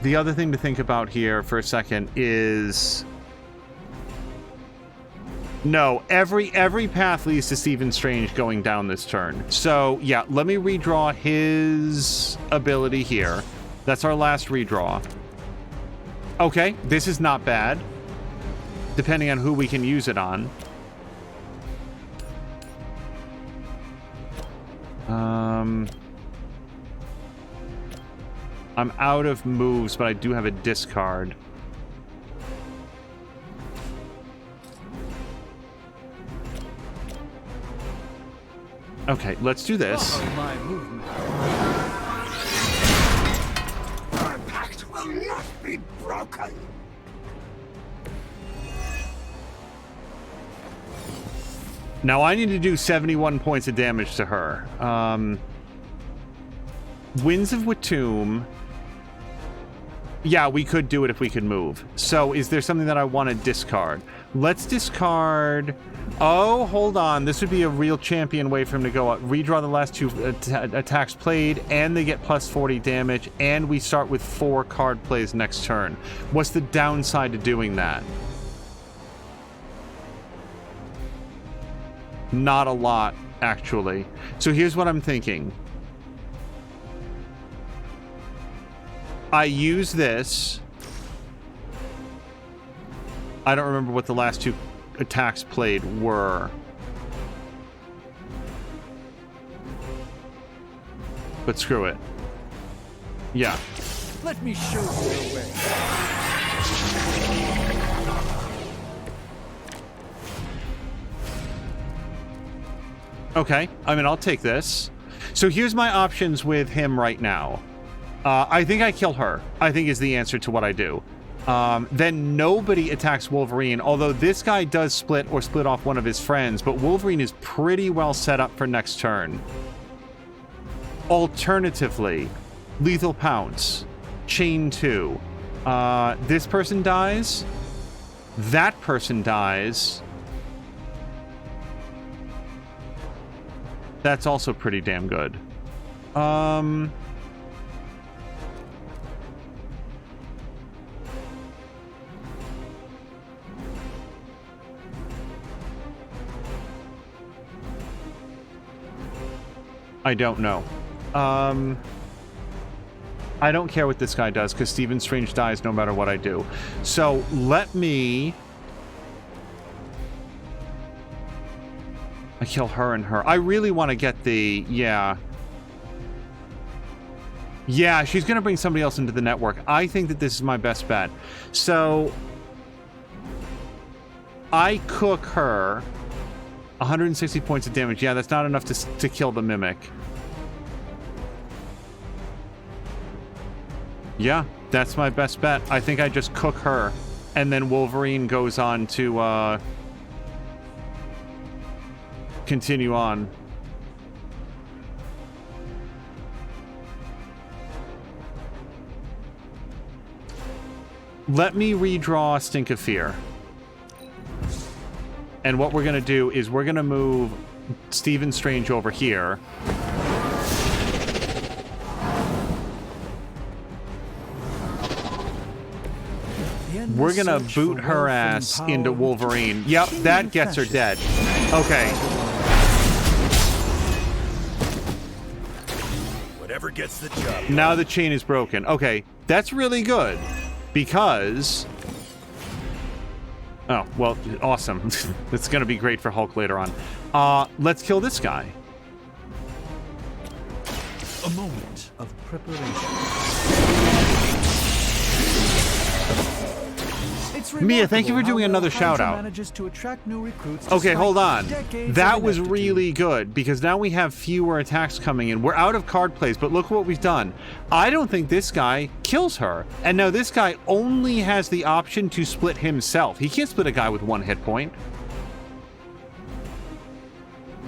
The other thing to think about here for a second is... No, every path leads to Stephen Strange going down this turn. So, yeah, let me redraw his ability here. That's our last redraw. Okay, this is not bad. Depending on who we can use it on. I'm out of moves, but I do have a discard. Okay, let's do this. My movement. Our pact will not be broken. Now I need to do 71 points of damage to her. Winds of Watum. Yeah, we could do it if we could move. So is there something that I want to discard? Let's discard... Oh, hold on. This would be a real champion way for him to go up. Redraw the last two attacks played, and they get plus 40 damage, and we start with 4 card plays next turn. What's the downside to doing that? Not a lot, actually. So here's what I'm thinking. I use this. I don't remember what the last 2 attacks played were. But screw it. Yeah. Let me show you the way. Okay, I mean, I'll take this. So here's my options with him right now. I think I kill her, I think is the answer to what I do. Then nobody attacks Wolverine, although this guy does split or split off one of his friends, but Wolverine is pretty well set up for next turn. Alternatively, Lethal Pounce, Chain 2. This person dies. That person dies. That's also pretty damn good. I don't know. I don't care what this guy does, because Stephen Strange dies no matter what I do. So, let me... I kill her and her. I really want to get the... Yeah. Yeah, she's going to bring somebody else into the network. I think that this is my best bet. So... I cook her... 160 points of damage. Yeah, that's not enough to kill the Mimic. Yeah, that's my best bet. I think I just cook her, and then Wolverine goes on to continue on. Let me redraw Stink of Fear. And what we're going to do is we're going to move Stephen Strange over here. We're going to boot her ass into Wolverine. Yep, that gets her dead. Okay. Whatever gets the job. Now the chain is broken. Okay, that's really good. Because... Oh, well, awesome. It's going to be great for Hulk later on. Let's kill this guy. A moment of preparation. Mia, thank you for doing another shout out. Okay, hold on. That was really good because now we have fewer attacks coming in. We're out of card plays, but look what we've done. I don't think this guy kills her. And now this guy only has the option to split himself. He can't split a guy with 1 hit point.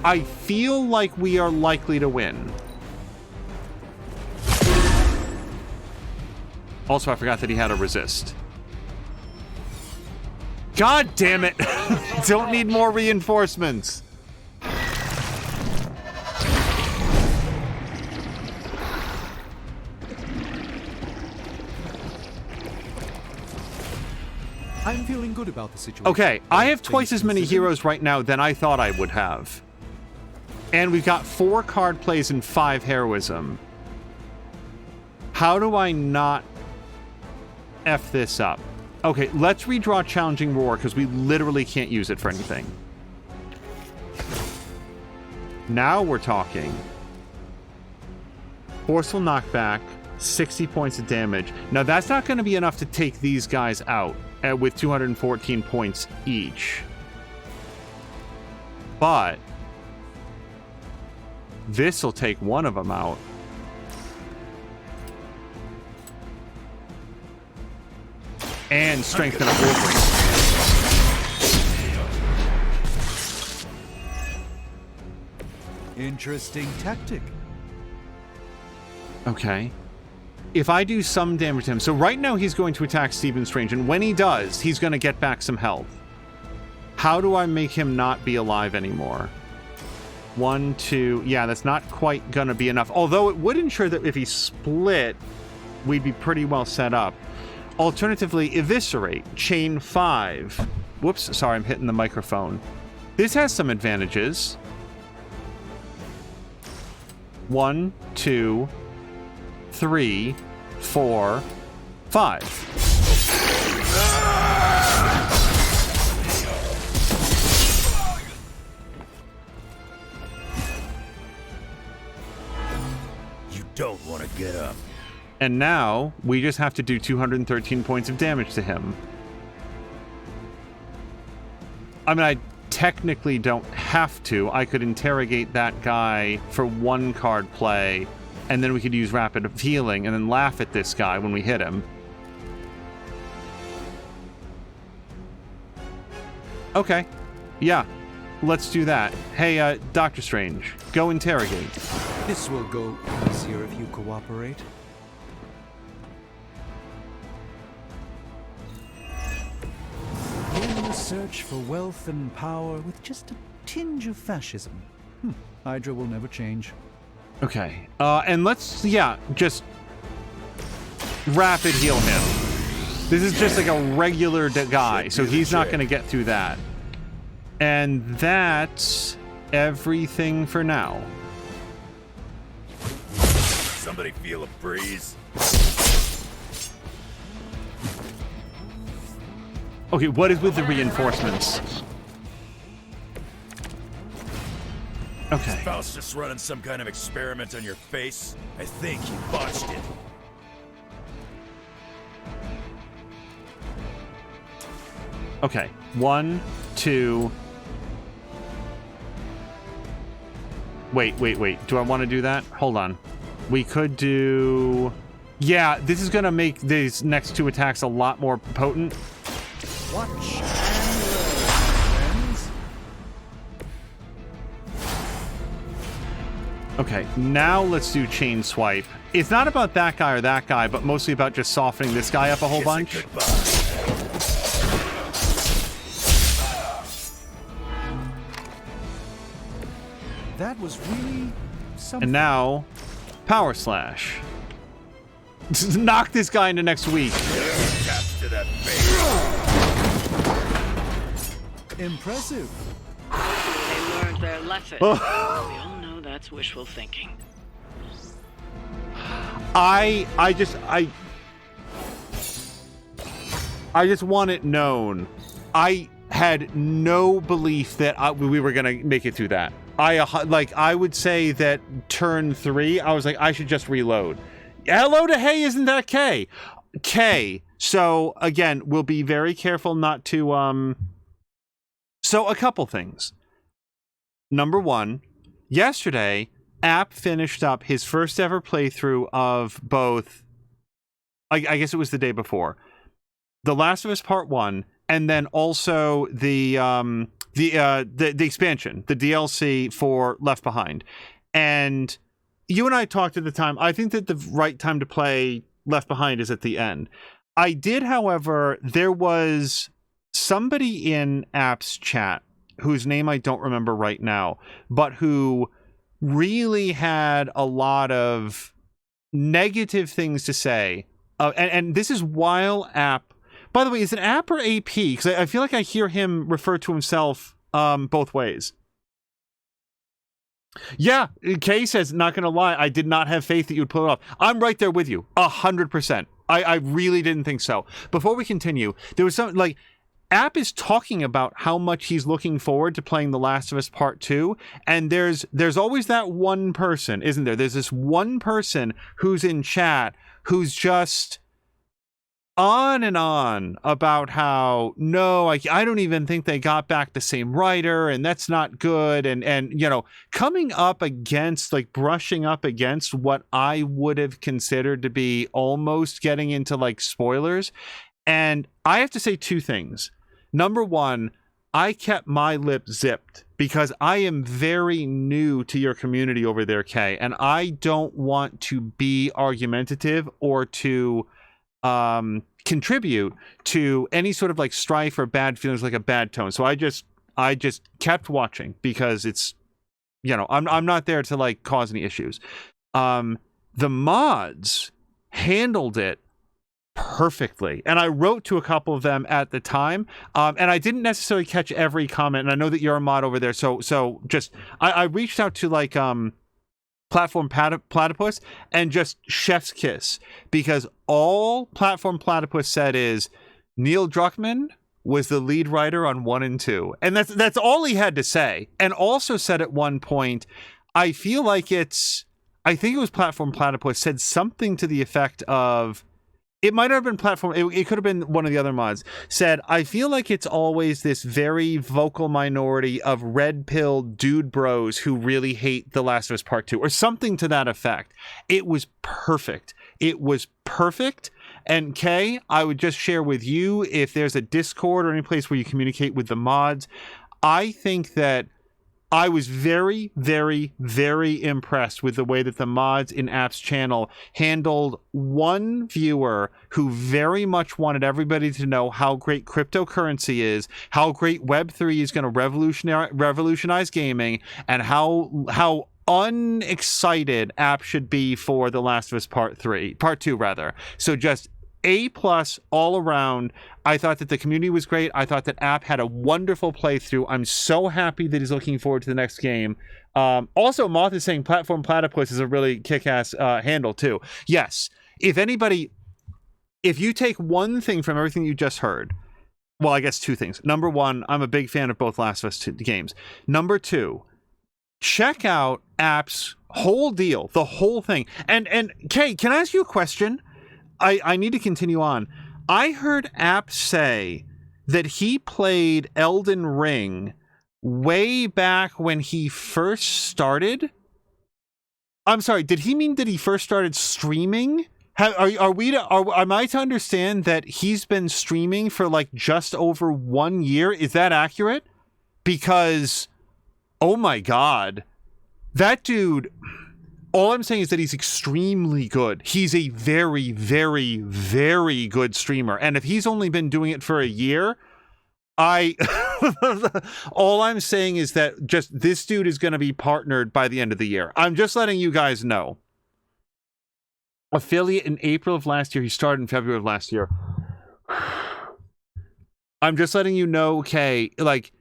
I feel like we are likely to win. Also, I forgot that he had a resist. God damn it! Don't need more reinforcements. I'm feeling good about the situation. Okay, I have twice as many heroes right now than I thought I would have. And we've got 4 card plays and 5 heroism. How do I not... F this up. Okay, let's redraw Challenging Roar, because we literally can't use it for anything. Now we're talking. Forceful knockback, 60 points of damage. Now, that's not going to be enough to take these guys out with 214 points each. But this will take one of them out. And strengthen a Wolverine. Interesting tactic. Okay. If I do some damage to him... So right now he's going to attack Stephen Strange, and when he does, he's going to get back some health. How do I make him not be alive anymore? 1, 2... Yeah, that's not quite going to be enough. Although it would ensure that if he split, we'd be pretty well set up. Alternatively, Eviscerate. Chain 5. Whoops, sorry, I'm hitting the microphone. This has some advantages. 1, 2... 3, 4, 5. You don't want to get up. And now we just have to do 213 points of damage to him. I mean, I technically don't have to. I could interrogate that guy for 1 card play, and then we could use Rapid Healing and then laugh at this guy when we hit him. Okay. Yeah. Let's do that. Hey, Doctor Strange, go interrogate. This will go easier if you cooperate. In the search for wealth and power with just a tinge of fascism. Hydra will never change. Okay. And let's, yeah, just rapid heal him. This is just like a regular guy, so he's not going to get through that. And that's everything for now. Somebody feel a breeze? Okay, what is with the reinforcements? Okay. Is Faustus running some kind of experiment on your face? I think he botched it. Okay. 1, 2... Wait. Do I want to do that? Hold on. We could do... Yeah, this is going to make these next 2 attacks a lot more potent. Watch and learn, friends. Okay, now let's do Chain Swipe. It's not about that guy or that guy, but mostly about just softening this guy up a whole bunch. That was really something. And now, Power Slash. Knock this guy into next week. Taps to that face. Impressive. They learned their lesson. We all know that's wishful thinking. I just want it known. I had no belief that we were gonna make it through that. I would say that turn 3, I was like, I should just reload. Hello to Hey, isn't that K? K. So again, we'll be very careful not to So a couple things. Number 1, yesterday, App finished up his first ever playthrough of both, I guess it was the day before, The Last of Us Part 1, and then also the expansion, the DLC for Left Behind. And you and I talked at the time, I think that the right time to play Left Behind is at the end. I did, however, there was somebody in App's chat whose name I don't remember right now, but who really had a lot of negative things to say. And this is while App, by the way, is it App or AP? Because I feel like I hear him refer to himself both ways. Yeah, Kay says, not going to lie, I did not have faith that you would pull it off. I'm right there with you, 100%. I really didn't think so. Before we continue, there was something like App is talking about how much he's looking forward to playing The Last of Us Part 2, and there's always that one person, isn't there? There's this one person who's in chat who's just on and on about how, no, I don't even think they got back the same writer, and that's not good, and you know, coming up against, like, brushing up against what I would have considered to be almost getting into, like, spoilers. And I have to say two things. Number one, I kept my lip zipped because I am very new to your community over there, Kay, and I don't want to be argumentative or to contribute to any sort of like strife or bad feelings, like a bad tone. So I just kept watching because it's, you know, I'm not there to like cause any issues. The mods handled it perfectly, and I wrote to a couple of them at the time, and I didn't necessarily catch every comment, and I know that you're a mod over there, so just I reached out to like Platform Platypus and just chef's kiss, because all Platform Platypus said is Neil Druckmann was the lead writer on 1 and 2, and that's all he had to say. And also said at one point, I feel like I think it was Platform Platypus said something to the effect of, it might have been Platform, it could have been one of the other mods, said, I feel like it's always this very vocal minority of red pill dude bros who really hate The Last of Us Part 2, or something to that effect. It was perfect. It was perfect. And Kay, I would just share with you, if there's a Discord or any place where you communicate with the mods, I think that I was very, very, very impressed with the way that the mods in App's channel handled one viewer who very much wanted everybody to know how great cryptocurrency is, how great Web3 is going to revolutionize gaming, and how unexcited App should be for The Last of Us Part 2 rather. So just A+ all around. I thought that the community was great. I thought that App had a wonderful playthrough. I'm so happy that he's looking forward to the next game. Also, Moth is saying Platform Platypus is a really kick-ass handle too. Yes, if you take one thing from everything you just heard, well, I guess two things. Number one, I'm a big fan of both Last of Us 2 games. Number two, check out App's whole deal, the whole thing. And Kay, can I ask you a question? I need to continue on. I heard App say that he played Elden Ring way back when he first started. I'm sorry, did he mean that he first started streaming? Am I to understand that he's been streaming for like just over 1 year? Is that accurate? Because, oh my God, that dude... All I'm saying is that he's extremely good. He's a very, very, very good streamer. And if he's only been doing it for a year, all I'm saying is that just this dude is going to be partnered by the end of the year. I'm just letting you guys know. Affiliate in April of last year. He started in February of last year. I'm just letting you know, okay, like,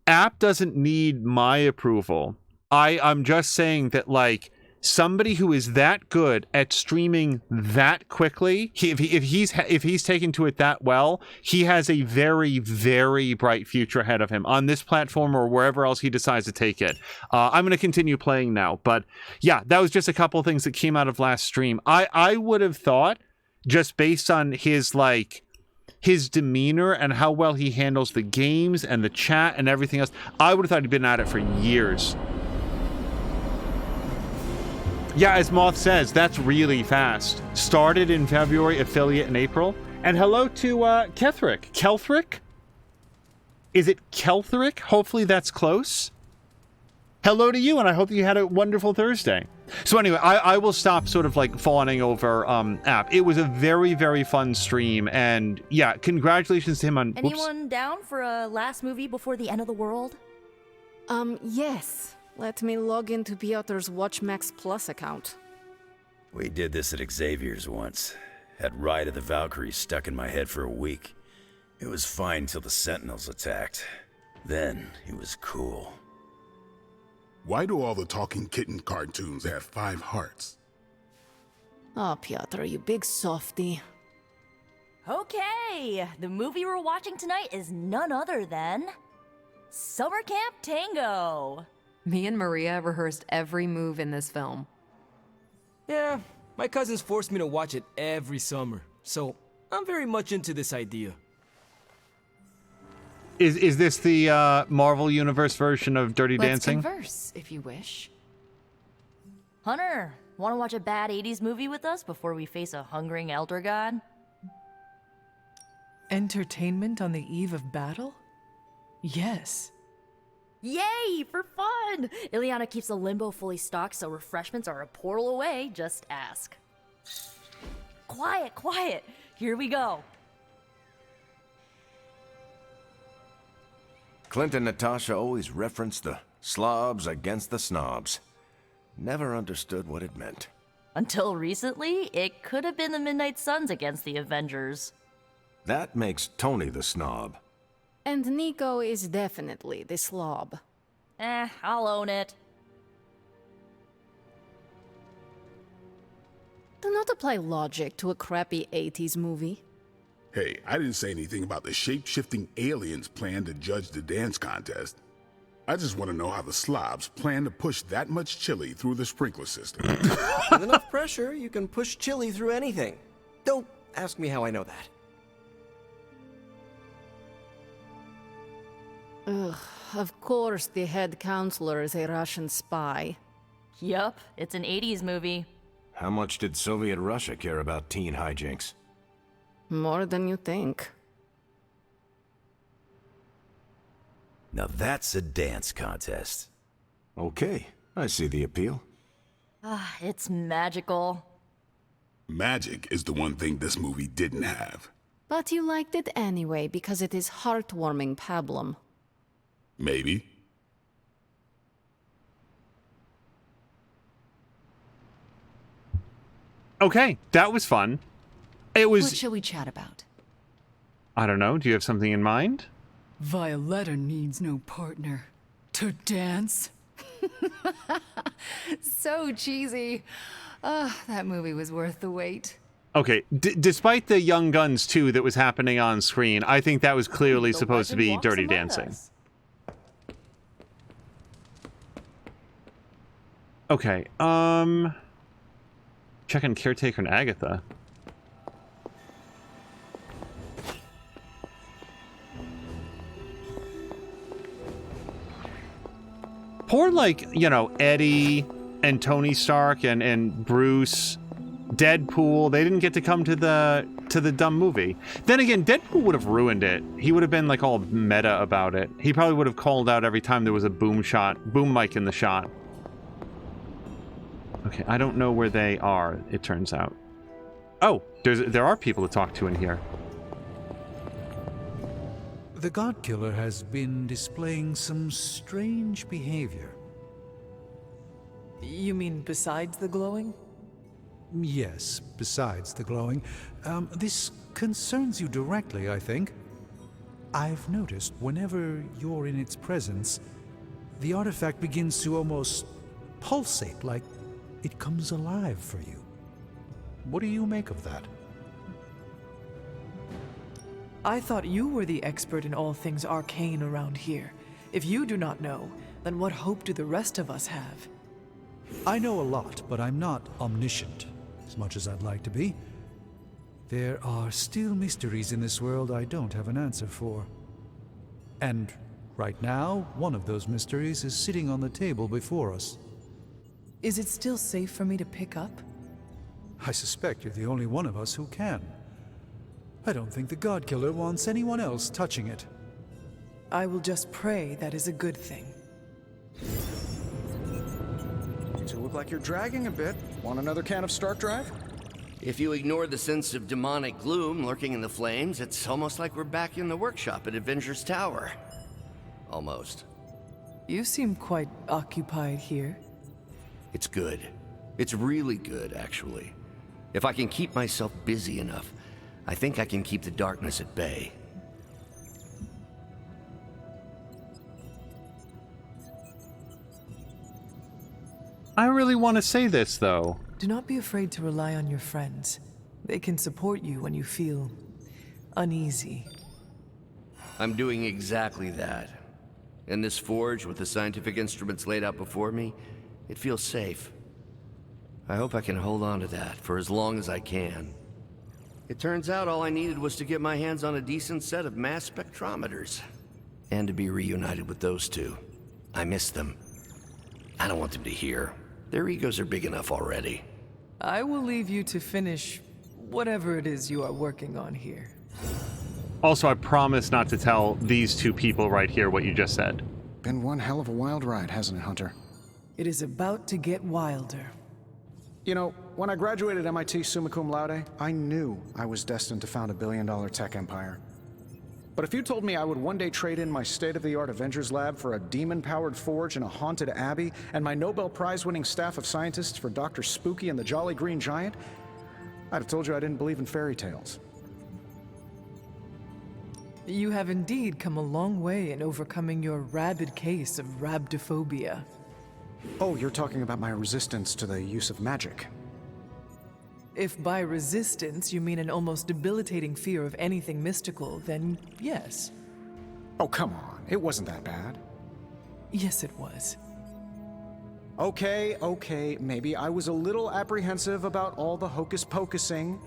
App doesn't need my approval. I'm just saying that, like, somebody who is that good at streaming that quickly, if he's taken to it that well, he has a very, very bright future ahead of him on this platform or wherever else he decides to take it. I'm going to continue playing now, but yeah, that was just a couple of things that came out of last stream. I would have thought, just based on his demeanor and how well he handles the games and the chat and everything else, I would have thought he'd been at it for years. Yeah, as Moth says, that's really fast. Started in February, affiliate in April. And hello to Kethrick. Kelthrick? Is it Kelthrick? Hopefully that's close. Hello to you, and I hope you had a wonderful Thursday. So anyway, I will stop sort of like fawning over App. It was a very, very fun stream, and yeah, congratulations to him on... Anyone down for a last movie before the end of the world? Yes. Let me log into Piotr's WatchMax Plus account. We did this at Xavier's once. Had Ride of the Valkyries stuck in my head for a week. It was fine till the Sentinels attacked. Then it was cool. Why do all the talking kitten cartoons have 5 hearts? Oh, Piotr, you big softy. Okay, the movie we're watching tonight is none other than Summer Camp Tango. Me and Maria rehearsed every move in this film. Yeah, my cousins forced me to watch it every summer, so I'm very much into this idea. Is this the Marvel Universe version of Dirty Let's Dancing? converse, if you wish. Hunter, want to watch a bad 80s movie with us before we face a hungering elder god? Entertainment on the eve of battle? Yes. Yay, for fun! Ileana keeps the limbo fully stocked, so refreshments are a portal away. Just ask. Quiet, quiet. Here we go. Clint and Natasha always referenced the slobs against the snobs. Never understood what it meant. Until recently, it could have been the Midnight Suns against the Avengers. That makes Tony the snob. And Nico is definitely the slob. I'll own it. Do not apply logic to a crappy 80s movie. Hey, I didn't say anything about the shape-shifting aliens' plan to judge the dance contest. I just want to know how the slobs plan to push that much chili through the sprinkler system. With enough pressure, you can push chili through anything. Don't ask me how I know that. Ugh, of course the head counselor is a Russian spy. Yup, it's an 80s movie. How much did Soviet Russia care about teen hijinks? More than you think. Now that's a dance contest. Okay, I see the appeal. It's magical. Magic is the one thing this movie didn't have. But you liked it anyway because it is heartwarming pablum. Maybe. Okay, that was fun. It was... What shall we chat about? I don't know. Do you have something in mind? Violetta needs no partner. To dance? So cheesy. That movie was worth the wait. Okay, despite the Young Guns 2 that was happening on screen, I think that was clearly supposed to be Dirty Dancing. Okay, checking Caretaker and Agatha. Poor, like, you know, Eddie and Tony Stark and Bruce, Deadpool, they didn't get to come to the dumb movie. Then again, Deadpool would have ruined it. He would have been like all meta about it. He probably would have called out every time there was a boom mic in the shot. Okay, I don't know where they are, it turns out. Oh, there are people to talk to in here. The God Killer has been displaying some strange behavior. You mean besides the glowing? Yes, besides the glowing. This concerns you directly, I think. I've noticed whenever you're in its presence, the artifact begins to almost pulsate, like it comes alive for you. What do you make of that? I thought you were the expert in all things arcane around here. If you do not know, then what hope do the rest of us have? I know a lot, but I'm not omniscient, as much as I'd like to be. There are still mysteries in this world I don't have an answer for. And right now, one of those mysteries is sitting on the table before us. Is it still safe for me to pick up? I suspect you're the only one of us who can. I don't think the God Killer wants anyone else touching it. I will just pray that is a good thing. You look like you're dragging a bit. Want another can of Start Drive? If you ignore the sense of demonic gloom lurking in the flames, it's almost like we're back in the workshop at Avengers Tower. Almost. You seem quite occupied here. It's good. It's really good, actually. If I can keep myself busy enough, I think I can keep the darkness at bay. I really want to say this, though. Do not be afraid to rely on your friends. They can support you when you feel uneasy. I'm doing exactly that. In this forge, with the scientific instruments laid out before me, it feels safe. I hope I can hold on to that for as long as I can. It turns out all I needed was to get my hands on a decent set of mass spectrometers. And to be reunited with those two. I miss them. I don't want them to hear. Their egos are big enough already. I will leave you to finish whatever it is you are working on here. Also, I promise not to tell these two people right here what you just said. Been one hell of a wild ride, hasn't it, Hunter? It is about to get wilder. You know, when I graduated MIT summa cum laude, I knew I was destined to found a billion-dollar tech empire. But if you told me I would one day trade in my state-of-the-art Avengers lab for a demon-powered forge in a haunted abbey, and my Nobel Prize-winning staff of scientists for Dr. Spooky and the Jolly Green Giant, I'd have told you I didn't believe in fairy tales. You have indeed come a long way in overcoming your rabid case of rhabdophobia. Oh, you're talking about my resistance to the use of magic. If by resistance you mean an almost debilitating fear of anything mystical, then yes. Oh, come on. It wasn't that bad. Yes, it was. Okay, maybe I was a little apprehensive about all the hocus-pocusing,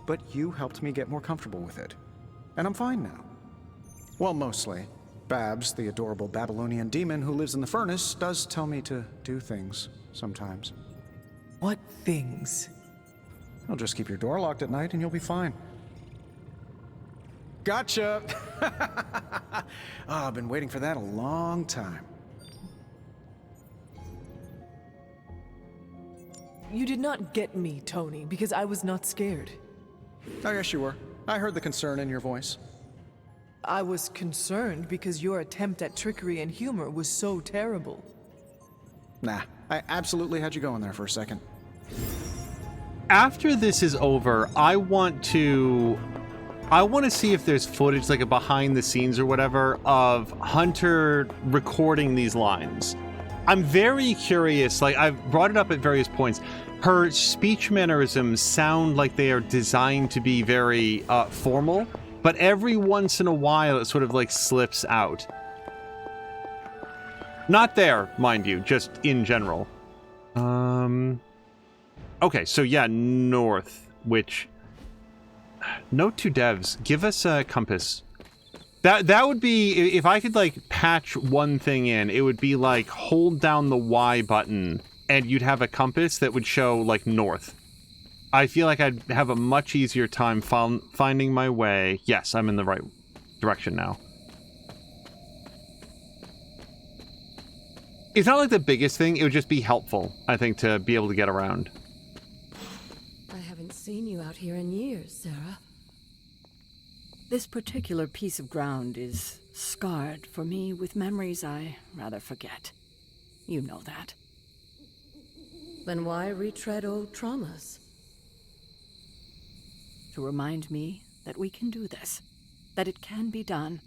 but you helped me get more comfortable with it. And I'm fine now. Well, mostly. Babs, the adorable Babylonian demon who lives in the furnace, does tell me to do things sometimes. What things? I'll just keep your door locked at night and you'll be fine. Gotcha! I've been waiting for that a long time. You did not get me, Tony, because I was not scared. Oh, yes, you were. I heard the concern in your voice. I was concerned because your attempt at trickery and humor was so terrible. Nah, I absolutely had you going there for a second. After this is over, I want to see if there's footage, like a behind the scenes or whatever, of Hunter recording these lines. I'm very curious, like I've brought it up at various points. Her speech mannerisms sound like they are designed to be very formal, but every once in a while it sort of like slips out. Not there, mind you, just in general. Okay, so yeah, north, which... Note to devs, give us a compass. That would be, if I could like patch one thing in, it would be like hold down the Y button and you'd have a compass that would show like north. I feel like I'd have a much easier time finding my way. Yes, I'm in the right direction now. It's not like the biggest thing, it would just be helpful, I think, to be able to get around. I haven't seen you out here in years, Sarah. This particular piece of ground is scarred for me with memories I rather forget. You know that. Then why retread old traumas? To remind me that we can do this. That it can be done.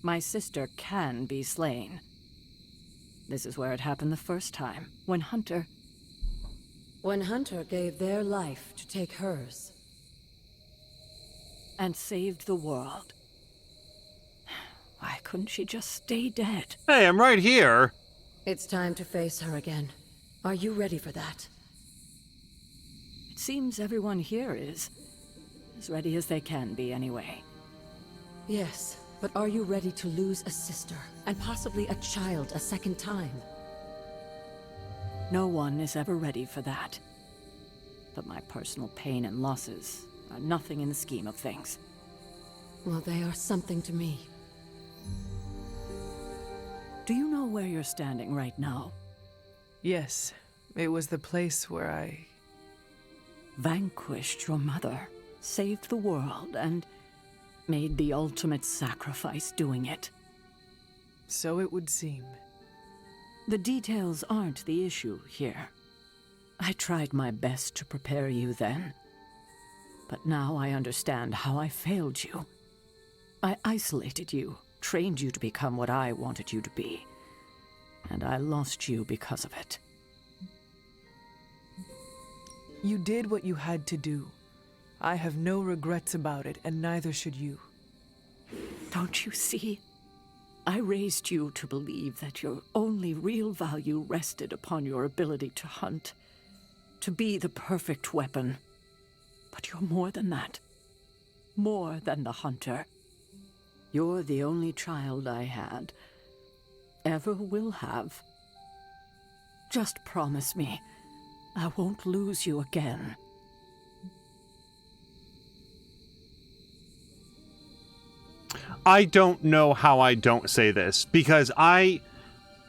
My sister can be slain. This is where it happened the first time, when Hunter... When Hunter gave their life to take hers. And saved the world. Why couldn't she just stay dead? Hey, I'm right here! It's time to face her again. Are you ready for that? It seems everyone here is. As ready as they can be, anyway. Yes, but are you ready to lose a sister, and possibly a child a second time? No one is ever ready for that. But my personal pain and losses are nothing in the scheme of things. Well, they are something to me. Do you know where you're standing right now? Yes, it was the place where I... vanquished your mother, saved the world, and made the ultimate sacrifice doing it. So it would seem. The details aren't the issue here. I tried my best to prepare you then. But now I understand how I failed you. I isolated you, trained you to become what I wanted you to be. And I lost you because of it. You did what you had to do. I have no regrets about it, and neither should you. Don't you see? I raised you to believe that your only real value rested upon your ability to hunt, to be the perfect weapon. But you're more than that. More than the hunter. You're the only child I had, ever will have. Just promise me, I won't lose you again. I don't know how I don't say this, because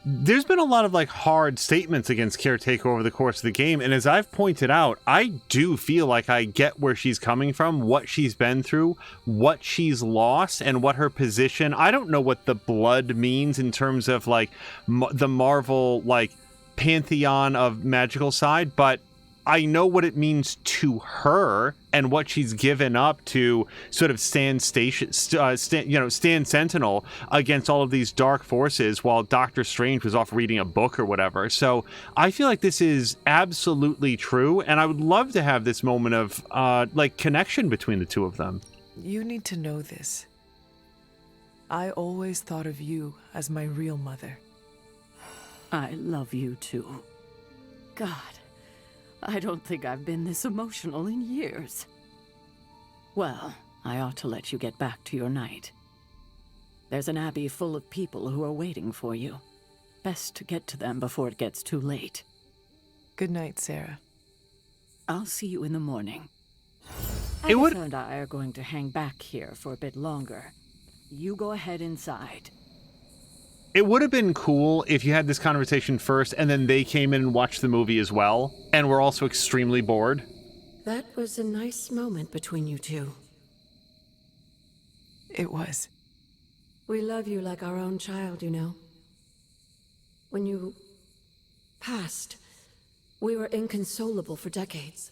there's been a lot of like hard statements against Caretaker over the course of the game, and as I've pointed out, I do feel like I get where she's coming from, what she's been through, what she's lost, and what her position. I don't know what the blood means in terms of like the Marvel like pantheon of magical side, but I know what it means to her and what she's given up to sort of stand sentinel against all of these dark forces while Doctor Strange was off reading a book or whatever. So I feel like this is absolutely true, and I would love to have this moment of like connection between the two of them. You need to know this. I always thought of you as my real mother. I love you too. God, I don't think I've been this emotional in years. Well, I ought to let you get back to your night. There's an abbey full of people who are waiting for you. Best to get to them before it gets too late. Good night, Sarah. I'll see you in the morning. Agatha and I are going to hang back here for a bit longer. You go ahead inside. It would have been cool if you had this conversation first and then they came in and watched the movie as well, and were also extremely bored. That was a nice moment between you two. It was. We love you like our own child, you know. When you passed, we were inconsolable for decades.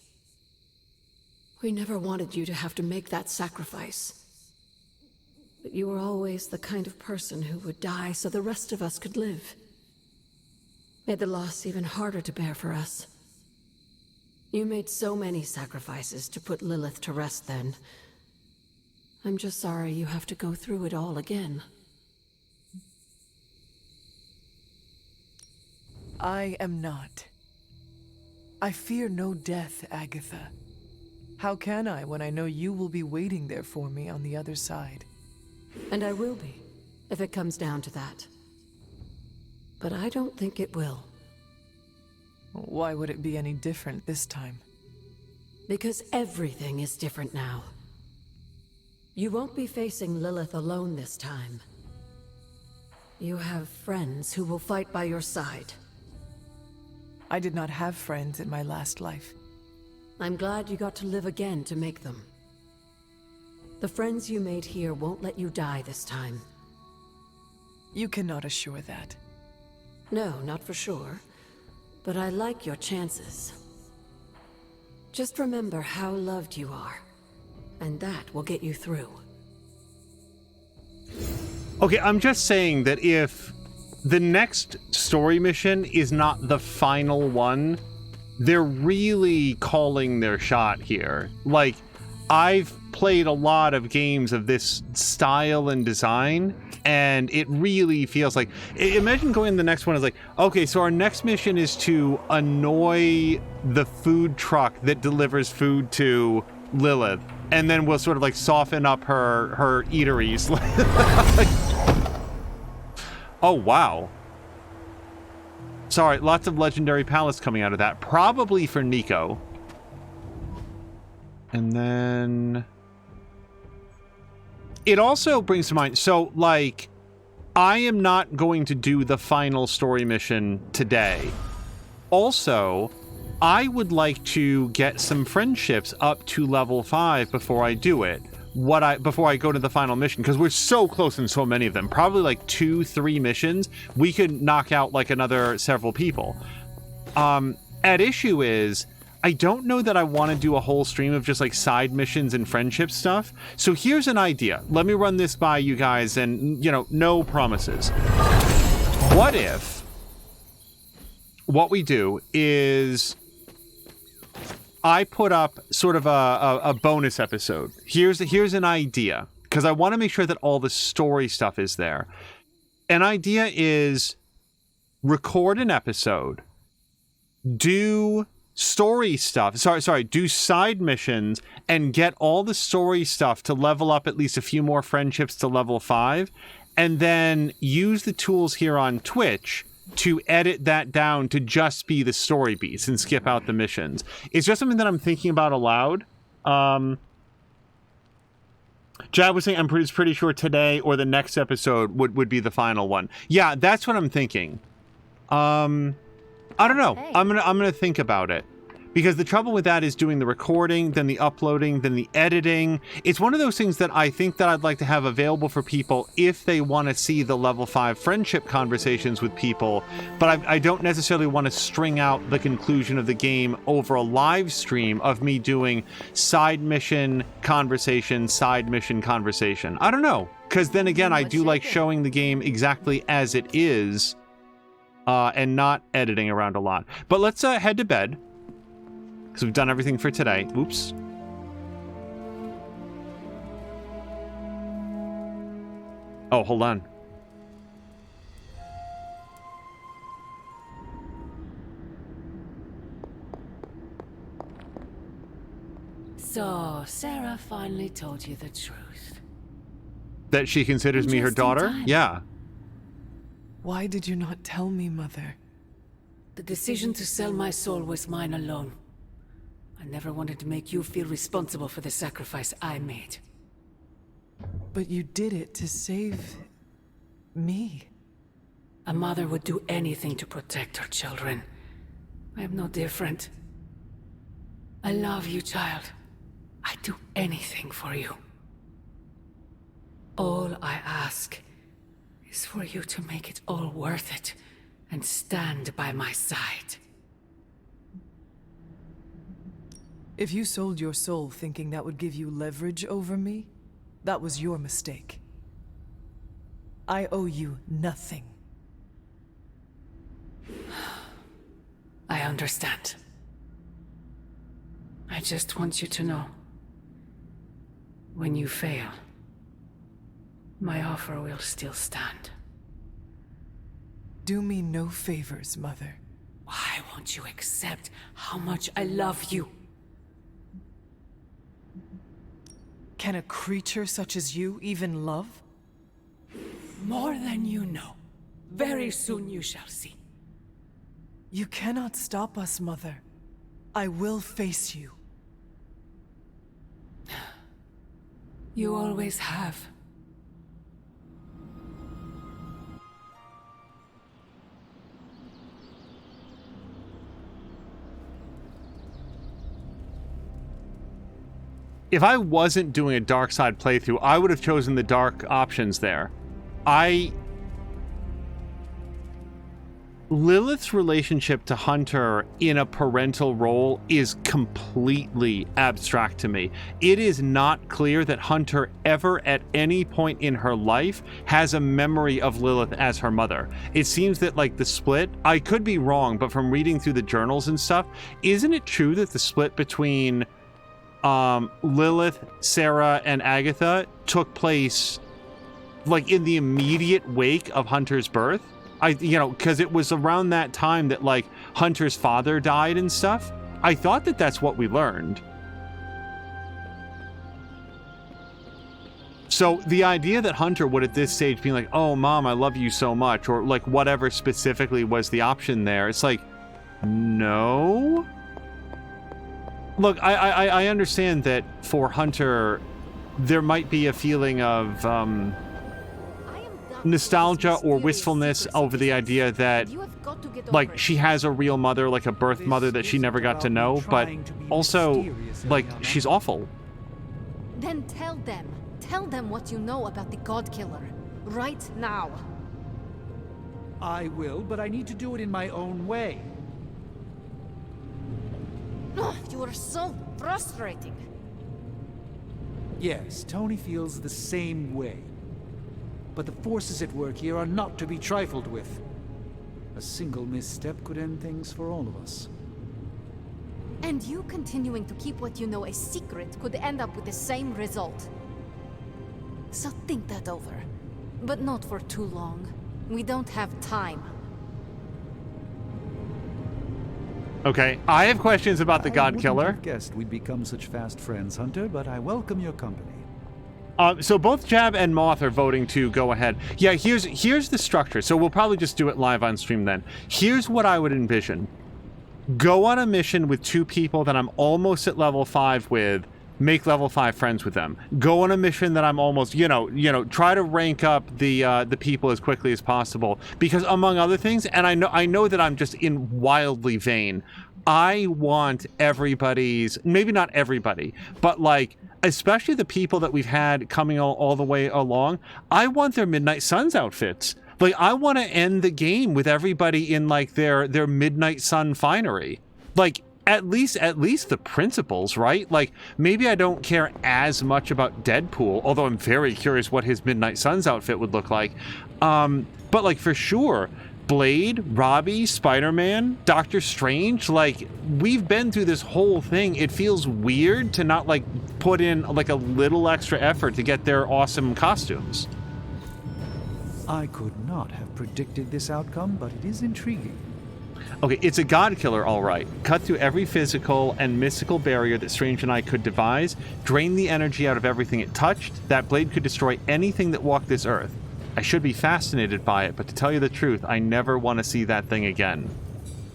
We never wanted you to have to make that sacrifice. But you were always the kind of person who would die so the rest of us could live. Made the loss even harder to bear for us. You made so many sacrifices to put Lilith to rest then. I'm just sorry you have to go through it all again. I am not. I fear no death, Agatha. How can I when I know you will be waiting there for me on the other side? And I will be, if it comes down to that. But I don't think it will. Why would it be any different this time? Because everything is different now. You won't be facing Lilith alone this time. You have friends who will fight by your side. I did not have friends in my last life. I'm glad you got to live again to make them. The friends you made here won't let you die this time. You cannot assure that. No, not for sure. But I like your chances. Just remember how loved you are, and that will get you through. Okay, I'm just saying that if the next story mission is not the final one, they're really calling their shot here. Like, I've played a lot of games of this style and design, and it really feels like, imagine going to the next one is like, okay, so our next mission is to annoy the food truck that delivers food to Lilith, and then we'll sort of like soften up her eateries. Oh, wow. Sorry, lots of Legendary Palace coming out of that. Probably for Nico. And then... It also brings to mind... So, like, I am not going to do the final story mission today. Also, I would like to get some friendships up to level 5 before I do it. Before I go to the final mission, because we're so close in so many of them. Probably like 2-3 missions, we could knock out like another several people. At issue is, I don't know that I want to do a whole stream of just like side missions and friendship stuff. So here's an idea. Let me run this by you guys, and you know, no promises. What if what we do is I put up sort of a bonus episode. Here's an idea, because I want to make sure that all the story stuff is there. An idea is record an episode, do story stuff. Do side missions and get all the story stuff to level up at least a few more friendships to level 5, and then use the tools here on Twitch to edit that down to just be the story beats and skip out the missions. It's just something that I'm thinking about aloud. Jab was saying, I'm pretty sure today or the next episode would be the final one. Yeah, that's what I'm thinking. I don't know. Hey. I'm gonna think about it. Because the trouble with that is doing the recording, then the uploading, then the editing. It's one of those things that I think that I'd like to have available for people if they want to see the level 5 friendship conversations with people, but I don't necessarily want to string out the conclusion of the game over a live stream of me doing side mission conversation. I don't know, because then again, I do like showing the game exactly as it is, and not editing around a lot. But let's head to bed. So we've done everything for today. Oops. Oh, hold on. So, Sarah finally told you the truth. That she considers me her daughter? Yeah. Why did you not tell me, Mother? The decision to sell my soul was mine alone. I never wanted to make you feel responsible for the sacrifice I made. But you did it to save... me. A mother would do anything to protect her children. I am no different. I love you, child. I'd do anything for you. All I ask is for you to make it all worth it and stand by my side. If you sold your soul thinking that would give you leverage over me, that was your mistake. I owe you nothing. I understand. I just want you to know. When you fail, my offer will still stand. Do me no favors, Mother. Why won't you accept how much I love you? Can a creature such as you even love? More than you know. Very soon you shall see. You cannot stop us, Mother. I will face you. You always have. If I wasn't doing a dark side playthrough, I would have chosen the dark options there. Lilith's relationship to Hunter in a parental role is completely abstract to me. It is not clear that Hunter ever at any point in her life has a memory of Lilith as her mother. It seems that like the split, I could be wrong, but from reading through the journals and stuff, isn't it true that the split between Lilith, Sarah, and Agatha took place like in the immediate wake of Hunter's birth? Because it was around that time that like Hunter's father died and stuff. I thought that that's what we learned. So the idea that Hunter would at this stage be like, oh mom, I love you so much, or like whatever specifically was the option there, it's like, no. Look, I understand that for Hunter, there might be a feeling of nostalgia or wistfulness over the idea that, like, she has a real mother, like a birth mother that she never got to know, but also, like, she's awful. Then tell them what you know about the God Killer, right now. I will, but I need to do it in my own way. You are so frustrating. Yes, Tony feels the same way. But the forces at work here are not to be trifled with. A single misstep could end things for all of us. And you continuing to keep what you know a secret could end up with the same result. So think that over. But not for too long. We don't have time. Okay, I have questions about the God Killer. I wouldn't have guessed we'd become such fast friends, Hunter, but I welcome your company. So both Jab and Moth are voting to go ahead. Yeah, here's the structure. So we'll probably just do it live on stream then. Here's what I would envision. Go on a mission with 2 people that I'm almost at level 5 with. Make level 5 friends with them. Go on a mission that I'm almost, try to rank up the people as quickly as possible. Because among other things, and I know that I'm just in wildly vain, I want everybody's, maybe not everybody, but like, especially the people that we've had coming all the way along, I want their Midnight Suns outfits. Like, I want to end the game with everybody in like their Midnight Sun finery. Like, at least the principals, right? Like, maybe I don't care as much about Deadpool, although I'm very curious what his Midnight Suns outfit would look like. But like, for sure, Blade, Robbie, Spider-Man, Doctor Strange, like, we've been through this whole thing. It feels weird to not like put in like a little extra effort to get their awesome costumes. I could not have predicted this outcome, but it is intriguing. Okay, it's a God Killer, all right. Cut through every physical and mystical barrier that Strange and I could devise, drain the energy out of everything it touched. That blade could destroy anything that walked this earth. I should be fascinated by it, but to tell you the truth, I never want to see that thing again.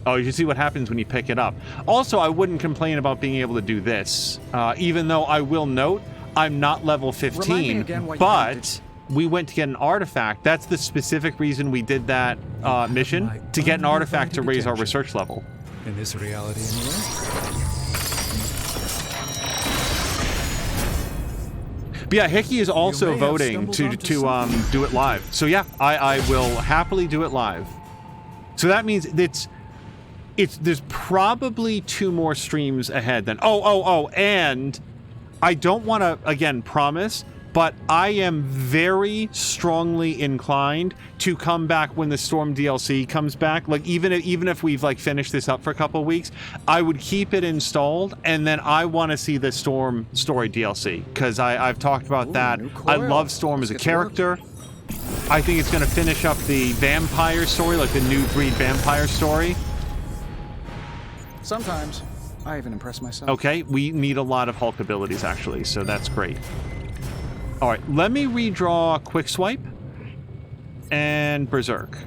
Oh, you see what happens when you pick it up. Also, I wouldn't complain about being able to do this, even though I will note I'm not level 15, but we went to get an artifact. That's the specific reason we did that mission, to get an artifact to raise our research level. In this reality, anyway. But yeah, Hickey is also voting to do it live. So yeah, I will happily do it live. So that means there's probably 2 more streams ahead then. And I don't want to, again, promise, but I am very strongly inclined to come back when the Storm DLC comes back. Like, even if we've like finished this up for a couple of weeks, I would keep it installed, and then I want to see the Storm story DLC, because I've talked about that. I love Storm as a character. I think it's going to finish up the vampire story, like the new breed vampire story. Sometimes I even impress myself. Okay, we need a lot of Hulk abilities actually, so that's great. All right, let me redraw Quick Swipe and Berserk.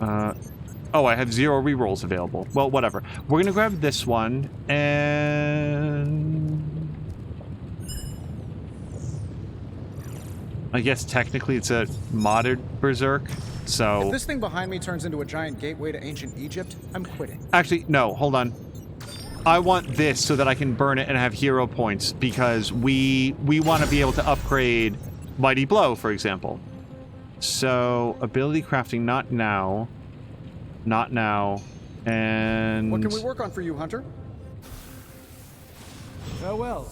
Oh, I have 0 rerolls available. Well, whatever. We're going to grab this one, and I guess technically it's a modded Berserk, so... If this thing behind me turns into a giant gateway to ancient Egypt, I'm quitting. Actually, no, hold on. I want this so that I can burn it and have hero points, because we want to be able to upgrade Mighty Blow, for example. So, ability crafting, not now. Not now. And... What can we work on for you, Hunter? Farewell.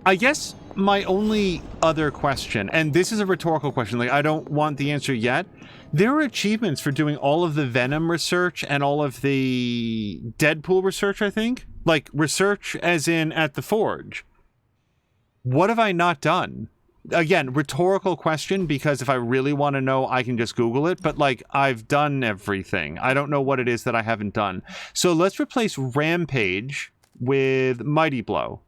I guess my only other question, and this is a rhetorical question, like I don't want the answer yet. There are achievements for doing all of the Venom research and all of the Deadpool research, I think. Like, research as in at the Forge. What have I not done? Again, rhetorical question, because if I really want to know, I can just Google it. But, like, I've done everything. I don't know what it is that I haven't done. So let's replace Rampage with Mighty Blow.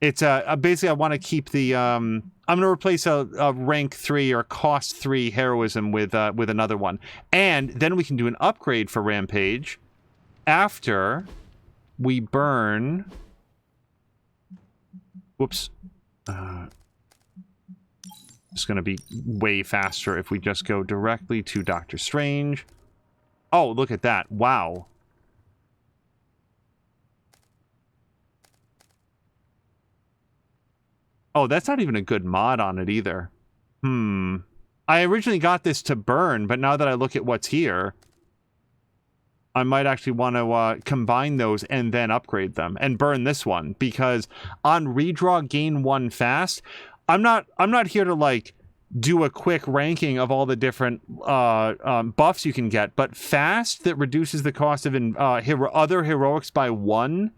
It's basically I want to keep the I'm going to replace a rank 3 or cost 3 heroism with another one, and then we can do an upgrade for Rampage after we burn. Whoops. It's going to be way faster if we just go directly to Doctor Strange. Oh, look at that! Wow. Oh, that's not even a good mod on it either. I originally got this to burn, but now that I look at what's here, I might actually want to combine those and then upgrade them and burn this one, because on redraw gain 1 fast, I'm not here to like do a quick ranking of all the different buffs you can get, but fast that reduces the cost of other heroics by 1,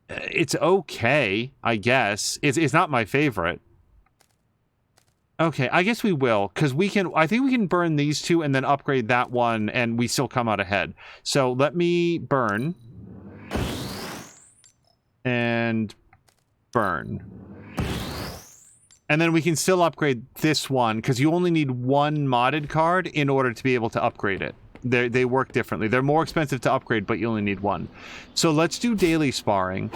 it's okay, I guess. It's not my favorite. Okay, I guess we will, because I think we can burn these 2 and then upgrade that one, and we still come out ahead. So let me burn. And burn. And then we can still upgrade this one, because you only need 1 modded card in order to be able to upgrade it. They work differently. They're more expensive to upgrade, but you only need 1. So let's do daily sparring.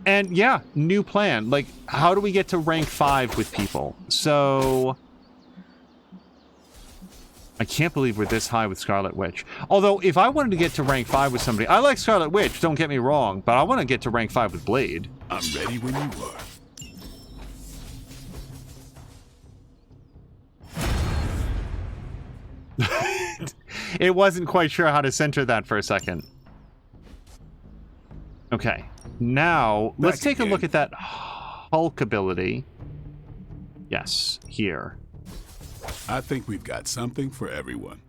And yeah, new plan. Like, how do we get to rank 5 with people? So I can't believe we're this high with Scarlet Witch. Although, if I wanted to get to rank 5 with somebody, I like Scarlet Witch, don't get me wrong, but I want to get to rank 5 with Blade. I'm ready when you are. It wasn't quite sure how to center that for a second. Okay, now let's take a look at that Hulk ability. Yes, here. I think we've got something for everyone.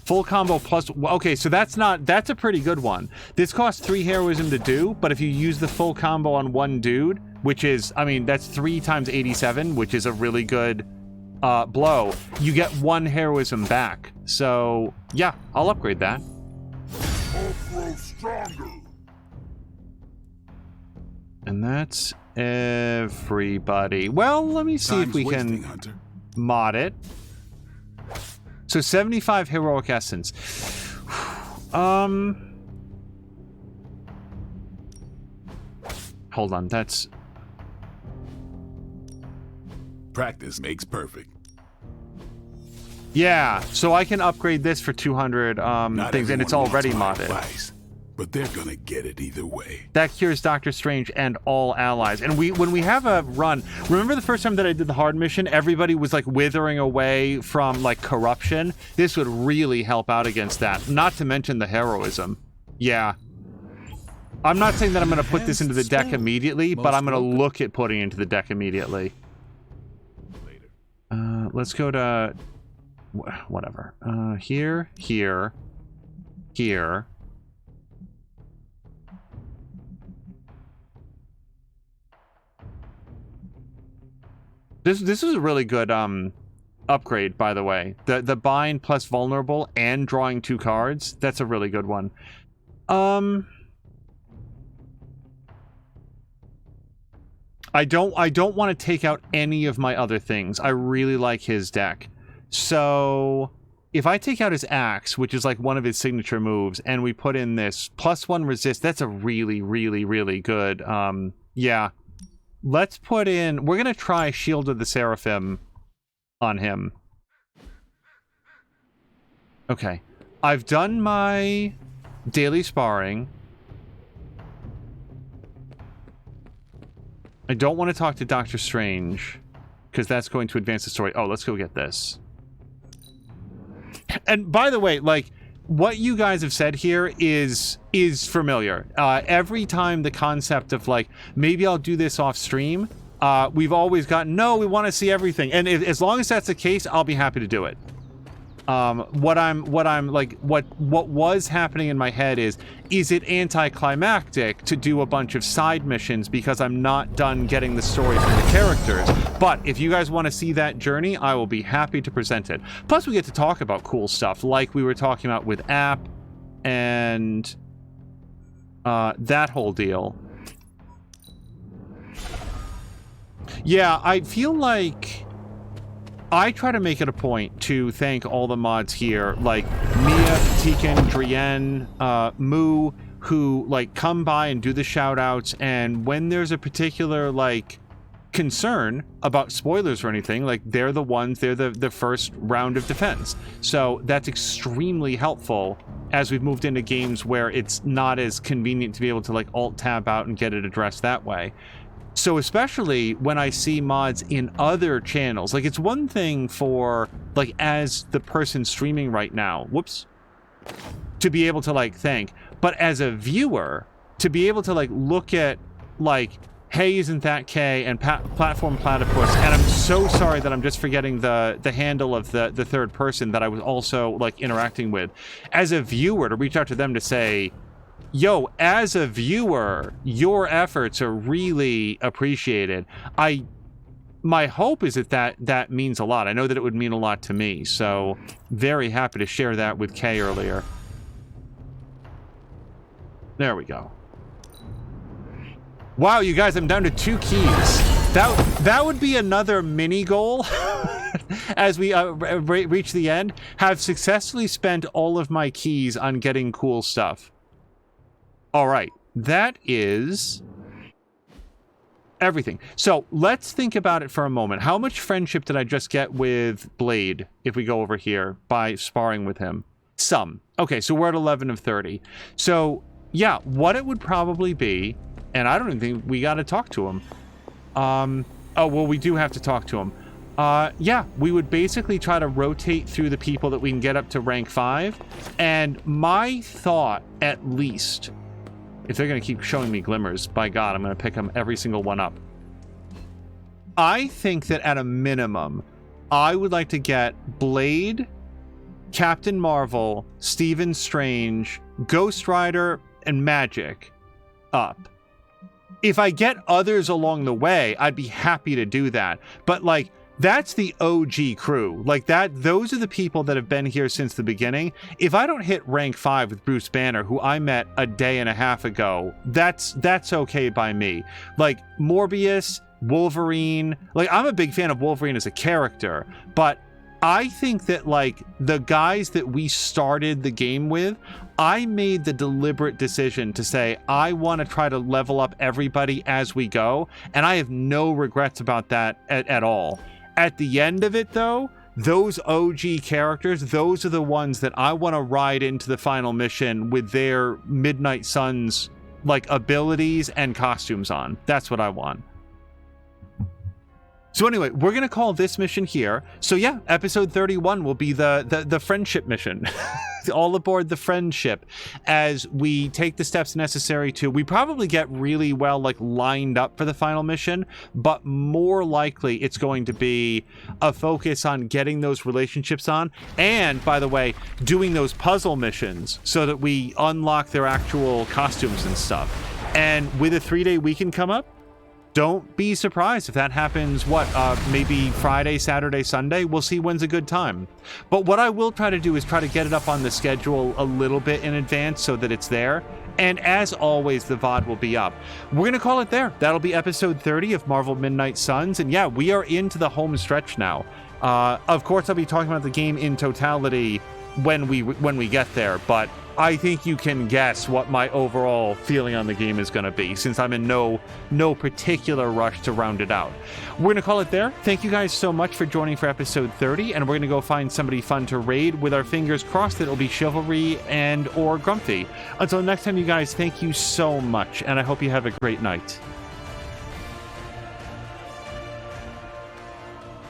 Full combo plus... Okay, so that's a pretty good one. This costs 3 heroism to do, but if you use the full combo on 1 dude, which is, I mean, that's 3 times 87, which is a really good blow, you get 1 heroism back. So, yeah, I'll upgrade that. And that's everybody. Well, let me see if we can mod it. So 75 heroic essence. Hold on, that's... Practice makes perfect. Yeah, so I can upgrade this for 200 things, and it's already modded. Advice, but they're gonna get it either way. That cures Doctor Strange and all allies. And when we have a run, remember the first time that I did the hard mission, everybody was like withering away from like corruption? This would really help out against that. Not to mention the heroism. Yeah. I'm not saying that I'm going to put this into the deck immediately, but I'm going to look at putting it into the deck immediately. Let's go to... whatever. Here. This is a really good upgrade, by the way. The bind plus vulnerable and drawing 2 cards. That's a really good one. I don't want to take out any of my other things. I really like his deck. So if I take out his axe, which is like one of his signature moves, and we put in this +1 resist, that's a really, really, really good. Yeah. Let's put in... We're going to try Shield of the Seraphim on him. Okay. I've done my daily sparring. I don't want to talk to Doctor Strange, because that's going to advance the story. Oh, let's go get this. And by the way, like, what you guys have said here is familiar. Every time the concept of, like, maybe I'll do this off stream, we've always gotten, no, we want to see everything. And as long as that's the case, I'll be happy to do it. What was happening in my head is it anticlimactic to do a bunch of side missions because I'm not done getting the story from the characters? But if you guys want to see that journey, I will be happy to present it. Plus, we get to talk about cool stuff like we were talking about with App and that whole deal. Yeah, I feel like I try to make it a point to thank all the mods here, like Mia, Tiken, Drienne, Moo, who like come by and do the shout outs, and when there's a particular like concern about spoilers or anything, like they're the first round of defense. So that's extremely helpful as we've moved into games where it's not as convenient to be able to like alt tab out and get it addressed that way. So especially when I see mods in other channels, like it's one thing for, like, as the person streaming right now, whoops, to be able to, like, thank, but as a viewer, to be able to, like, look at, like, Hey, isn't that K? And Platform Platypus. And I'm so sorry that I'm just forgetting the handle of the third person that I was also like interacting with. As a viewer, to reach out to them to say, yo, as a viewer, your efforts are really appreciated. My hope is that means a lot. I know that it would mean a lot to me, so very happy to share that with Kay earlier. There we go. Wow, you guys, I'm down to 2 keys. That would be another mini goal as we reach the end. Have successfully spent all of my keys on getting cool stuff. All right, that is everything. So let's think about it for a moment. How much friendship did I just get with Blade if we go over here by sparring with him? Some. Okay, so we're at 11 of 30. So yeah, what it would probably be, and I don't even think we got to talk to him. Oh, well, we do have to talk to him. Yeah, we would basically try to rotate through the people that we can get up to rank 5. And my thought, at least, if they're going to keep showing me glimmers, by God, I'm going to pick them every single one up. I think that at a minimum, I would like to get Blade, Captain Marvel, Stephen Strange, Ghost Rider, and Magic up. If I get others along the way, I'd be happy to do that. But like, that's the OG crew. Like those are the people that have been here since the beginning. If I don't hit rank 5 with Bruce Banner, who I met a day and a half ago, that's okay by me. Like Morbius, Wolverine, like I'm a big fan of Wolverine as a character, but I think that like the guys that we started the game with, I made the deliberate decision to say, I want to try to level up everybody as we go. And I have no regrets about that at all. At the end of it though, those OG characters, those are the ones that I want to ride into the final mission with their Midnight Suns like abilities and costumes on. That's what I want. So anyway, we're going to call this mission here. So yeah, episode 31 will be the friendship mission. All aboard the friendship as we take the steps necessary to, we probably get really well like lined up for the final mission, but more likely it's going to be a focus on getting those relationships on. And by the way, doing those puzzle missions so that we unlock their actual costumes and stuff. And with a 3-day weekend come up, don't be surprised if that happens, maybe Friday, Saturday, Sunday. We'll see when's a good time. But what I will try to do is try to get it up on the schedule a little bit in advance so that it's there. And as always, the VOD will be up. We're going to call it there. That'll be episode 30 of Marvel Midnight Suns. And yeah, we are into the home stretch now. Of course, I'll be talking about the game in totality when we get there, but I think you can guess what my overall feeling on the game is going to be, since I'm in no particular rush to round it out. We're going to call it there. Thank you guys so much for joining for episode 30, and we're going to go find somebody fun to raid with our fingers crossed that it'll be Chivalry and or Grumpy. Until next time, you guys, thank you so much, and I hope you have a great night.